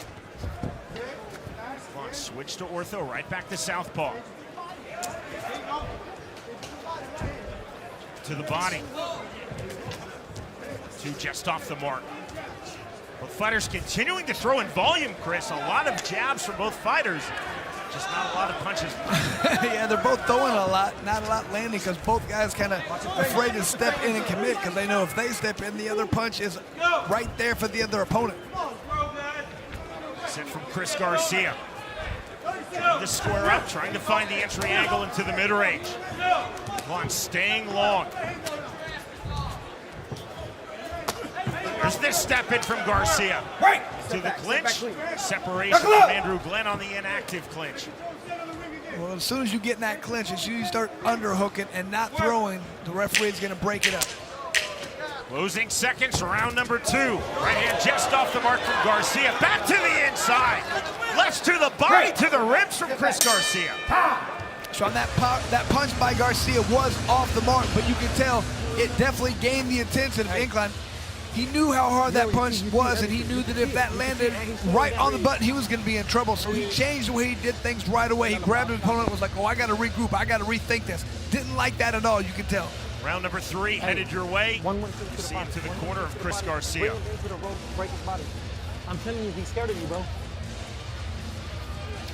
[SPEAKER 1] Switch to ortho, right back to southpaw. To the body. 2 just off the mark. Both fighters continuing to throw in volume, Chris. A lot of jabs from both fighters. Just not a lot of punches.
[SPEAKER 2] Yeah, they're both throwing a lot, not a lot landing, because both guys kind of afraid to step in and commit, because they know if they step in, the other punch is right there for the other opponent.
[SPEAKER 1] Set from Chris Garcia. Trying to square up, trying to find the entry angle into the mid-range. Inclan staying long. There's this step in from Garcia. Right. To the clinch. Separation from Andrew Glenn on the inactive clinch.
[SPEAKER 2] Well, as soon as you get in that clinch, as soon as you start underhooking and not throwing, the referee's going to break it up.
[SPEAKER 1] Closing seconds, round number 2. Right hand just off the mark from Garcia. Back to the inside. Left to the body, to the ribs from Chris Garcia.
[SPEAKER 2] Sean, that punch by Garcia was off the mark, but you can tell it definitely gained the attention of Inclan. He knew how hard that punch was, and he knew that if that landed right on the button, he was going to be in trouble. So he changed the way he did things right away. He grabbed his opponent and was like, oh, I got to regroup. I got to rethink this. Didn't like that at all, you can tell.
[SPEAKER 1] Round number 3 headed your way. You see him to the corner of Chris Garcia.
[SPEAKER 8] I'm telling you, he's scared of you, bro.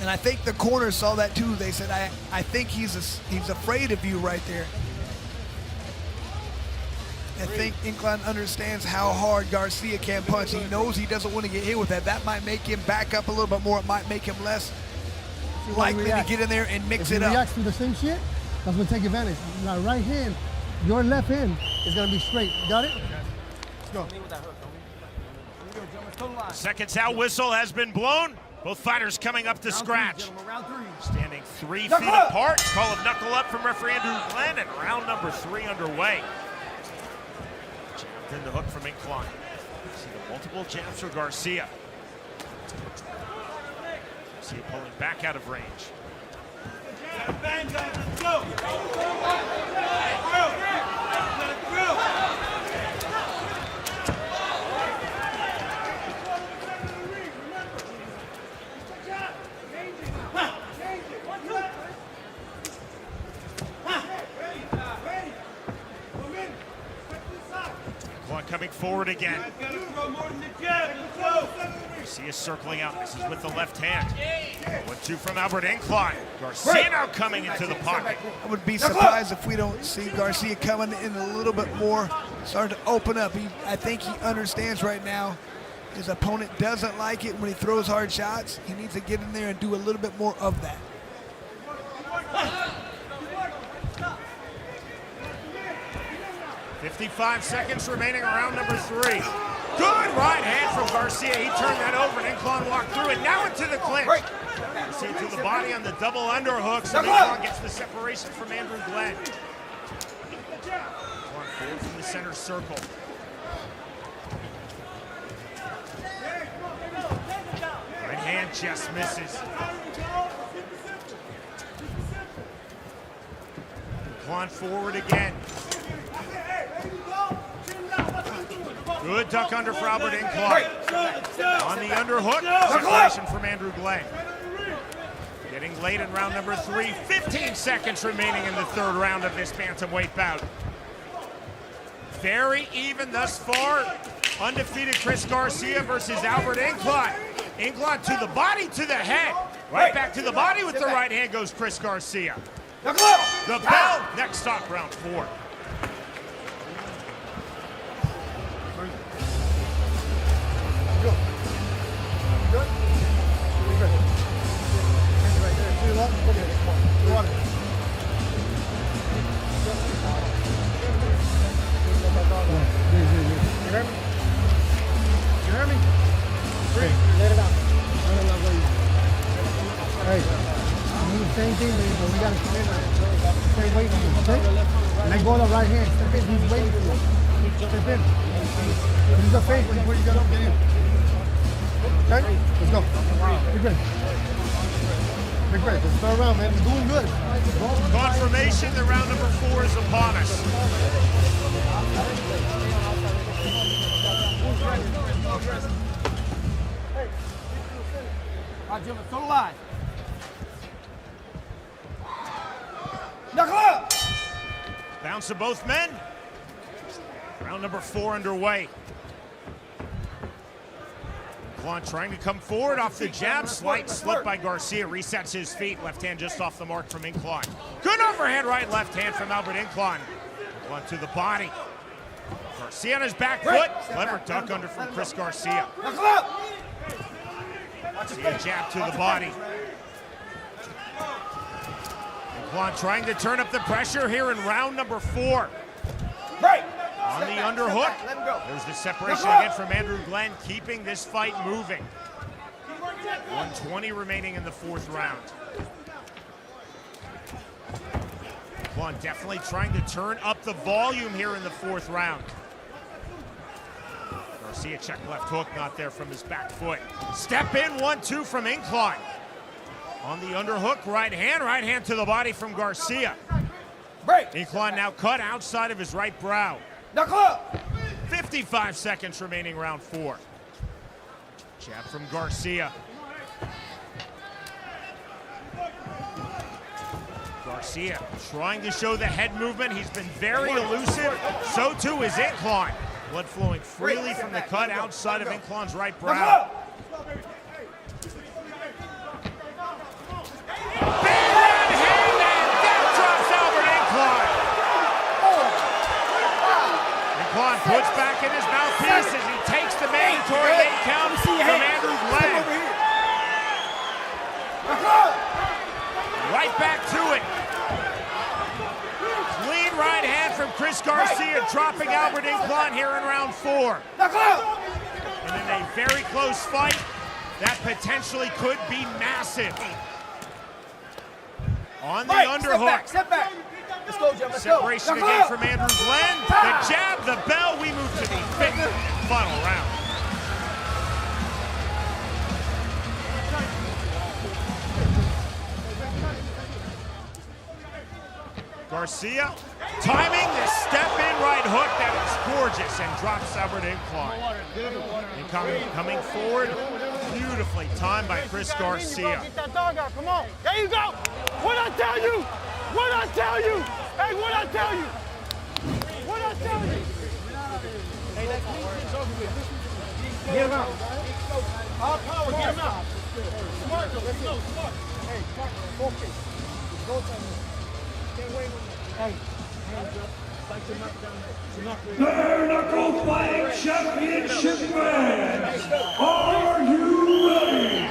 [SPEAKER 2] And I think the corner saw that too. They said, I think he's afraid of you right there. I think Inclan understands how hard Garcia can punch. He knows he doesn't want to get hit with that. That might make him back up a little bit more. It might make him less likely to get in there and mix it up.
[SPEAKER 8] If he reacts to the same shit, that's going to take advantage. Now, right hand, your left hand is going to be straight. You got it? Let's
[SPEAKER 1] go. Seconds out whistle has been blown. Both fighters coming up to scratch. Standing 3 feet apart. Call of knuckle up from referee Andrew Glenn, and round number 3 underway. Jabbed in the hook from Inclan. See the multiple jabs for Garcia. See it pulling back out of range. Let's go. Coming forward again. Garcia circling out. This is with the left hand. 1-2 from Albert Inclan. Garcia now coming into the pocket.
[SPEAKER 2] I would be surprised if we don't see Garcia coming in a little bit more, starting to open up. I think he understands right now His opponent doesn't like it when he throws hard shots. He needs to get in there and do a little bit more of that.
[SPEAKER 1] .55 seconds remaining, round number 3. Good right hand from Garcia. He turned that over, and Inclan walked through it. Now into the clinch. Garcia to the body on the double underhook, so Inclan gets the separation from Andrew Glenn. Inclan forward from the center circle. Right hand just misses. Inclan forward again. Good duck under for Albert Inclan. On the underhook, separation from Andrew Glenn. Getting late in round number 3. 15 seconds remaining in the third round of this bantamweight bout. Very even thus far. Undefeated Chris Garcia versus Albert Inclan. Inclan to the body, to the head. Right back to the body with the right hand goes Chris Garcia. The bell, next stop, round 4.
[SPEAKER 11] You hear me? Let it out. Hey, you do the same thing, but we gotta stay waiting on him, okay? Let go of the right hand. Step in, he's waiting for you. Step in. Use the face when you get up there. Okay? Let's go. Big break. Big break. Let's turn around, man. We're doing good.
[SPEAKER 1] Confirmation that round number 4 is upon us.
[SPEAKER 11] Jim, it's still alive.
[SPEAKER 1] Knuckle up! Bounce of both men. Round number 4 underway. Inclan trying to come forward off the jab. Slight slip by Garcia. Resets his feet. Left hand just off the mark from Inclan. Good overhand right, left hand from Albert Inclan. Inclan to the body. Garcia on his back foot. Clever duck under from Chris Garcia.
[SPEAKER 11] Knuckle up!
[SPEAKER 1] See a jab to the body. Inclan trying to turn up the pressure here in round number 4. On the underhook. There's the separation again from Andrew Glenn, keeping this fight moving. 1:20 remaining in the 4th round. Inclan definitely trying to turn up the volume here in the 4th round. Garcia check left hook, not there from his back foot. Step in, 1-2 from Inclan. On the underhook, right hand to the body from Garcia. Inclan now cut outside of his right brow.
[SPEAKER 11] Knuckle up!
[SPEAKER 1] 55 seconds remaining, round 4. Jab from Garcia. Garcia trying to show the head movement. He's been very elusive. So too is Inclan. Blood flowing freely from the cut outside of Inclan's right brow. Big right hand, and that drops Albert Inclan. Inclan puts back in his mouthpiece as he takes the mandatory 8 count from Andrew Glenn. Right back to it. Clean right hand from Chris Garcia, dropping Albert Inclan here in round 4. And in a very close fight, that potentially could be massive. On the underhook.
[SPEAKER 11] Step back. Let's go, Jim. Let's
[SPEAKER 1] Separation
[SPEAKER 11] go.
[SPEAKER 1] again from Andrew Glenn. The jab, the bell. We move to the 5th final round. Garcia timing the step-in right hook that is gorgeous and drops Albert Inclan. Coming forward, beautifully timed by Chris Garcia.
[SPEAKER 11] Get that dog out. Come on. There you go. What'd I tell you? What'd I tell you? Hey, what'd I tell you? What'd I tell you? Hey, that's me. It's over with. Get him out. All power. Get him out. Smart. Let's go. Smart. Hey, smart. Focus. Go time. Can't wait. Hey, hands up.
[SPEAKER 5] Bare-knuckle Fighting Championship fans, are you ready?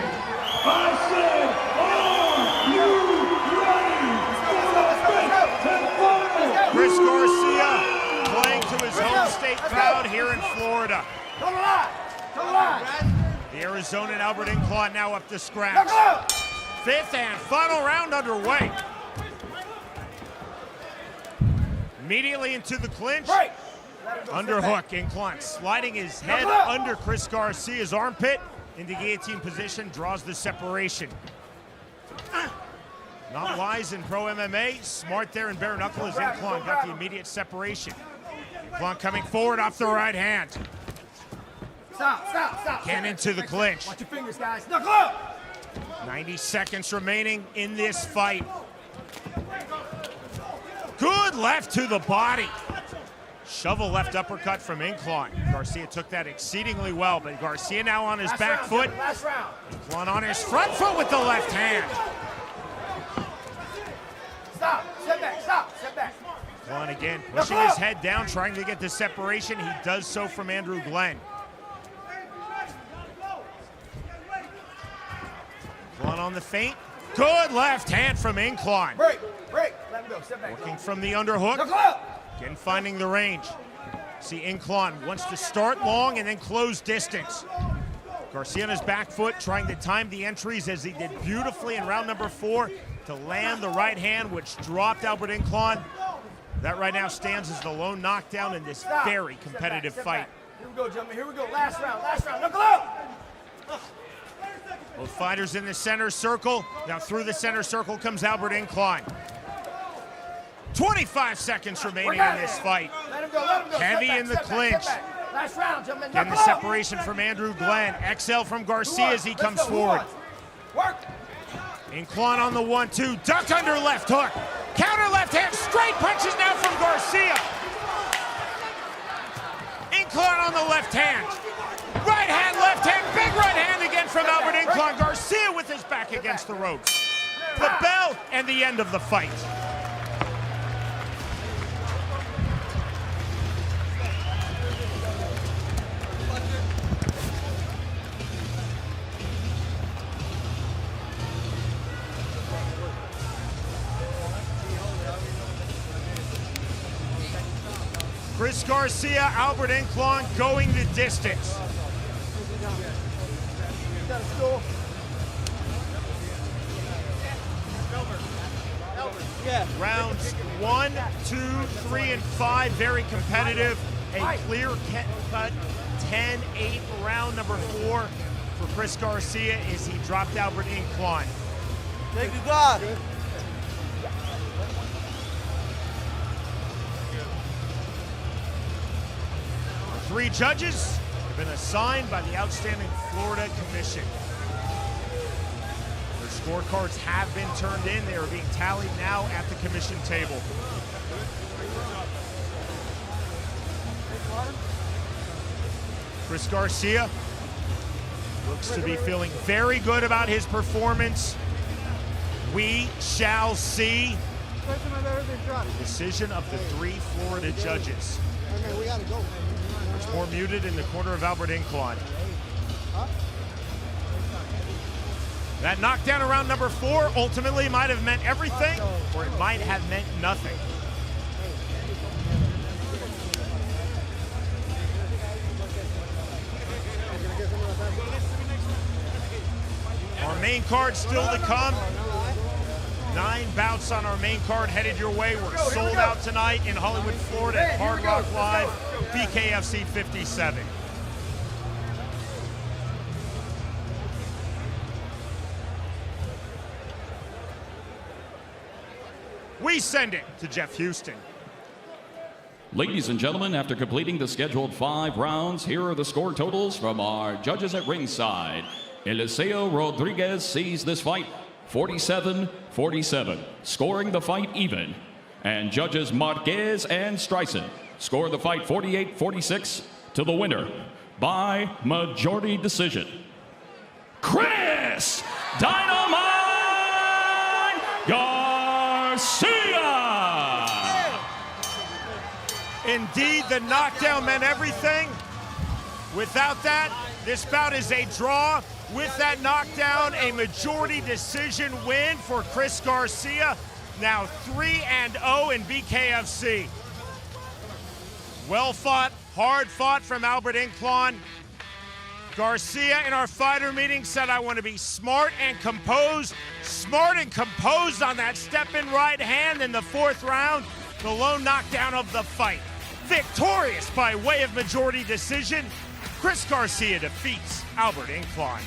[SPEAKER 5] I said, are you ready for the
[SPEAKER 1] Chris Garcia playing to his home state crowd here in Florida.
[SPEAKER 6] Come on! Come on!
[SPEAKER 1] The Arizonan Albert Inclan now up to scratch. Fifth and final round underway. Immediately into the clinch. Underhook, Inclan sliding his head under Chris Garcia's armpit into guillotine position, draws the separation. Not wise in pro MMA, smart there in bare knuckle as Inclan got the immediate separation. Inclan coming forward off the right hand.
[SPEAKER 6] Stop.
[SPEAKER 1] Can't into the clinch.
[SPEAKER 6] Watch your fingers, guys. Knuckle up!
[SPEAKER 1] 90 seconds remaining in this fight. Good left to the body. Shovel left uppercut from Inclan. Garcia took that exceedingly well, but Garcia now on his back foot. Inclan on his front foot with the left hand.
[SPEAKER 6] Stop. Step back.
[SPEAKER 1] Inclan again pushing his head down, trying to get the separation. He does so from Andrew Glenn. Inclan on the feint. Good left hand from Inclan.
[SPEAKER 6] Break. Let him go. Step back.
[SPEAKER 1] Working from the underhook. Again, finding the range. See, Inclan wants to start long and then close distance. Garcia on his back foot, trying to time the entries as he did beautifully in round number 4 to land the right hand, which dropped Albert Inclan. That right now stands as the lone knockdown in this very competitive fight.
[SPEAKER 6] Here we go, gentlemen. Here we go. Last round. Knuckle up!
[SPEAKER 1] Both fighters in the center circle. Now through the center circle comes Albert Inclan. 25 seconds remaining in this fight.
[SPEAKER 6] Let him go.
[SPEAKER 1] Heavy in the clinch.
[SPEAKER 6] Last round, gentlemen.
[SPEAKER 1] Getting the separation from Andrew Glenn. Exhale from Garcia as he comes forward.
[SPEAKER 6] Work.
[SPEAKER 1] Inclan on the 1-2. Ducked under left hook. Counter left hand. Straight punches now from Garcia. Inclan on the left hand. Right hand, left hand. Big right hand again from Albert Inclan. Garcia with his back against the ropes. The bell and the end of the fight. Chris Garcia, Albert Inclan going the distance. Rounds 1, 2, 3, and 5, very competitive. A clear-cut 10-8 round number 4 for Chris Garcia as he dropped Albert Inclan.
[SPEAKER 16] Thank you, God.
[SPEAKER 1] 3 judges have been assigned by the outstanding Florida Commission. Their scorecards have been turned in. They are being tallied now at the commission table. Chris Garcia looks to be feeling very good about his performance. We shall see the decision of the 3 Florida judges.
[SPEAKER 11] We gotta go.
[SPEAKER 1] It's more muted in the corner of Albert Inclan. That knockdown around number 4 ultimately might have meant everything, or it might have meant nothing. Our main card still to come. 9 bouts on our main card headed your way. We're sold out tonight in Hollywood, Florida at Hard Rock Live, BKFC 57. We send it to Jeff Houston.
[SPEAKER 3] Ladies and gentlemen, after completing the scheduled 5 rounds, here are the score totals from our judges at ringside. Eliseo Rodriguez sees this fight 47-47, scoring the fight even. And judges Marquez and Streisand score the fight 48-46 to the winner by majority decision. Chris Dynamite Garcia!
[SPEAKER 1] Indeed, the knockdown meant everything. Without that, this bout is a draw. With that knockdown, a majority decision win for Chris Garcia. Now 3-0 in BKFC. Well fought, hard fought from Albert Inclan. Garcia in our fighter meeting said, I want to be smart and composed. Smart and composed on that step-in right hand in the 4th round. The lone knockdown of the fight. Victorious by way of majority decision. Chris Garcia defeats Albert Inclan.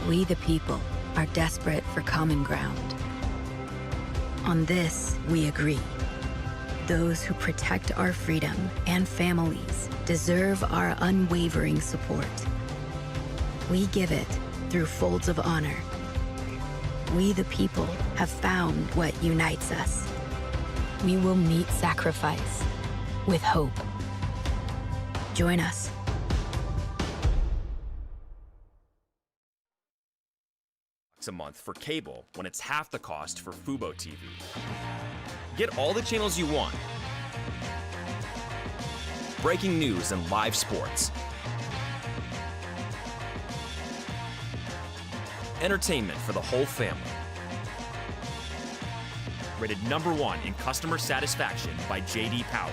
[SPEAKER 17] We the people are desperate for common ground. On this, we agree. Those who protect our freedom and families deserve our unwavering support. We give it through folds of honor. We the people have found what unites us. We will meet sacrifice with hope. Join us.
[SPEAKER 18] A month for cable when it's half the cost for Fubo TV. Get all the channels you want. Breaking news and live sports. Entertainment for the whole family. Rated #1 in customer satisfaction by J.D. Power.